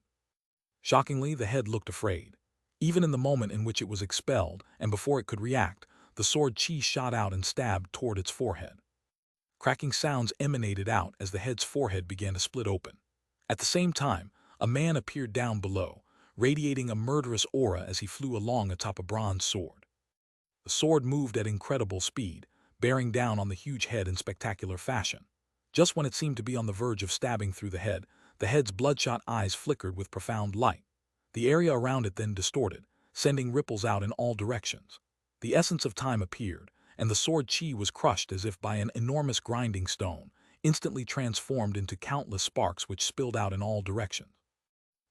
Shockingly, the head looked afraid. Even in the moment in which it was expelled, and before it could react, the sword chi shot out and stabbed toward its forehead. Cracking sounds emanated out as the head's forehead began to split open. At the same time, a man appeared down below, radiating a murderous aura as he flew along atop a bronze sword. The sword moved at incredible speed, bearing down on the huge head in spectacular fashion. Just when it seemed to be on the verge of stabbing through the head's bloodshot eyes flickered with profound light. The area around it then distorted, sending ripples out in all directions. The essence of time appeared, and the sword chi was crushed as if by an enormous grinding stone, instantly transformed into countless sparks which spilled out in all directions.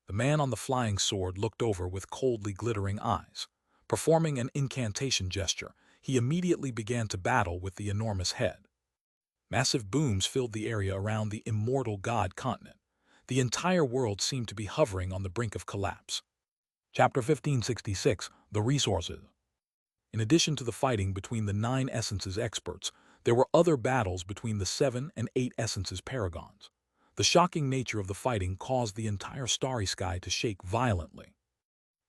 The man on the flying sword looked over with coldly glittering eyes. Performing an incantation gesture, he immediately began to battle with the enormous head. Massive booms filled the area around the immortal god continent. The entire world seemed to be hovering on the brink of collapse. Chapter 1566, The Resources. In addition to the fighting between the 9 essences experts, there were other battles between the 7 and 8 essences paragons. The shocking nature of the fighting caused the entire starry sky to shake violently.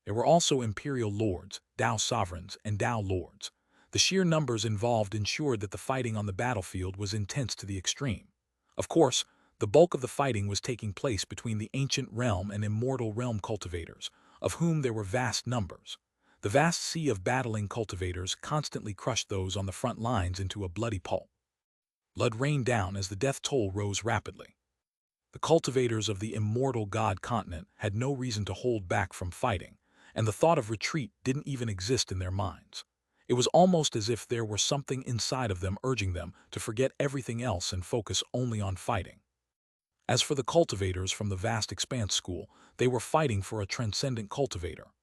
There were also imperial lords, Dao sovereigns, and Dao lords. The sheer numbers involved ensured that the fighting on the battlefield was intense to the extreme. Of course, the bulk of the fighting was taking place between the ancient realm and immortal realm cultivators, of whom there were vast numbers. The vast sea of battling cultivators constantly crushed those on the front lines into a bloody pulp. Blood rained down as the death toll rose rapidly. The cultivators of the immortal god continent had no reason to hold back from fighting, and the thought of retreat didn't even exist in their minds. It was almost as if there were something inside of them urging them to forget everything else and focus only on fighting. As for the cultivators from the vast expanse school, they were fighting for a transcendent cultivator.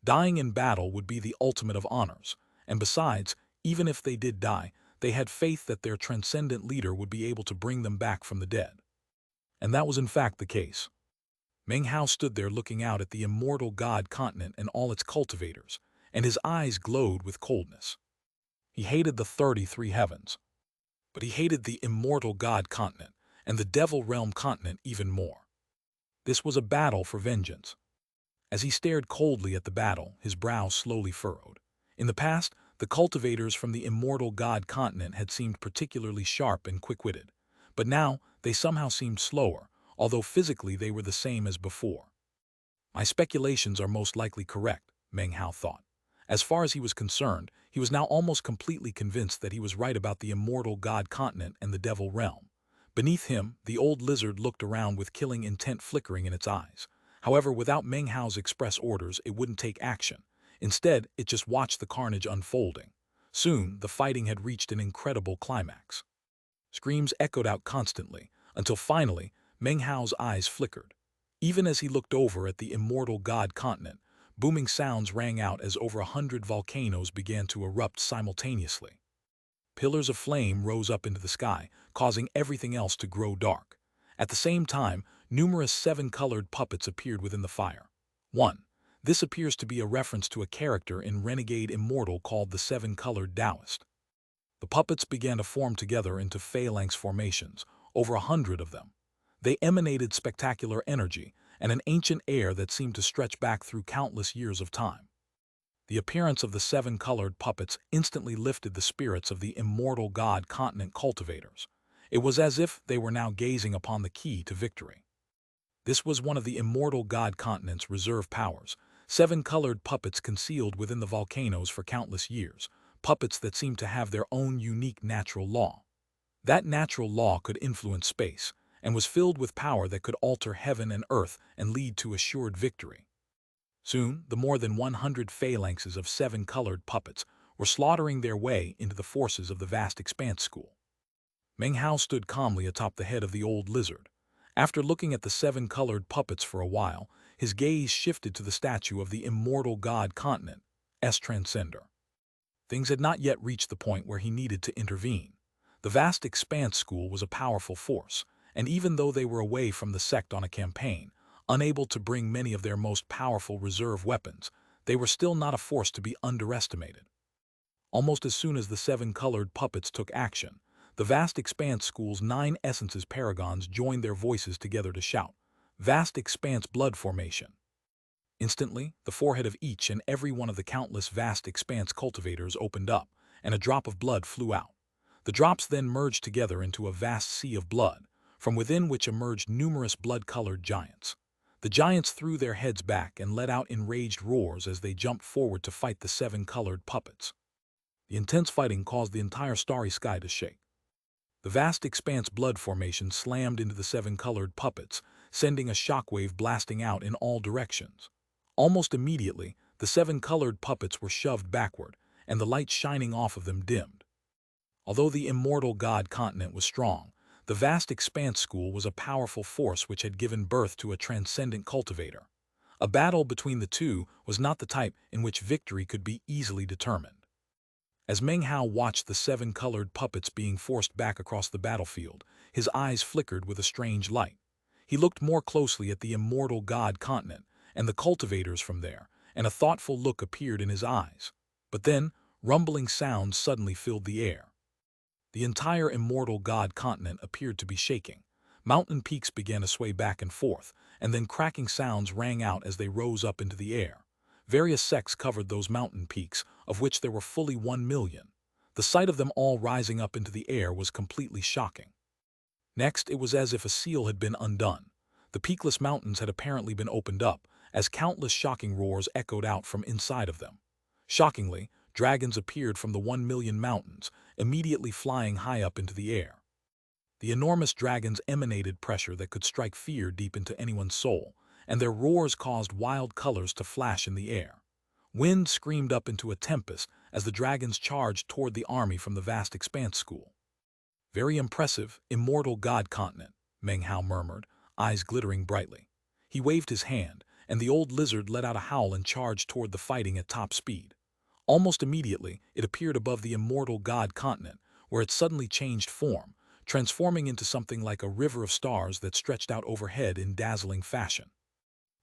Dying in battle would be the ultimate of honors, and besides, even if they did die, they had faith that their transcendent leader would be able to bring them back from the dead. And that was in fact the case. Meng Hao stood there looking out at the immortal god continent and all its cultivators, and his eyes glowed with coldness. He hated the 33 heavens, but he hated the immortal god continent and the devil realm continent even more. This was a battle for vengeance. As he stared coldly at the battle, his brow slowly furrowed. In the past, the cultivators from the immortal god continent had seemed particularly sharp and quick-witted, but now they somehow seemed slower, although physically they were the same as before. My speculations are most likely correct, Meng Hao thought. As far as he was concerned, he was now almost completely convinced that he was right about the immortal god continent and the devil realm. Beneath him, the old lizard looked around with killing intent flickering in its eyes. However, without Meng Hao's express orders, it wouldn't take action. Instead, it just watched the carnage unfolding. Soon, the fighting had reached an incredible climax. Screams echoed out constantly, until finally, Meng Hao's eyes flickered. Even as he looked over at the immortal god continent, booming sounds rang out as over 100 volcanoes began to erupt simultaneously. Pillars of flame rose up into the sky, causing everything else to grow dark. At the same time, numerous seven-colored puppets appeared within the fire. 1. This appears to be a reference to a character in Renegade Immortal called the Seven-Colored Taoist. The puppets began to form together into phalanx formations, over 100 of them. They emanated spectacular energy and an ancient air that seemed to stretch back through countless years of time. The appearance of the seven-colored puppets instantly lifted the spirits of the immortal god continent cultivators. It was as if they were now gazing upon the key to victory. This was one of the immortal god continent's reserve powers, seven-colored puppets concealed within the volcanoes for countless years, puppets that seemed to have their own unique natural law. That natural law could influence space, and was filled with power that could alter heaven and earth and lead to assured victory. Soon, the more than 100 phalanxes of seven-colored puppets were slaughtering their way into the forces of the vast expanse school. Meng Hao stood calmly atop the head of the old lizard. After looking at the seven-colored puppets for a while, his gaze shifted to the statue of the immortal god continent, Transcender. Things had not yet reached the point where he needed to intervene. The vast expanse school was a powerful force, and even though they were away from the sect on a campaign, unable to bring many of their most powerful reserve weapons, they were still not a force to be underestimated. Almost as soon as the seven-colored puppets took action, the vast expanse school's 9 essences paragons joined their voices together to shout, "Vast expanse blood formation." Instantly, the forehead of each and every one of the countless vast expanse cultivators opened up, and a drop of blood flew out. The drops then merged together into a vast sea of blood, from within which emerged numerous blood-colored giants. The giants threw their heads back and let out enraged roars as they jumped forward to fight the seven-colored puppets. The intense fighting caused the entire starry sky to shake. The vast expanse blood formation slammed into the seven-colored puppets, sending a shockwave blasting out in all directions. Almost immediately, the seven-colored puppets were shoved backward, and the light shining off of them dimmed. Although the immortal god continent was strong, the vast expanse school was a powerful force which had given birth to a transcendent cultivator. A battle between the two was not the type in which victory could be easily determined. As Meng Hao watched the seven-colored puppets being forced back across the battlefield, his eyes flickered with a strange light. He looked more closely at the immortal god continent and the cultivators from there, and a thoughtful look appeared in his eyes. But then, rumbling sounds suddenly filled the air. The entire immortal god continent appeared to be shaking. Mountain peaks began to sway back and forth, and then cracking sounds rang out as they rose up into the air. Various sects covered those mountain peaks, of which there were fully 1 million. The sight of them all rising up into the air was completely shocking. Next, it was as if a seal had been undone. The peakless mountains had apparently been opened up, as countless shocking roars echoed out from inside of them. Shockingly, dragons appeared from the 1,000,000 mountains, immediately flying high up into the air. The enormous dragons emanated pressure that could strike fear deep into anyone's soul, and their roars caused wild colors to flash in the air. Wind screamed up into a tempest as the dragons charged toward the army from the vast expanse school. "Very impressive, immortal god continent," Meng Hao murmured, eyes glittering brightly. He waved his hand, and the old lizard let out a howl and charged toward the fighting at top speed. Almost immediately, it appeared above the immortal god continent, where it suddenly changed form, transforming into something like a river of stars that stretched out overhead in dazzling fashion.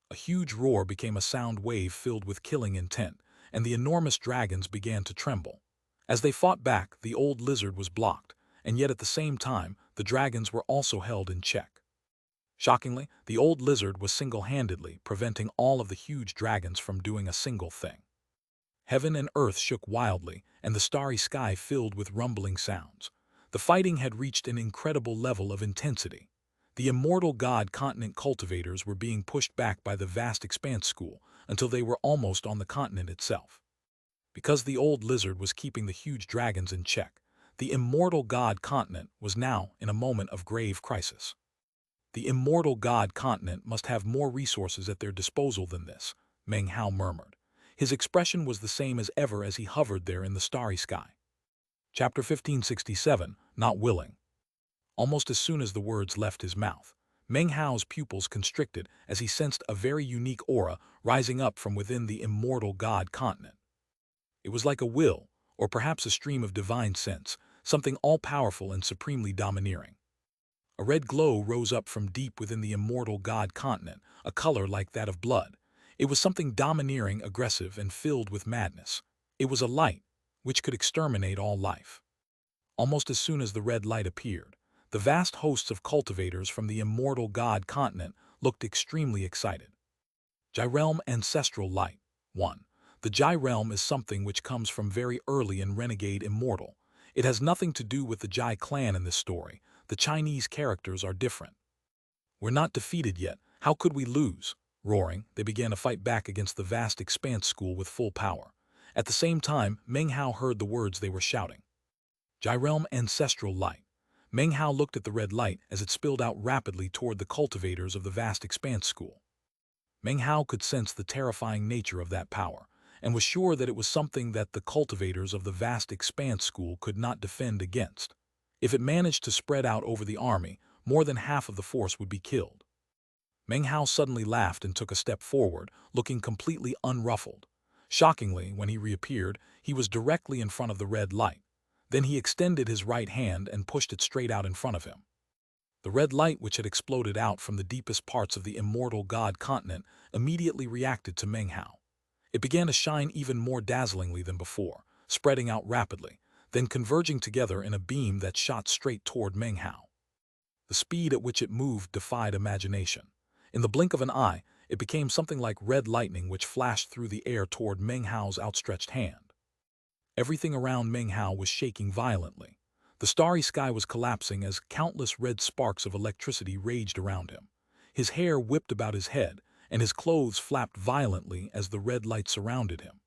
A huge roar became a sound wave filled with killing intent, and the enormous dragons began to tremble. As they fought back, the old lizard was blocked, and yet at the same time, the dragons were also held in check. Shockingly, the old lizard was single-handedly preventing all of the huge dragons from doing a single thing. Heaven and earth shook wildly, and the starry sky filled with rumbling sounds. The fighting had reached an incredible level of intensity. The immortal god continent cultivators were being pushed back by the vast expanse school until they were almost on the continent itself. Because the old lizard was keeping the huge dragons in check, the immortal god continent was now in a moment of grave crisis. The immortal god continent must have more resources at their disposal than this, Meng Hao murmured. His expression was the same as ever as he hovered there in the starry sky. Chapter 1567, Not Willing. Almost as soon as the words left his mouth, Meng Hao's pupils constricted as he sensed a very unique aura rising up from within the immortal god continent. It was like a will, or perhaps a stream of divine sense, something all-powerful and supremely domineering. A red glow rose up from deep within the immortal god continent, a color like that of blood. It was something domineering, aggressive, and filled with madness. It was a light, which could exterminate all life. Almost as soon as the red light appeared, the vast hosts of cultivators from the immortal god continent looked extremely excited. Jai Realm Ancestral Light. 1. The Jai Realm is something which comes from very early in Renegade Immortal. It has nothing to do with the Jai clan in this story. The Chinese characters are different. "We're not defeated yet. How could we lose?" Roaring, they began to fight back against the vast expanse school with full power. At the same time, Meng Hao heard the words they were shouting. Jai Realm Ancestral Light. Meng Hao looked at the red light as it spilled out rapidly toward the cultivators of the vast expanse school. Meng Hao could sense the terrifying nature of that power, and was sure that it was something that the cultivators of the vast expanse school could not defend against. If it managed to spread out over the army, more than half of the force would be killed. Meng Hao suddenly laughed and took a step forward, looking completely unruffled. Shockingly, when he reappeared, he was directly in front of the red light. Then he extended his right hand and pushed it straight out in front of him. The red light, which had exploded out from the deepest parts of the immortal god continent, immediately reacted to Meng Hao. It began to shine even more dazzlingly than before, spreading out rapidly, then converging together in a beam that shot straight toward Meng Hao. The speed at which it moved defied imagination. In the blink of an eye, it became something like red lightning which flashed through the air toward Meng Hao's outstretched hand. Everything around Meng Hao was shaking violently. The starry sky was collapsing as countless red sparks of electricity raged around him. His hair whipped about his head, and his clothes flapped violently as the red light surrounded him.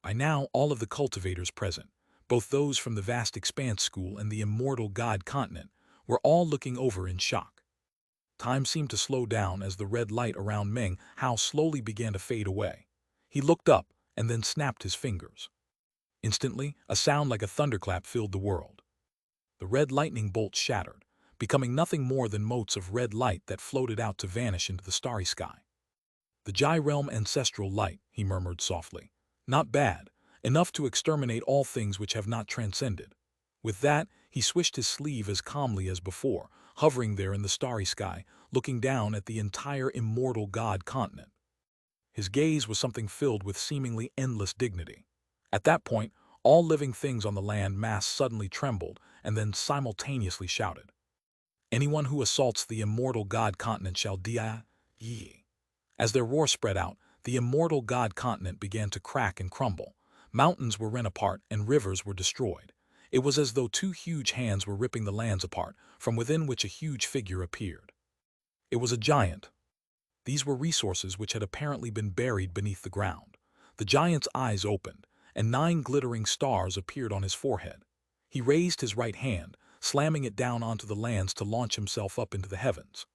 By now, all of the cultivators present, both those from the vast expanse school and the immortal god continent, were all looking over in shock. Time seemed to slow down as the red light around Meng Hao slowly began to fade away. He looked up and then snapped his fingers. Instantly, a sound like a thunderclap filled the world. The red lightning bolts shattered, becoming nothing more than motes of red light that floated out to vanish into the starry sky. "The Jai Realm Ancestral Light," he murmured softly. "Not bad. Enough to exterminate all things which have not transcended." With that, he swished his sleeve as calmly as before, hovering there in the starry sky, looking down at the entire immortal god continent. His gaze was something filled with seemingly endless dignity. At that point, all living things on the land mass suddenly trembled and then simultaneously shouted. "Anyone who assaults the immortal god continent shall die." As their roar spread out, the immortal god continent began to crack and crumble. Mountains were rent apart and rivers were destroyed. It was as though two huge hands were ripping the lands apart, from within which a huge figure appeared. It was a giant. These were resources which had apparently been buried beneath the ground. The giant's eyes opened, and 9 glittering stars appeared on his forehead. He raised his right hand, slamming it down onto the lands to launch himself up into the heavens.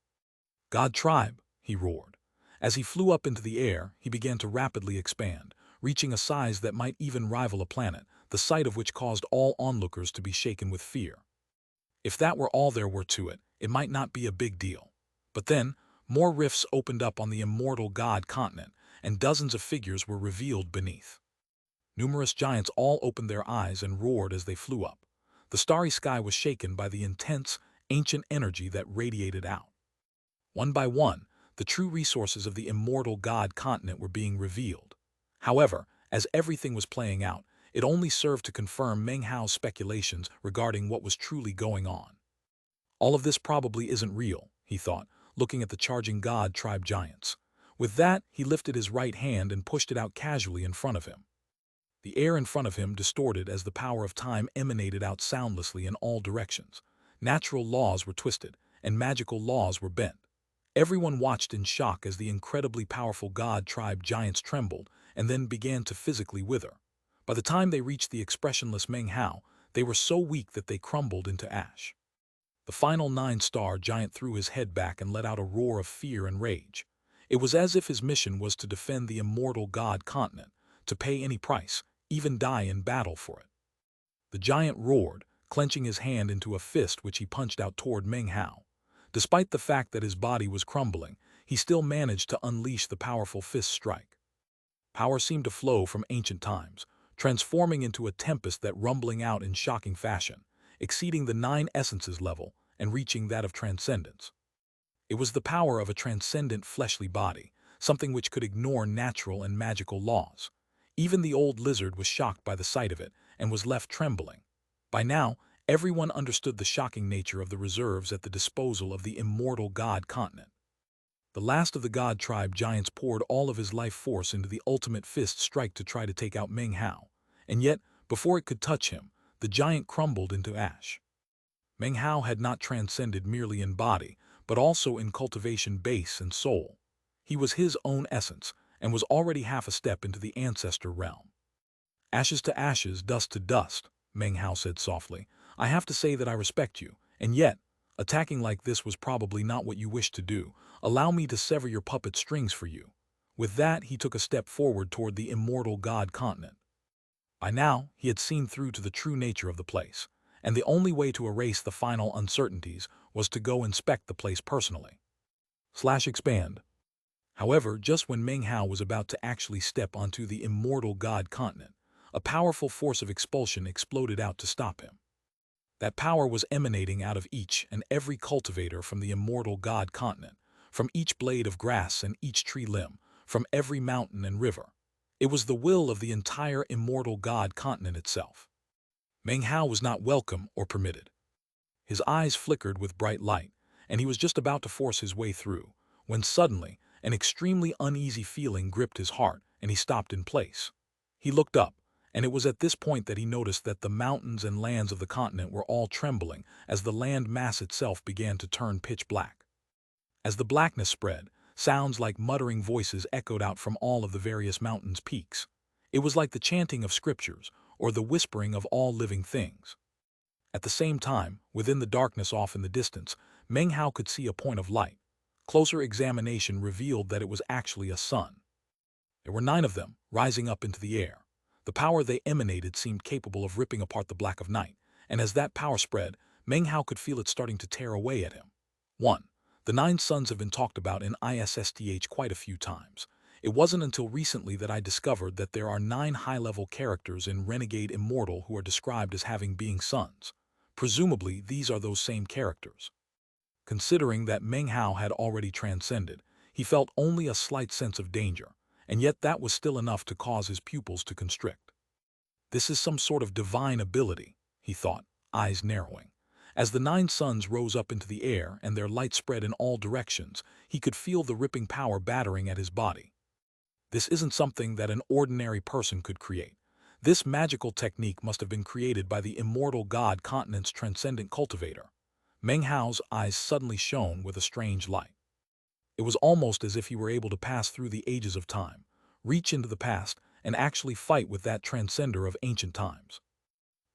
"God tribe," he roared. As he flew up into the air, he began to rapidly expand, reaching a size that might even rival a planet, the sight of which caused all onlookers to be shaken with fear. If that were all there were to it, it might not be a big deal. But then, more rifts opened up on the immortal god continent, and dozens of figures were revealed beneath. Numerous giants all opened their eyes and roared as they flew up. The starry sky was shaken by the intense, ancient energy that radiated out. One by one, the true resources of the immortal god continent were being revealed. However, as everything was playing out, it only served to confirm Meng Hao's speculations regarding what was truly going on. All of this probably isn't real, he thought, looking at the charging god tribe giants. With that, he lifted his right hand and pushed it out casually in front of him. The air in front of him distorted as the power of time emanated out soundlessly in all directions. Natural laws were twisted, and magical laws were bent. Everyone watched in shock as the incredibly powerful god tribe giants trembled and then began to physically wither. By the time they reached the expressionless Meng Hao, they were so weak that they crumbled into ash. The final 9-star giant threw his head back and let out a roar of fear and rage. It was as if his mission was to defend the immortal god continent, to pay any price, even die in battle for it. The giant roared, clenching his hand into a fist which he punched out toward Meng Hao. Despite the fact that his body was crumbling, he still managed to unleash the powerful fist strike. Power seemed to flow from ancient times, transforming into a tempest that rumbling out in shocking fashion, exceeding the 9 essences level and reaching that of transcendence. It was the power of a transcendent fleshly body, something which could ignore natural and magical laws. Even the old lizard was shocked by the sight of it and was left trembling. By now, everyone understood the shocking nature of the reserves at the disposal of the immortal god continent. The last of the god tribe giants poured all of his life force into the ultimate fist strike to try to take out Meng Hao, and yet, before it could touch him, the giant crumbled into ash. Meng Hao had not transcended merely in body, but also in cultivation base and soul. He was his own essence, and was already half a step into the ancestor realm. "Ashes to ashes, dust to dust," Meng Hao said softly. "I have to say that I respect you, and yet, attacking like this was probably not what you wished to do. Allow me to sever your puppet strings for you." With that, he took a step forward toward the immortal god continent. By now, he had seen through to the true nature of the place, and the only way to erase the final uncertainties was to go inspect the place personally. /expand. However, just when Meng Hao was about to actually step onto the immortal god continent, a powerful force of expulsion exploded out to stop him. That power was emanating out of each and every cultivator from the immortal god continent, from each blade of grass and each tree limb, from every mountain and river. It was the will of the entire immortal god continent itself. Meng Hao was not welcome or permitted. His eyes flickered with bright light, and he was just about to force his way through, when suddenly, an extremely uneasy feeling gripped his heart, and he stopped in place. He looked up, and it was at this point that he noticed that the mountains and lands of the continent were all trembling as the land mass itself began to turn pitch black. As the blackness spread, sounds like muttering voices echoed out from all of the various mountains' peaks. It was like the chanting of scriptures, or the whispering of all living things. At the same time, within the darkness off in the distance, Meng Hao could see a point of light. Closer examination revealed that it was actually a sun. There were 9 of them, rising up into the air. The power they emanated seemed capable of ripping apart the black of night, and as that power spread, Meng Hao could feel it starting to tear away at him. 1. The 9 suns have been talked about in ISSTH quite a few times. It wasn't until recently that I discovered that there are 9 high-level characters in Renegade Immortal who are described as having being suns. Presumably, these are those same characters. Considering that Meng Hao had already transcended, he felt only a slight sense of danger, and yet that was still enough to cause his pupils to constrict. This is some sort of divine ability, he thought, eyes narrowing. As the 9 suns rose up into the air and their light spread in all directions, he could feel the ripping power battering at his body. This isn't something that an ordinary person could create. This magical technique must have been created by the immortal god continent's transcendent cultivator. Meng Hao's eyes suddenly shone with a strange light. It was almost as if he were able to pass through the ages of time, reach into the past, and actually fight with that transcender of ancient times.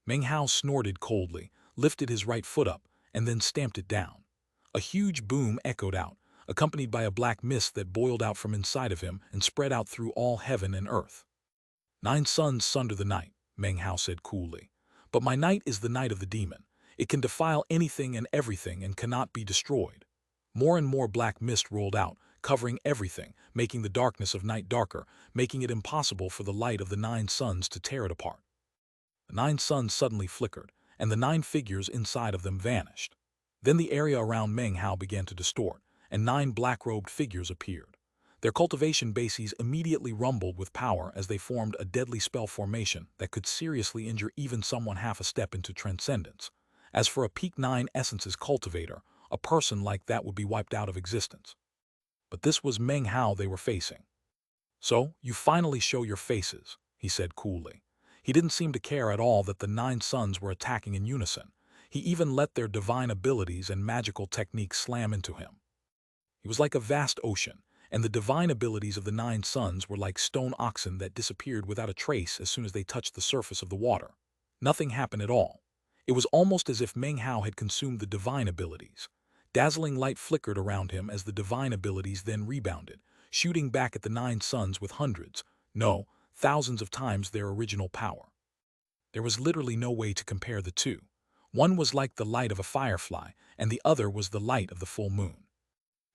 Meng Hao snorted coldly, lifted his right foot up, and then stamped it down. A huge boom echoed out, accompanied by a black mist that boiled out from inside of him and spread out through all heaven and earth. 9 suns sunder the night, Meng Hao said coolly. But my night is the night of the demon. It can defile anything and everything and cannot be destroyed. More and more black mist rolled out, covering everything, making the darkness of night darker, making it impossible for the light of the 9 suns to tear it apart. The 9 suns suddenly flickered, and the 9 figures inside of them vanished. Then the area around Meng Hao began to distort, and 9 black-robed figures appeared. Their cultivation bases immediately rumbled with power as they formed a deadly spell formation that could seriously injure even someone half a step into transcendence. As for a peak 9 essences cultivator, a person like that would be wiped out of existence. But this was Meng Hao they were facing. "So, you finally show your faces," he said coolly. He didn't seem to care at all that the 9 suns were attacking in unison. He even let their divine abilities and magical techniques slam into him. He was like a vast ocean, and the divine abilities of the 9 suns were like stone oxen that disappeared without a trace as soon as they touched the surface of the water. Nothing happened at all. It was almost as if Meng Hao had consumed the divine abilities. Dazzling light flickered around him as the divine abilities then rebounded, shooting back at the 9 suns with hundreds, no, thousands of times their original power. There was literally no way to compare the two. One was like the light of a firefly, and the other was the light of the full moon.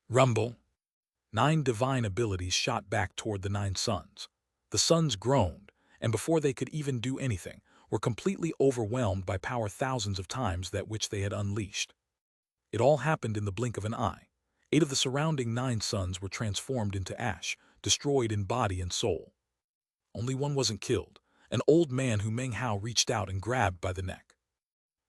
Rumble! 9 divine abilities shot back toward the 9 suns. The suns groaned, and before they could even do anything, were completely overwhelmed by power thousands of times that which they had unleashed. It all happened in the blink of an eye. 8 of the surrounding 9 suns were transformed into ash, destroyed in body and soul. Only one wasn't killed, an old man who Meng Hao reached out and grabbed by the neck.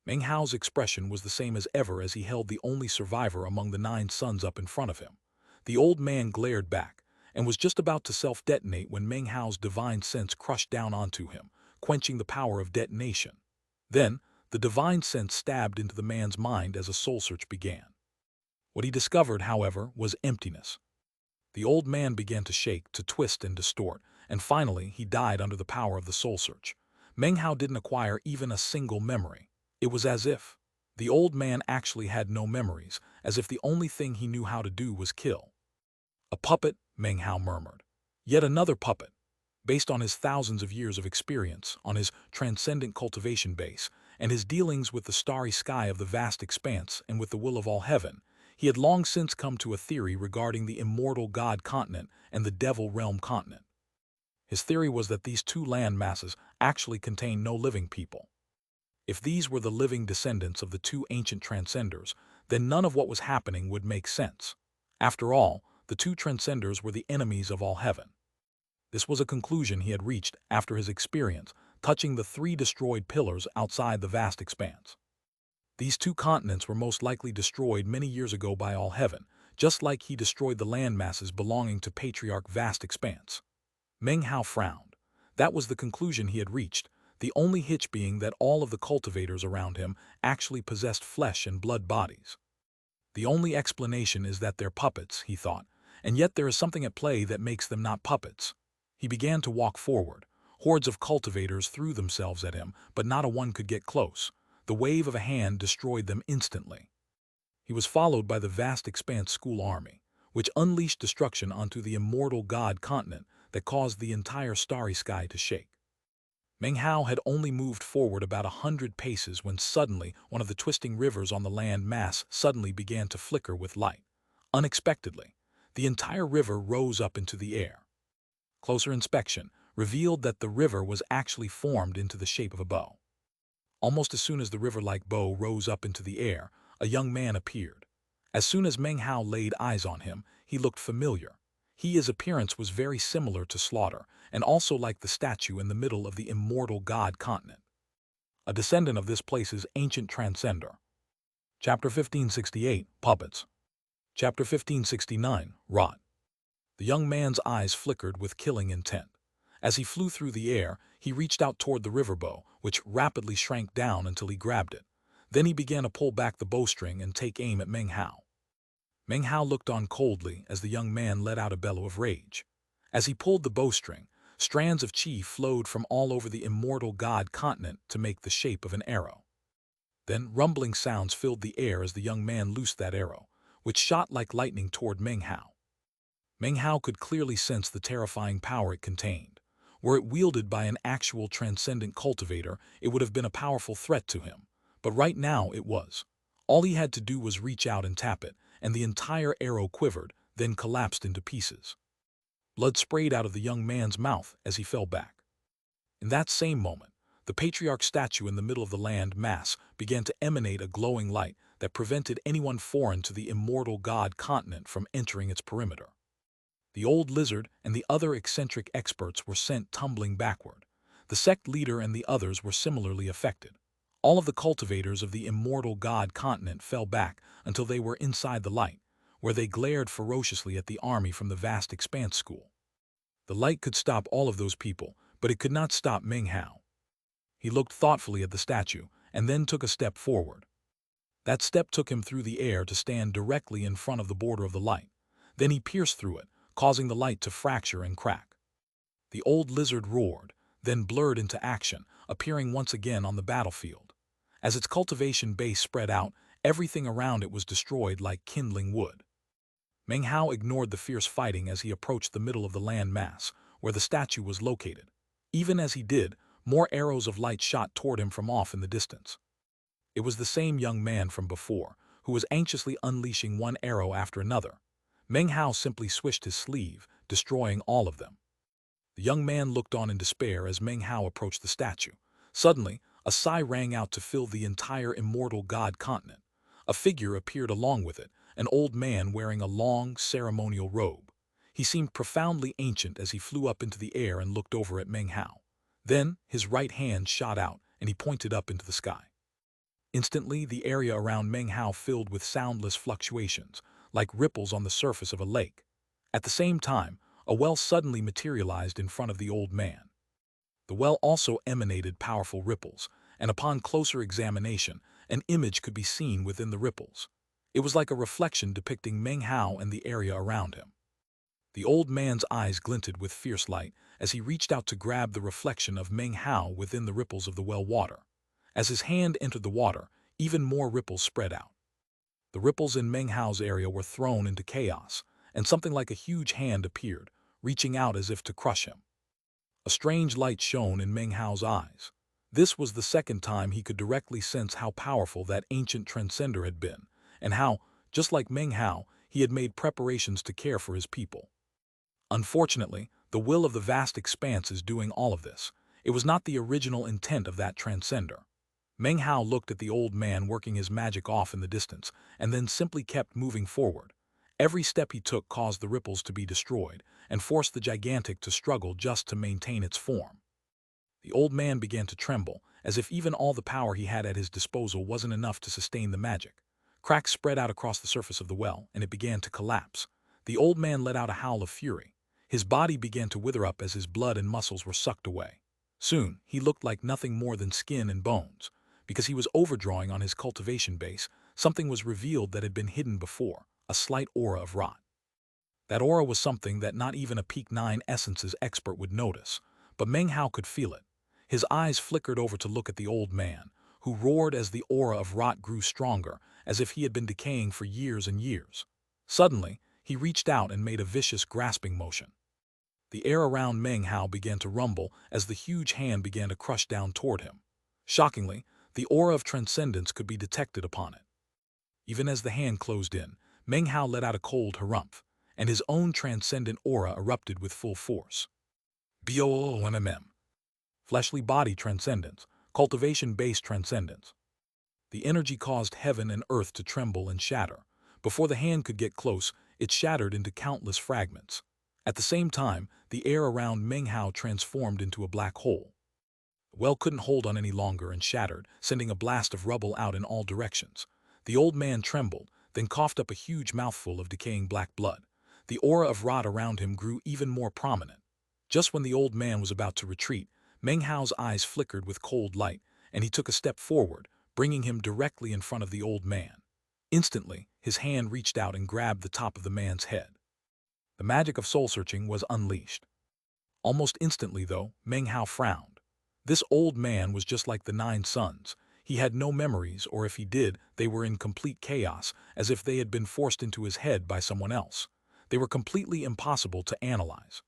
Meng Hao's expression was the same as ever as he held the only survivor among the 9 suns up in front of him. The old man glared back, and was just about to self-detonate when Meng Hao's divine sense crushed down onto him, quenching the power of detonation. Then, the divine sense stabbed into the man's mind as a soul search began. What he discovered, however, was emptiness. The old man began to shake, to twist and distort, and finally he died under the power of the soul search. Meng Hao didn't acquire even a single memory. It was as if the old man actually had no memories, as if the only thing he knew how to do was kill. "A puppet," Meng Hao murmured. "Yet another puppet." Based on his thousands of years of experience, on his transcendent cultivation base, and his dealings with the starry sky of the vast expanse and with the will of all heaven, he had long since come to a theory regarding the immortal God continent and the devil realm continent. His theory was that these 2 land masses actually contained no living people. If these were the living descendants of the 2 ancient transcenders, then none of what was happening would make sense. After all, the 2 transcenders were the enemies of all heaven. This was a conclusion he had reached after his experience touching the 3 destroyed pillars outside the vast expanse. These 2 continents were most likely destroyed many years ago by all heaven, just like he destroyed the land masses belonging to Patriarch Vast Expanse. Meng Hao frowned. That was the conclusion he had reached, the only hitch being that all of the cultivators around him actually possessed flesh and blood bodies. The only explanation is that they're puppets, he thought, and yet there is something at play that makes them not puppets. He began to walk forward. Hordes of cultivators threw themselves at him, but not a one could get close. The wave of a hand destroyed them instantly. He was followed by the vast expanse school army, which unleashed destruction onto the immortal God continent that caused the entire starry sky to shake. Meng Hao had only moved forward about 100 paces when suddenly one of the twisting rivers on the land mass suddenly began to flicker with light. Unexpectedly, the entire river rose up into the air. Closer inspection revealed that the river was actually formed into the shape of a bow. Almost as soon as the river-like bow rose up into the air, a young man appeared. As soon as Meng Hao laid eyes on him, he looked familiar. His appearance was very similar to Slaughter, and also like the statue in the middle of the immortal God continent. A descendant of this place's ancient transcender. Chapter 1568, Puppets. Chapter 1569, Rot. The young man's eyes flickered with killing intent. As he flew through the air, he reached out toward the river bow, which rapidly shrank down until he grabbed it. Then he began to pull back the bowstring and take aim at Meng Hao. Meng Hao looked on coldly as the young man let out a bellow of rage. As he pulled the bowstring, Strands of chi flowed from all over the immortal god continent to make the shape of an arrow. Then rumbling sounds filled the air as the young man loosed that arrow, which shot like lightning toward Meng Hao. Meng Hao could clearly sense the terrifying power it contained. Were it wielded by an actual transcendent cultivator, it would have been a powerful threat to him. But right now it was. All he had to do was reach out and tap it, and the entire arrow quivered, then collapsed into pieces. Blood sprayed out of the young man's mouth as he fell back. In that same moment, the patriarch statue in the middle of the land mass began to emanate a glowing light that prevented anyone foreign to the immortal god continent from entering its perimeter. The old lizard and the other eccentric experts were sent tumbling backward. The sect leader and the others were similarly affected. All of the cultivators of the immortal god continent fell back until they were inside the light, where they glared ferociously at the army from the vast expanse school. The light could stop all of those people, but it could not stop Meng Hao. He looked thoughtfully at the statue and then took a step forward. That step took him through the air to stand directly in front of the border of the light. Then he pierced through it, causing the light to fracture and crack. The old lizard roared, then blurred into action, appearing once again on the battlefield. As its cultivation base spread out, everything around it was destroyed like kindling wood. Meng Hao ignored the fierce fighting as he approached the middle of the land mass, where the statue was located. Even as he did, more arrows of light shot toward him from off in the distance. It was the same young man from before, who was anxiously unleashing one arrow after another. Meng Hao simply swished his sleeve, destroying all of them. The young man looked on in despair as Meng Hao approached the statue. Suddenly, a sigh rang out to fill the entire immortal god continent. A figure appeared along with it, an old man wearing a long, ceremonial robe. He seemed profoundly ancient as he flew up into the air and looked over at Meng Hao. Then, his right hand shot out, and he pointed up into the sky. Instantly, the area around Meng Hao filled with soundless fluctuations, like ripples on the surface of a lake. At the same time, a well suddenly materialized in front of the old man. The well also emanated powerful ripples, and upon closer examination, an image could be seen within the ripples. It was like a reflection depicting Meng Hao and the area around him. The old man's eyes glinted with fierce light as he reached out to grab the reflection of Meng Hao within the ripples of the well water. As his hand entered the water, even more ripples spread out. The ripples in Meng Hao's area were thrown into chaos, and something like a huge hand appeared, reaching out as if to crush him. A strange light shone in Meng Hao's eyes. This was the second time he could directly sense how powerful that ancient transcender had been, and how, just like Meng Hao, he had made preparations to care for his people. Unfortunately, the will of the vast expanse is doing all of this. It was not the original intent of that transcender. Meng Hao looked at the old man working his magic off in the distance, and then simply kept moving forward. Every step he took caused the ripples to be destroyed, and forced the gigantic to struggle just to maintain its form. The old man began to tremble, as if even all the power he had at his disposal wasn't enough to sustain the magic. Cracks spread out across the surface of the well, and it began to collapse. The old man let out a howl of fury. His body began to wither up as his blood and muscles were sucked away. Soon, he looked like nothing more than skin and bones. Because he was overdrawing on his cultivation base, something was revealed that had been hidden before, a slight aura of rot. That aura was something that not even a Peak 9 Essences expert would notice, but Meng Hao could feel it. His eyes flickered over to look at the old man, who roared as the aura of rot grew stronger, as if he had been decaying for years and years. Suddenly, he reached out and made a vicious grasping motion. The air around Meng Hao began to rumble as the huge hand began to crush down toward him. Shockingly, the aura of transcendence could be detected upon it. Even as the hand closed in, Meng Hao let out a cold harumph, and his own transcendent aura erupted with full force. BOOMMM. Fleshly body transcendence, cultivation-based transcendence. The energy caused heaven and earth to tremble and shatter. Before the hand could get close, it shattered into countless fragments. At the same time, the air around Meng Hao transformed into a black hole. The well couldn't hold on any longer and shattered, sending a blast of rubble out in all directions. The old man trembled, then coughed up a huge mouthful of decaying black blood. The aura of rot around him grew even more prominent. Just when the old man was about to retreat, Meng Hao's eyes flickered with cold light, and he took a step forward, bringing him directly in front of the old man. Instantly, his hand reached out and grabbed the top of the man's head. The magic of soul-searching was unleashed. Almost instantly, though, Meng Hao frowned. This old man was just like the 9 sons. He had no memories, or if he did, they were in complete chaos, as if they had been forced into his head by someone else. They were completely impossible to analyze.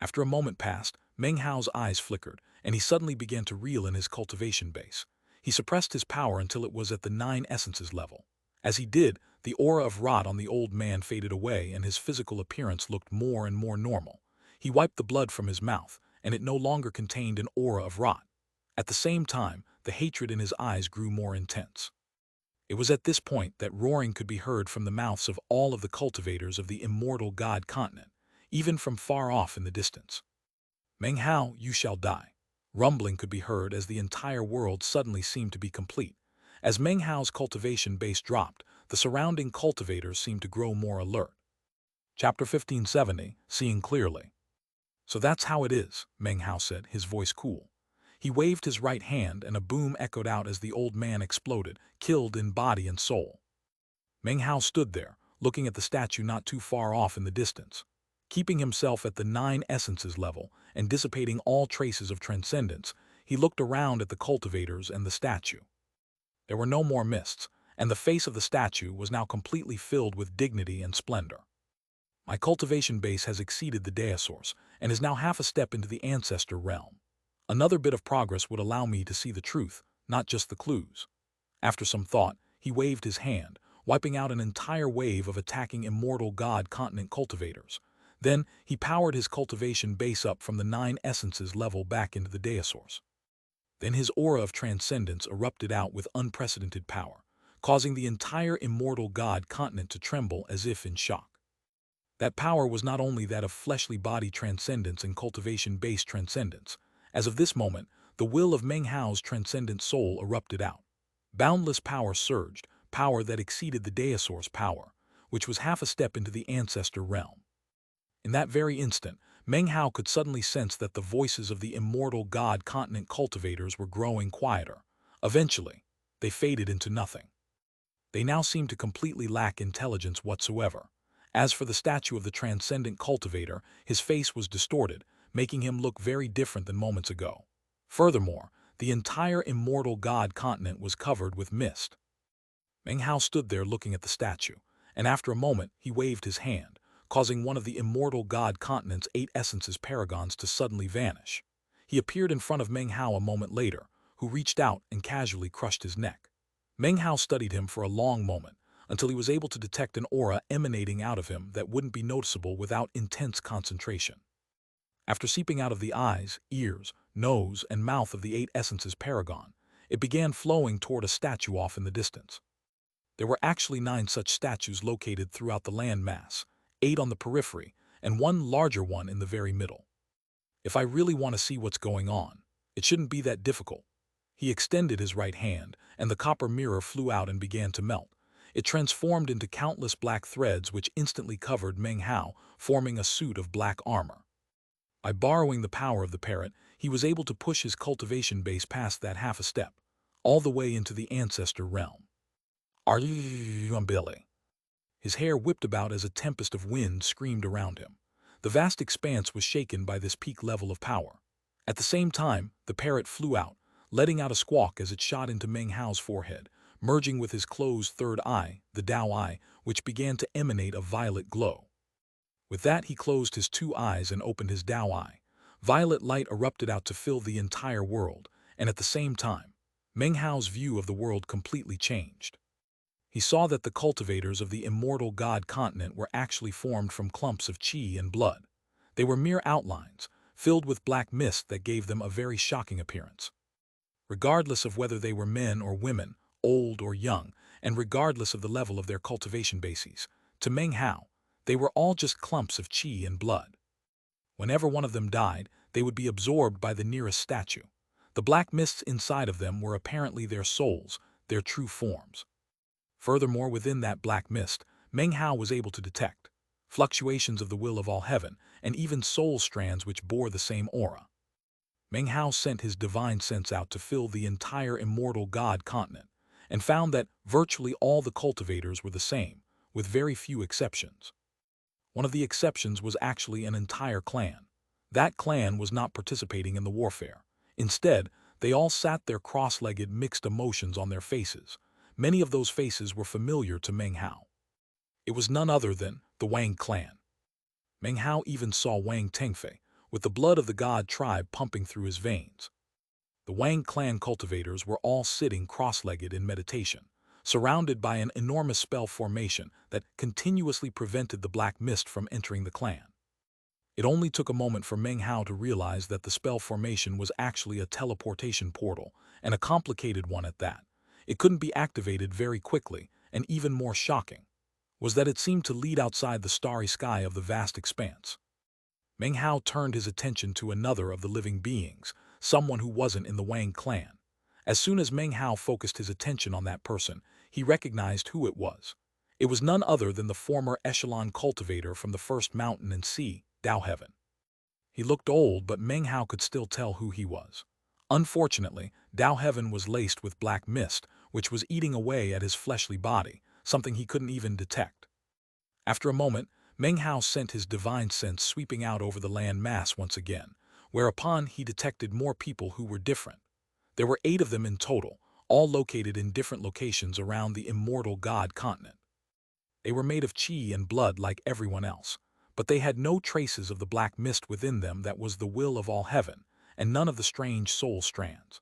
After a moment passed, Meng Hao's eyes flickered, and he suddenly began to reel in his cultivation base. He suppressed his power until it was at the 9 essences level. As he did, the aura of rot on the old man faded away and his physical appearance looked more and more normal. He wiped the blood from his mouth, and it no longer contained an aura of rot. At the same time, the hatred in his eyes grew more intense. It was at this point that roaring could be heard from the mouths of all of the cultivators of the immortal god continent, even from far off in the distance. Meng Hao, you shall die. Rumbling could be heard as the entire world suddenly seemed to be complete. As Meng Hao's cultivation base dropped, the surrounding cultivators seemed to grow more alert. Chapter 1570, Seeing Clearly. So that's how it is, Meng Hao said, his voice cool. He waved his right hand and a boom echoed out as the old man exploded, killed in body and soul. Meng Hao stood there, looking at the statue not too far off in the distance. Keeping himself at the 9 essences level and dissipating all traces of transcendence, he looked around at the cultivators and the statue. There were no more mists, and the face of the statue was now completely filled with dignity and splendor. My cultivation base has exceeded the Deosaurs and is now half a step into the ancestor realm. Another bit of progress would allow me to see the truth, not just the clues. After some thought, he waved his hand, wiping out an entire wave of attacking immortal god continent cultivators. Then, he powered his cultivation base up from the 9 essences level back into the Deosaurs. Then his aura of transcendence erupted out with unprecedented power, causing the entire immortal god continent to tremble as if in shock. That power was not only that of fleshly body transcendence and cultivation-based transcendence. As of this moment, the will of Meng Hao's transcendent soul erupted out. Boundless power surged, power that exceeded the Deosaur's power, which was half a step into the ancestor realm. In that very instant, Meng Hao could suddenly sense that the voices of the immortal god continent cultivators were growing quieter. Eventually, they faded into nothing. They now seemed to completely lack intelligence whatsoever. As for the statue of the transcendent cultivator, his face was distorted, making him look very different than moments ago. Furthermore, the entire immortal god continent was covered with mist. Meng Hao stood there looking at the statue, and after a moment he waved his hand, causing one of the immortal god continent's 8 essences paragons to suddenly vanish. He appeared in front of Meng Hao a moment later, who reached out and casually crushed his neck. Meng Hao studied him for a long moment, until he was able to detect an aura emanating out of him that wouldn't be noticeable without intense concentration. After seeping out of the eyes, ears, nose, and mouth of the 8 essences paragon, it began flowing toward a statue off in the distance. There were actually 9 such statues located throughout the land mass, 8 on the periphery, and one larger one in the very middle. If I really want to see what's going on, it shouldn't be that difficult. He extended his right hand, and the copper mirror flew out and began to melt. It transformed into countless black threads which instantly covered Meng Hao, forming a suit of black armor. By borrowing the power of the parrot, he was able to push his cultivation base past that half a step, all the way into the ancestor realm. Are you Billy? His hair whipped about as a tempest of wind screamed around him. The vast expanse was shaken by this peak level of power. At the same time, the parrot flew out, letting out a squawk as it shot into Meng Hao's forehead, merging with his closed third eye, the Dao eye, which began to emanate a violet glow. With that, he closed his 2 eyes and opened his Dao eye. Violet light erupted out to fill the entire world, and at the same time, Meng Hao's view of the world completely changed. He saw that the cultivators of the immortal god continent were actually formed from clumps of qi and blood. They were mere outlines, filled with black mist that gave them a very shocking appearance. Regardless of whether they were men or women, old or young, and regardless of the level of their cultivation bases, to Meng Hao, they were all just clumps of qi and blood. Whenever one of them died, they would be absorbed by the nearest statue. The black mists inside of them were apparently their souls, their true forms. Furthermore, within that black mist, Meng Hao was able to detect fluctuations of the will of all heaven, and even soul strands which bore the same aura. Meng Hao sent his divine sense out to fill the entire immortal god continent, and found that virtually all the cultivators were the same, with very few exceptions. One of the exceptions was actually an entire clan. That clan was not participating in the warfare. Instead, they all sat there cross-legged, mixed emotions on their faces. Many of those faces were familiar to Meng Hao. It was none other than the Wang clan. Meng Hao even saw Wang Tengfei, with the blood of the god tribe pumping through his veins. The Wang clan cultivators were all sitting cross-legged in meditation, surrounded by an enormous spell formation that continuously prevented the black mist from entering the clan. It only took a moment for Meng Hao to realize that the spell formation was actually a teleportation portal, and a complicated one at that. It couldn't be activated very quickly, and even more shocking was that it seemed to lead outside the starry sky of the vast expanse. Meng Hao turned his attention to another of the living beings, someone who wasn't in the Wang clan. As soon as Meng Hao focused his attention on that person, he recognized who it was. It was none other than the former echelon cultivator from the first mountain and sea, Dao Heaven. He looked old, but Meng Hao could still tell who he was. Unfortunately, Dao Heaven was laced with black mist, which was eating away at his fleshly body, something he couldn't even detect. After a moment, Meng Hao sent his divine sense sweeping out over the land mass once again, whereupon he detected more people who were different. There were 8 of them in total, all located in different locations around the immortal god continent. They were made of chi and blood like everyone else, but they had no traces of the black mist within them that was the will of all heaven, and none of the strange soul strands.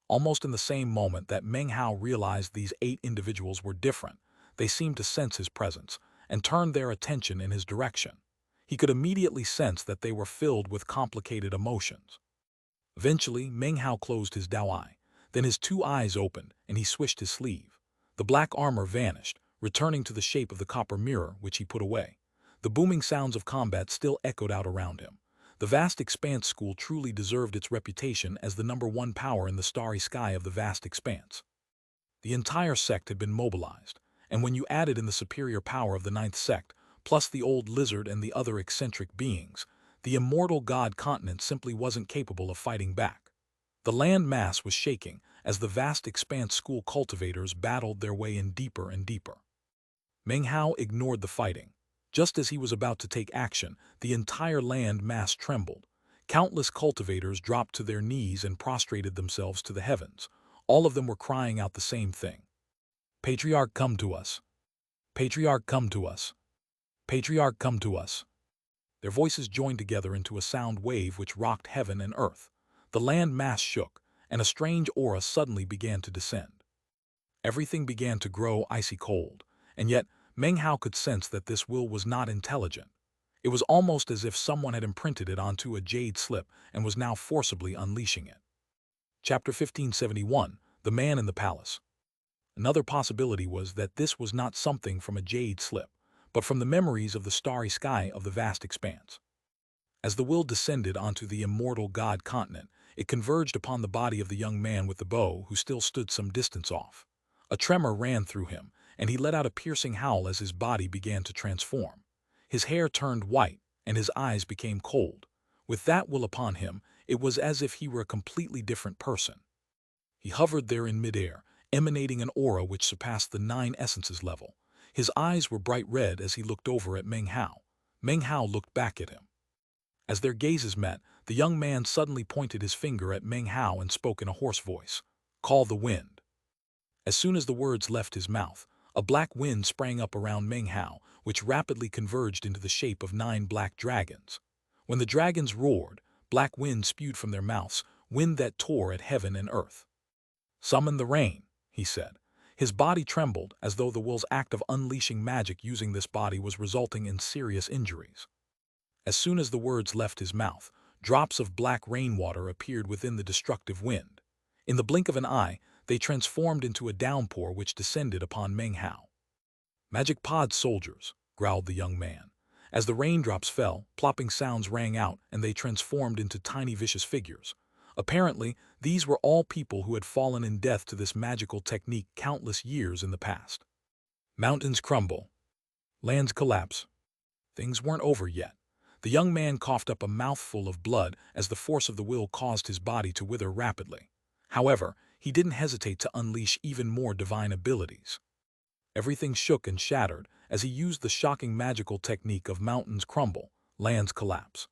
Almost in the same moment that Meng Hao realized these 8 individuals were different, they seemed to sense his presence and turned their attention in his direction. He could immediately sense that they were filled with complicated emotions. Eventually, Meng Hao closed his Dao eye. Then his 2 eyes opened, and he swished his sleeve. The black armor vanished, returning to the shape of the copper mirror, which he put away. The booming sounds of combat still echoed out around him. The vast expanse school truly deserved its reputation as the #1 power in the starry sky of the vast expanse. The entire sect had been mobilized, and when you added in the superior power of the 9th sect, plus the old lizard and the other eccentric beings, the immortal god continent simply wasn't capable of fighting back. The land mass was shaking as the vast expanse school cultivators battled their way in deeper and deeper. Meng Hao ignored the fighting. Just as he was about to take action, the entire land mass trembled. Countless cultivators dropped to their knees and prostrated themselves to the heavens. All of them were crying out the same thing. Patriarch, come to us. Patriarch, come to us. Patriarch, come to us. Their voices joined together into a sound wave which rocked heaven and earth. The land mass shook, and a strange aura suddenly began to descend. Everything began to grow icy cold, and yet Meng Hao could sense that this will was not intelligent. It was almost as if someone had imprinted it onto a jade slip and was now forcibly unleashing it. Chapter 1571, The Man in the Palace. Another possibility was that this was not something from a jade slip, but from the memories of the starry sky of the vast expanse. As the will descended onto the immortal god continent, it converged upon the body of the young man with the bow who still stood some distance off. A tremor ran through him, and he let out a piercing howl as his body began to transform. His hair turned white, and his eyes became cold. With that will upon him, it was as if he were a completely different person. He hovered there in midair, emanating an aura which surpassed the 9 essences level. His eyes were bright red as he looked over at Meng Hao. Meng Hao looked back at him. As their gazes met, the young man suddenly pointed his finger at Meng Hao and spoke in a hoarse voice. Call the wind. As soon as the words left his mouth, a black wind sprang up around Meng Hao, which rapidly converged into the shape of 9 black dragons. When the dragons roared, black wind spewed from their mouths, wind that tore at heaven and earth. Summon the rain, he said. His body trembled as though the will's act of unleashing magic using this body was resulting in serious injuries. As soon as the words left his mouth, drops of black rainwater appeared within the destructive wind. In the blink of an eye, they transformed into a downpour which descended upon Meng Hao. Magic pod soldiers, growled the young man. As the raindrops fell, plopping sounds rang out and they transformed into tiny vicious figures. Apparently, these were all people who had fallen in death to this magical technique countless years in the past. Mountains crumble. Lands collapse. Things weren't over yet. The young man coughed up a mouthful of blood as the force of the will caused his body to wither rapidly. However, he didn't hesitate to unleash even more divine abilities. Everything shook and shattered as he used the shocking magical technique of mountains crumble, lands collapse.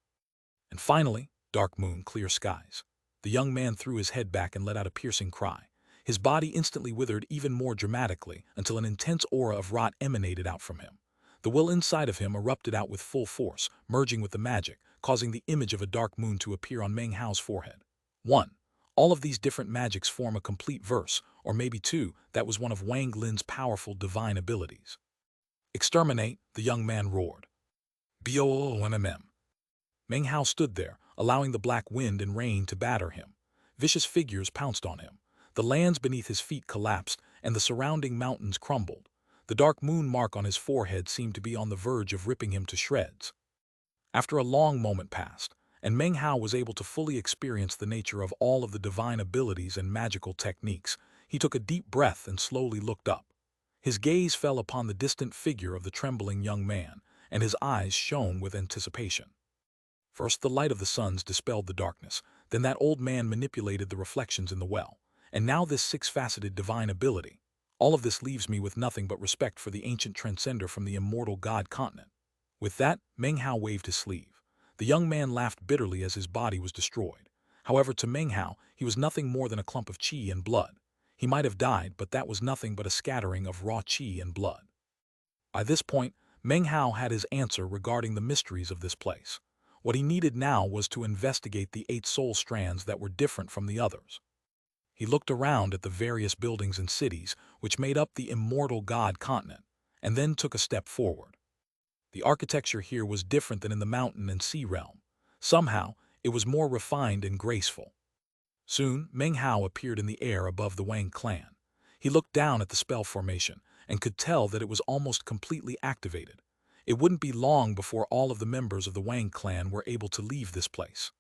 And finally, dark moon, clear skies. The young man threw his head back and let out a piercing cry. His body instantly withered even more dramatically until an intense aura of rot emanated out from him. The will inside of him erupted out with full force, merging with the magic, causing the image of a dark moon to appear on Meng Hao's forehead. 1. All of these different magics form a complete verse, or maybe two, that was one of Wang Lin's powerful divine abilities. Exterminate, the young man roared. BOOMM. Meng Hao stood there, allowing the black wind and rain to batter him. Vicious figures pounced on him. The lands beneath his feet collapsed, and the surrounding mountains crumbled. The dark moon mark on his forehead seemed to be on the verge of ripping him to shreds. After a long moment passed, and Meng Hao was able to fully experience the nature of all of the divine abilities and magical techniques, he took a deep breath and slowly looked up. His gaze fell upon the distant figure of the trembling young man, and his eyes shone with anticipation. First, the light of the suns dispelled the darkness, then that old man manipulated the reflections in the well, and now this six-faceted divine ability. All of this leaves me with nothing but respect for the ancient transcender from the immortal god continent. With that, Meng Hao waved his sleeve. The young man laughed bitterly as his body was destroyed. However, to Meng Hao, he was nothing more than a clump of qi and blood. He might have died, but that was nothing but a scattering of raw qi and blood. By this point, Meng Hao had his answer regarding the mysteries of this place. What he needed now was to investigate the 8 soul strands that were different from the others. He looked around at the various buildings and cities which made up the immortal god continent, and then took a step forward. The architecture here was different than in the mountain and sea realm. Somehow, it was more refined and graceful. Soon, Meng Hao appeared in the air above the Wang clan. He looked down at the spell formation and could tell that it was almost completely activated. It wouldn't be long before all of the members of the Wang clan were able to leave this place.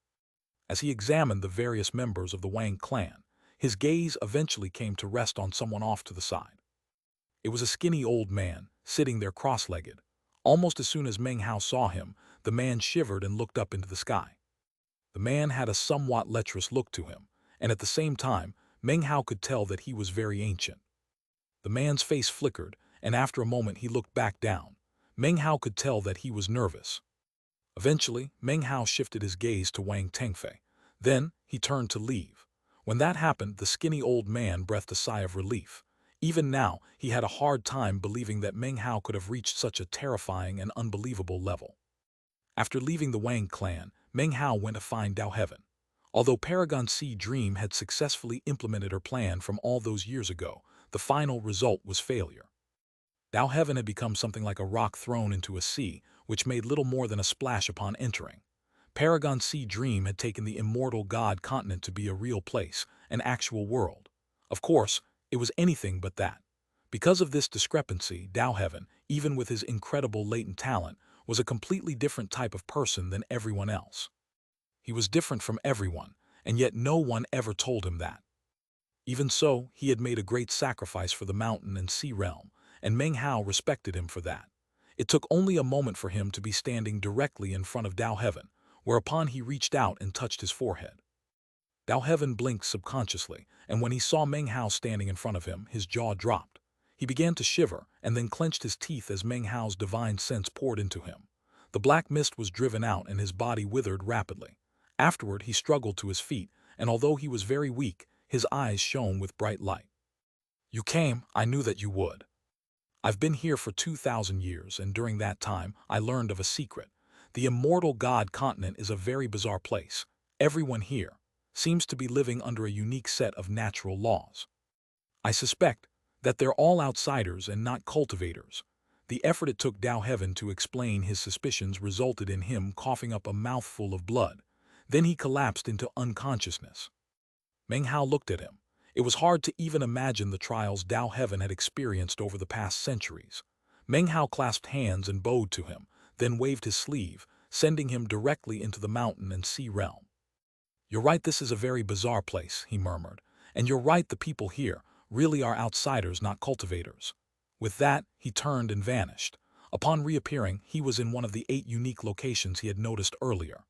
As he examined the various members of the Wang clan, his gaze eventually came to rest on someone off to the side. It was a skinny old man, sitting there cross-legged. Almost as soon as Meng Hao saw him, the man shivered and looked up into the sky. The man had a somewhat lecherous look to him, and at the same time, Meng Hao could tell that he was very ancient. The man's face flickered, and after a moment he looked back down. Meng Hao could tell that he was nervous. Eventually, Meng Hao shifted his gaze to Wang Tengfei. Then, he turned to leave. When that happened, the skinny old man breathed a sigh of relief. Even now, he had a hard time believing that Meng Hao could have reached such a terrifying and unbelievable level. After leaving the Wang clan, Meng Hao went to find Dao Heaven. Although Paragon Sea Dream had successfully implemented her plan from all those years ago, the final result was failure. Dao Heaven had become something like a rock thrown into a sea, which made little more than a splash upon entering. Paragon Sea Dream had taken the immortal god continent to be a real place, an actual world. Of course, it was anything but that. Because of this discrepancy, Dao Heaven, even with his incredible latent talent, was a completely different type of person than everyone else. He was different from everyone, and yet no one ever told him that. Even so, he had made a great sacrifice for the mountain and sea realm, and Meng Hao respected him for that. It took only a moment for him to be standing directly in front of Dao Heaven, whereupon he reached out and touched his forehead. Dao Heaven blinked subconsciously, and when he saw Meng Hao standing in front of him, his jaw dropped. He began to shiver, and then clenched his teeth as Meng Hao's divine sense poured into him. The black mist was driven out and his body withered rapidly. Afterward, he struggled to his feet, and although he was very weak, his eyes shone with bright light. "You came, I knew that you would. I've been here for 2,000 years, and during that time, I learned of a secret. The immortal god continent is a very bizarre place. Everyone here seems to be living under a unique set of natural laws. I suspect that they're all outsiders and not cultivators." The effort it took Dao Heaven to explain his suspicions resulted in him coughing up a mouthful of blood. Then he collapsed into unconsciousness. Meng Hao looked at him. It was hard to even imagine the trials Dao Heaven had experienced over the past centuries. Meng Hao clasped hands and bowed to him, then waved his sleeve, sending him directly into the mountain and sea realm. "You're right, this is a very bizarre place," he murmured. "And you're right, the people here really are outsiders, not cultivators." With that, he turned and vanished. Upon reappearing, he was in one of the 8 unique locations he had noticed earlier.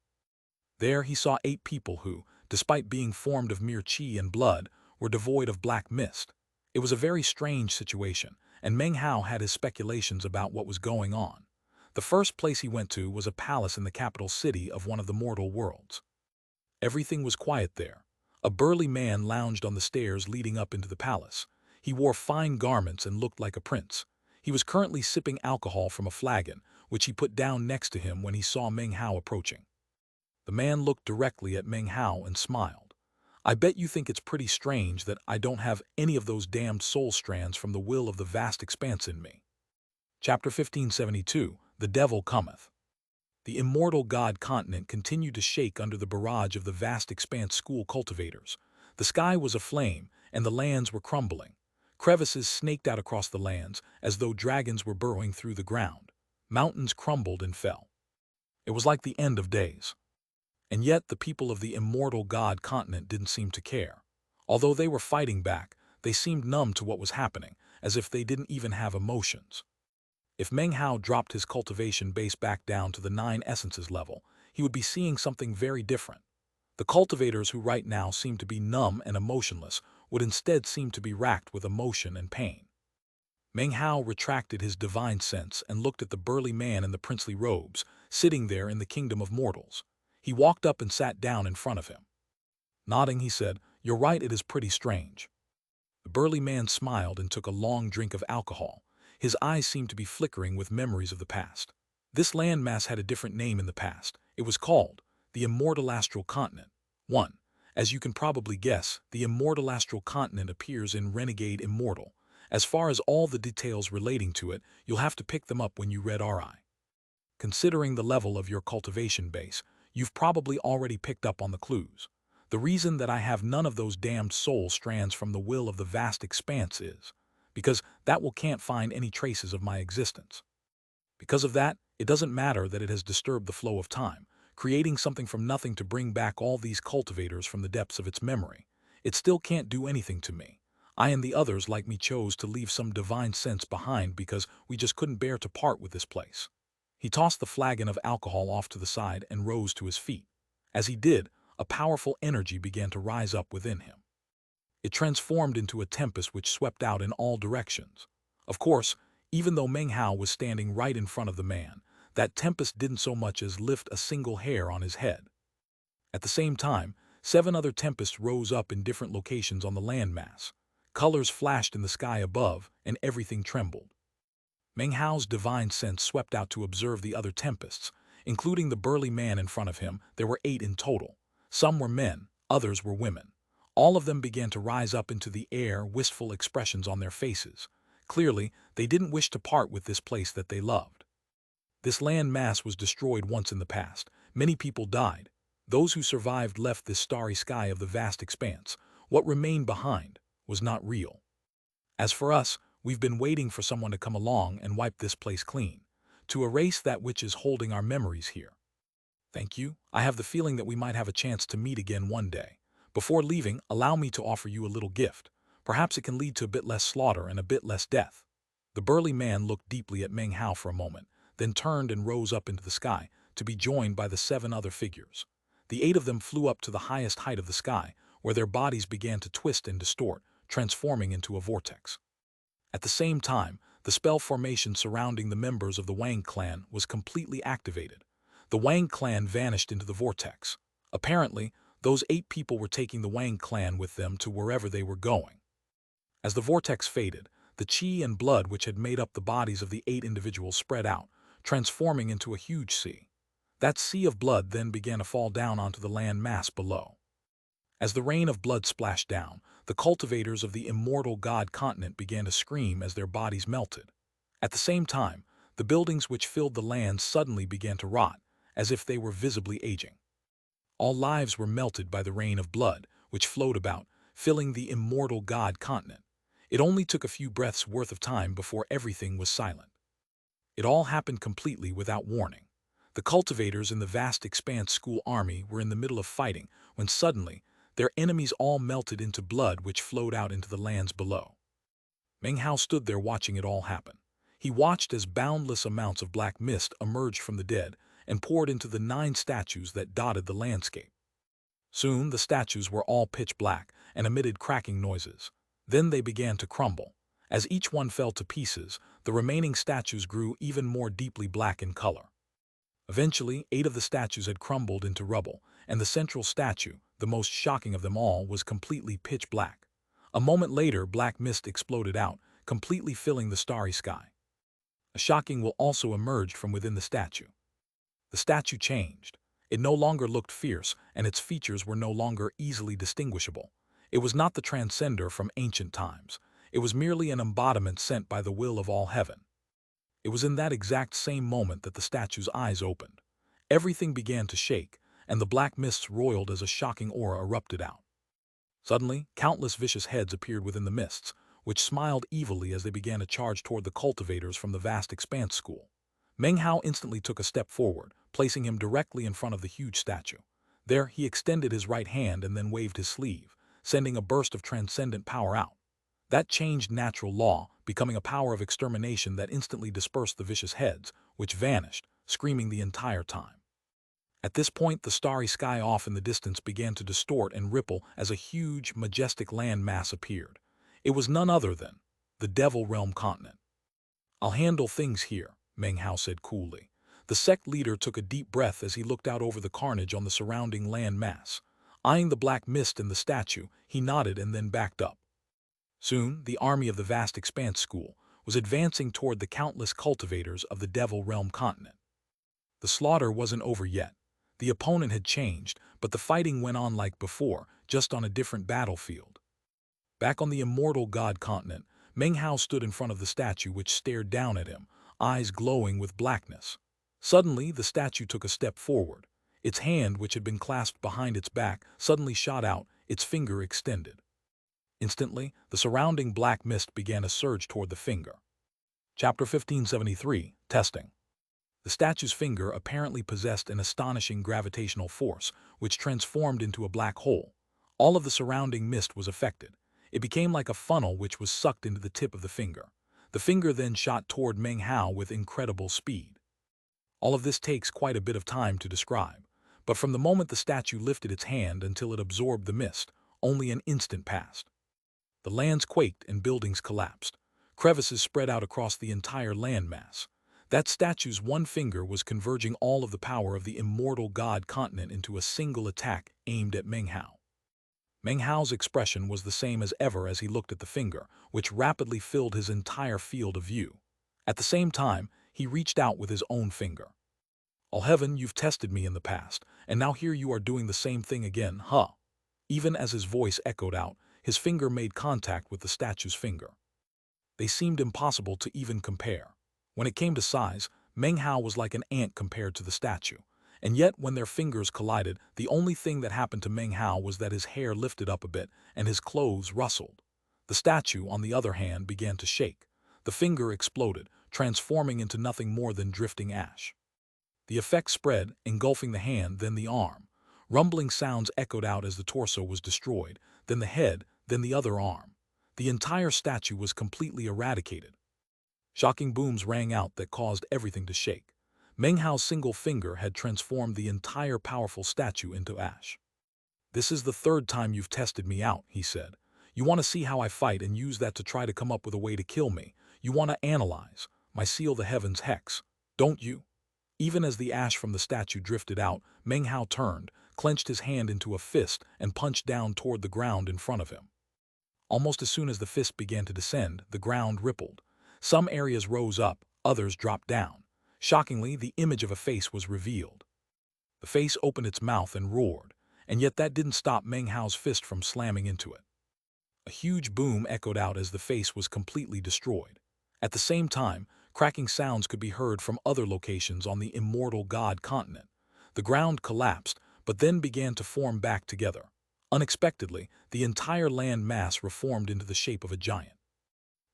There he saw 8 people who, despite being formed of mere qi and blood, were devoid of black mist. It was a very strange situation, and Meng Hao had his speculations about what was going on. The first place he went to was a palace in the capital city of one of the mortal worlds. Everything was quiet there. A burly man lounged on the stairs leading up into the palace. He wore fine garments and looked like a prince. He was currently sipping alcohol from a flagon, which he put down next to him when he saw Meng Hao approaching. The man looked directly at Meng Hao and smiled. "I bet you think it's pretty strange that I don't have any of those damned soul strands from the will of the vast expanse in me." Chapter 1572, The Devil Cometh. The immortal god continent continued to shake under the barrage of the vast expanse school cultivators. The sky was aflame, and the lands were crumbling. Crevices snaked out across the lands, as though dragons were burrowing through the ground. Mountains crumbled and fell. It was like the end of days. And yet the people of the immortal god continent didn't seem to care. Although they were fighting back, they seemed numb to what was happening, as if they didn't even have emotions. If Meng Hao dropped his cultivation base back down to the 9 essences level, he would be seeing something very different. The cultivators who right now seemed to be numb and emotionless would instead seem to be racked with emotion and pain. Meng Hao retracted his divine sense and looked at the burly man in the princely robes, sitting there in the kingdom of mortals. He walked up and sat down in front of him. Nodding, he said, "You're right, it is pretty strange." The burly man smiled and took a long drink of alcohol. His eyes seemed to be flickering with memories of the past. This landmass had a different name in the past. It was called the Immortal Astral Continent. 1. As you can probably guess, the Immortal Astral Continent appears in Renegade Immortal. As far as all the details relating to it, you'll have to pick them up when you read RI. Considering the level of your cultivation base, you've probably already picked up on the clues. The reason that I have none of those damned soul strands from the will of the vast expanse is because that will can't find any traces of my existence. Because of that, it doesn't matter that it has disturbed the flow of time, creating something from nothing to bring back all these cultivators from the depths of its memory. It still can't do anything to me. I and the others like me chose to leave some divine sense behind because we just couldn't bear to part with this place. He tossed the flagon of alcohol off to the side and rose to his feet. As he did, a powerful energy began to rise up within him. It transformed into a tempest which swept out in all directions. Of course, even though Meng Hao was standing right in front of the man, that tempest didn't so much as lift a single hair on his head. At the same time, 7 other tempests rose up in different locations on the landmass. Colors flashed in the sky above, and everything trembled. Meng Hao's divine sense swept out to observe the other tempests, including the burly man in front of him. There were 8 in total. Some were men, others were women. All of them began to rise up into the air, wistful expressions on their faces. Clearly, they didn't wish to part with this place that they loved. This land mass was destroyed once in the past. Many people died. Those who survived left this starry sky of the vast expanse. What remained behind was not real. As for us, we've been waiting for someone to come along and wipe this place clean, to erase that which is holding our memories here. Thank you. I have the feeling that we might have a chance to meet again one day. Before leaving, allow me to offer you a little gift. Perhaps it can lead to a bit less slaughter and a bit less death. The burly man looked deeply at Meng Hao for a moment, then turned and rose up into the sky, to be joined by the 7 other figures. The 8 of them flew up to the highest height of the sky, where their bodies began to twist and distort, transforming into a vortex. At the same time, the spell formation surrounding the members of the Wang clan was completely activated. The Wang clan vanished into the vortex. Apparently, those 8 people were taking the Wang clan with them to wherever they were going. As the vortex faded, the qi and blood which had made up the bodies of the 8 individuals spread out, transforming into a huge sea. That sea of blood then began to fall down onto the land mass below. As the rain of blood splashed down, the cultivators of the immortal god continent began to scream as their bodies melted. At the same time, the buildings which filled the land suddenly began to rot, as if they were visibly aging. All lives were melted by the rain of blood, which flowed about, filling the immortal god continent. It only took a few breaths' worth of time before everything was silent. It all happened completely without warning. The cultivators in the vast expanse school army were in the middle of fighting when suddenly their enemies all melted into blood which flowed out into the lands below. Meng Hao stood there watching it all happen. He watched as boundless amounts of black mist emerged from the dead and poured into the 9 statues that dotted the landscape. Soon the statues were all pitch black and emitted cracking noises. Then they began to crumble. As each one fell to pieces, the remaining statues grew even more deeply black in color. Eventually, 8 of the statues had crumbled into rubble, and the central statue, the most shocking of them all, was completely pitch black. A moment later, black mist exploded out, completely filling the starry sky. A shocking will also emerged from within the statue. The statue changed. It no longer looked fierce, and its features were no longer easily distinguishable. It was not the transcender from ancient times. It was merely an embodiment sent by the will of all heaven. It was in that exact same moment that the statue's eyes opened. Everything began to shake, and the black mists roiled as a shocking aura erupted out. Suddenly, countless vicious heads appeared within the mists, which smiled evilly as they began to charge toward the cultivators from the vast expanse school. Meng Hao instantly took a step forward, placing him directly in front of the huge statue. There, he extended his right hand and then waved his sleeve, sending a burst of transcendent power out. That changed natural law, becoming a power of extermination that instantly dispersed the vicious heads, which vanished, screaming the entire time. At this point, the starry sky off in the distance began to distort and ripple as a huge, majestic land mass appeared. It was none other than the Devil Realm continent. "I'll handle things here," Meng Hao said coolly. The sect leader took a deep breath as he looked out over the carnage on the surrounding land mass. Eyeing the black mist in the statue, he nodded and then backed up. Soon, the army of the vast expanse school was advancing toward the countless cultivators of the Devil Realm continent. The slaughter wasn't over yet. The opponent had changed, but the fighting went on like before, just on a different battlefield. Back on the immortal god continent, Meng Hao stood in front of the statue, which stared down at him, eyes glowing with blackness. Suddenly, the statue took a step forward. Its hand, which had been clasped behind its back, suddenly shot out, its finger extended. Instantly, the surrounding black mist began to surge toward the finger. Chapter 1573, Testing. The statue's finger apparently possessed an astonishing gravitational force, which transformed into a black hole. All of the surrounding mist was affected. It became like a funnel which was sucked into the tip of the finger. The finger then shot toward Meng Hao with incredible speed. All of this takes quite a bit of time to describe, but from the moment the statue lifted its hand until it absorbed the mist, only an instant passed. The lands quaked and buildings collapsed. Crevices spread out across the entire landmass. That statue's one finger was converging all of the power of the immortal god continent into a single attack aimed at Meng Hao. Meng Hao's expression was the same as ever as he looked at the finger, which rapidly filled his entire field of view. At the same time, he reached out with his own finger. "All heaven, you've tested me in the past, and now here you are doing the same thing again, huh?" Even as his voice echoed out, his finger made contact with the statue's finger. They seemed impossible to even compare. When it came to size, Meng Hao was like an ant compared to the statue. And yet, when their fingers collided, the only thing that happened to Meng Hao was that his hair lifted up a bit and his clothes rustled. The statue, on the other hand, began to shake. The finger exploded, transforming into nothing more than drifting ash. The effect spread, engulfing the hand, then the arm. Rumbling sounds echoed out as the torso was destroyed, then the head, then the other arm. The entire statue was completely eradicated. Shocking booms rang out that caused everything to shake. Meng Hao's single finger had transformed the entire powerful statue into ash. "This is the third time you've tested me out," he said. "You want to see how I fight and use that to try to come up with a way to kill me. You want to analyze my seal the heavens hex, don't you?" Even as the ash from the statue drifted out, Meng Hao turned, clenched his hand into a fist, and punched down toward the ground in front of him. Almost as soon as the fist began to descend, the ground rippled. Some areas rose up, others dropped down. Shockingly, the image of a face was revealed. The face opened its mouth and roared, and yet that didn't stop Meng Hao's fist from slamming into it. A huge boom echoed out as the face was completely destroyed. At the same time, cracking sounds could be heard from other locations on the immortal god continent. The ground collapsed, but then began to form back together. Unexpectedly, the entire land mass reformed into the shape of a giant.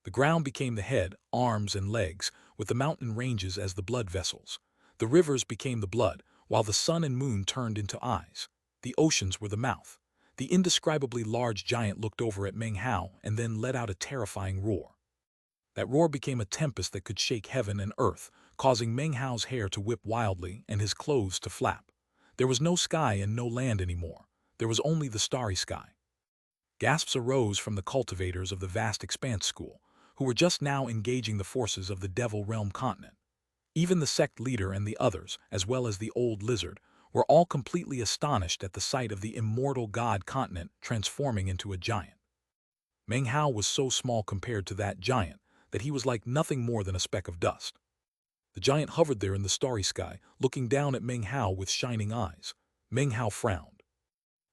The ground became the head, arms, and legs, with the mountain ranges as the blood vessels. The rivers became the blood, while the sun and moon turned into eyes. The oceans were the mouth. The indescribably large giant looked over at Meng Hao and then let out a terrifying roar. That roar became a tempest that could shake heaven and earth, causing Meng Hao's hair to whip wildly and his clothes to flap. There was no sky and no land anymore. There was only the starry sky. Gasps arose from the cultivators of the vast expanse school, who were just now engaging the forces of the Devil Realm continent. Even the sect leader and the others, as well as the old lizard, were all completely astonished at the sight of the immortal god continent transforming into a giant. Meng Hao was so small compared to that giant that he was like nothing more than a speck of dust. The giant hovered there in the starry sky, looking down at Meng Hao with shining eyes. Meng Hao frowned.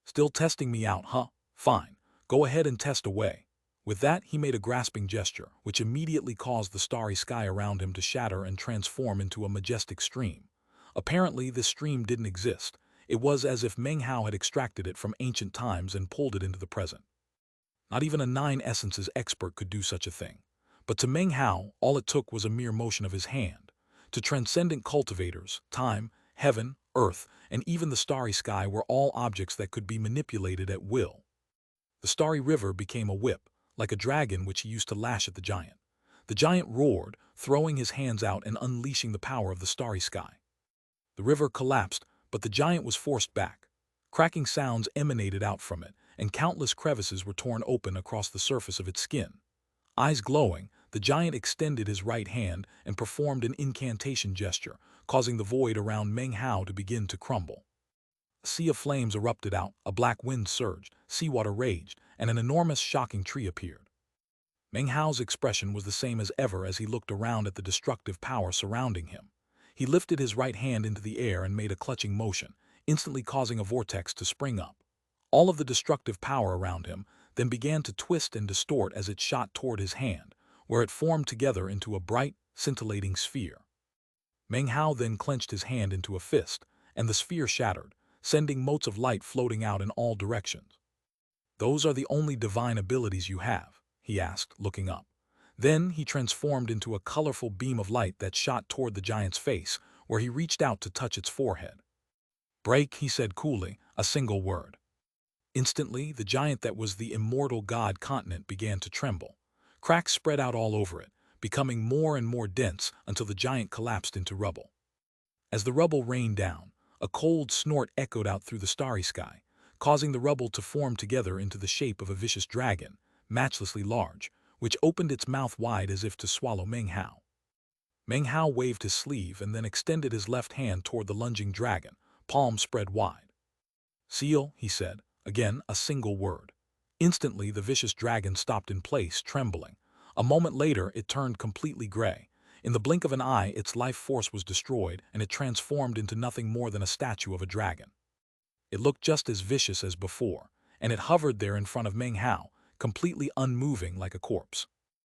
"Still testing me out, huh? Fine. Go ahead and test away." With that, he made a grasping gesture, which immediately caused the starry sky around him to shatter and transform into a majestic stream. Apparently, this stream didn't exist. It was as if Meng Hao had extracted it from ancient times and pulled it into the present. Not even a nine essences expert could do such a thing. But to Meng Hao, all it took was a mere motion of his hand. To transcendent cultivators, time, heaven, earth, and even the starry sky were all objects that could be manipulated at will. The starry river became a whip, like a dragon which he used to lash at the giant. The giant roared, throwing his hands out and unleashing the power of the starry sky. The river collapsed, but the giant was forced back. Cracking sounds emanated out from it, and countless crevices were torn open across the surface of its skin. Eyes glowing, the giant extended his right hand and performed an incantation gesture, causing the void around Meng Hao to begin to crumble. A sea of flames erupted out, a black wind surged, seawater raged, and an enormous shocking tree appeared. Meng Hao's expression was the same as ever as he looked around at the destructive power surrounding him. He lifted his right hand into the air and made a clutching motion, instantly causing a vortex to spring up. All of the destructive power around him then began to twist and distort as it shot toward his hand, where it formed together into a bright, scintillating sphere. Meng Hao then clenched his hand into a fist, and the sphere shattered, sending motes of light floating out in all directions. "Those are the only divine abilities you have?" he asked, looking up. Then he transformed into a colorful beam of light that shot toward the giant's face, where he reached out to touch its forehead. "Break," he said coolly, a single word. Instantly, the giant that was the immortal god continent began to tremble. Cracks spread out all over it, becoming more and more dense until the giant collapsed into rubble. As the rubble rained down, a cold snort echoed out through the starry sky, causing the rubble to form together into the shape of a vicious dragon, matchlessly large, which opened its mouth wide as if to swallow Meng Hao. Meng Hao waved his sleeve and then extended his left hand toward the lunging dragon, palm spread wide. "Seal," he said, again a single word. Instantly, the vicious dragon stopped in place, trembling. A moment later, it turned completely gray. In the blink of an eye, its life force was destroyed, and it transformed into nothing more than a statue of a dragon. It looked just as vicious as before, and it hovered there in front of Meng Hao, completely unmoving like a corpse.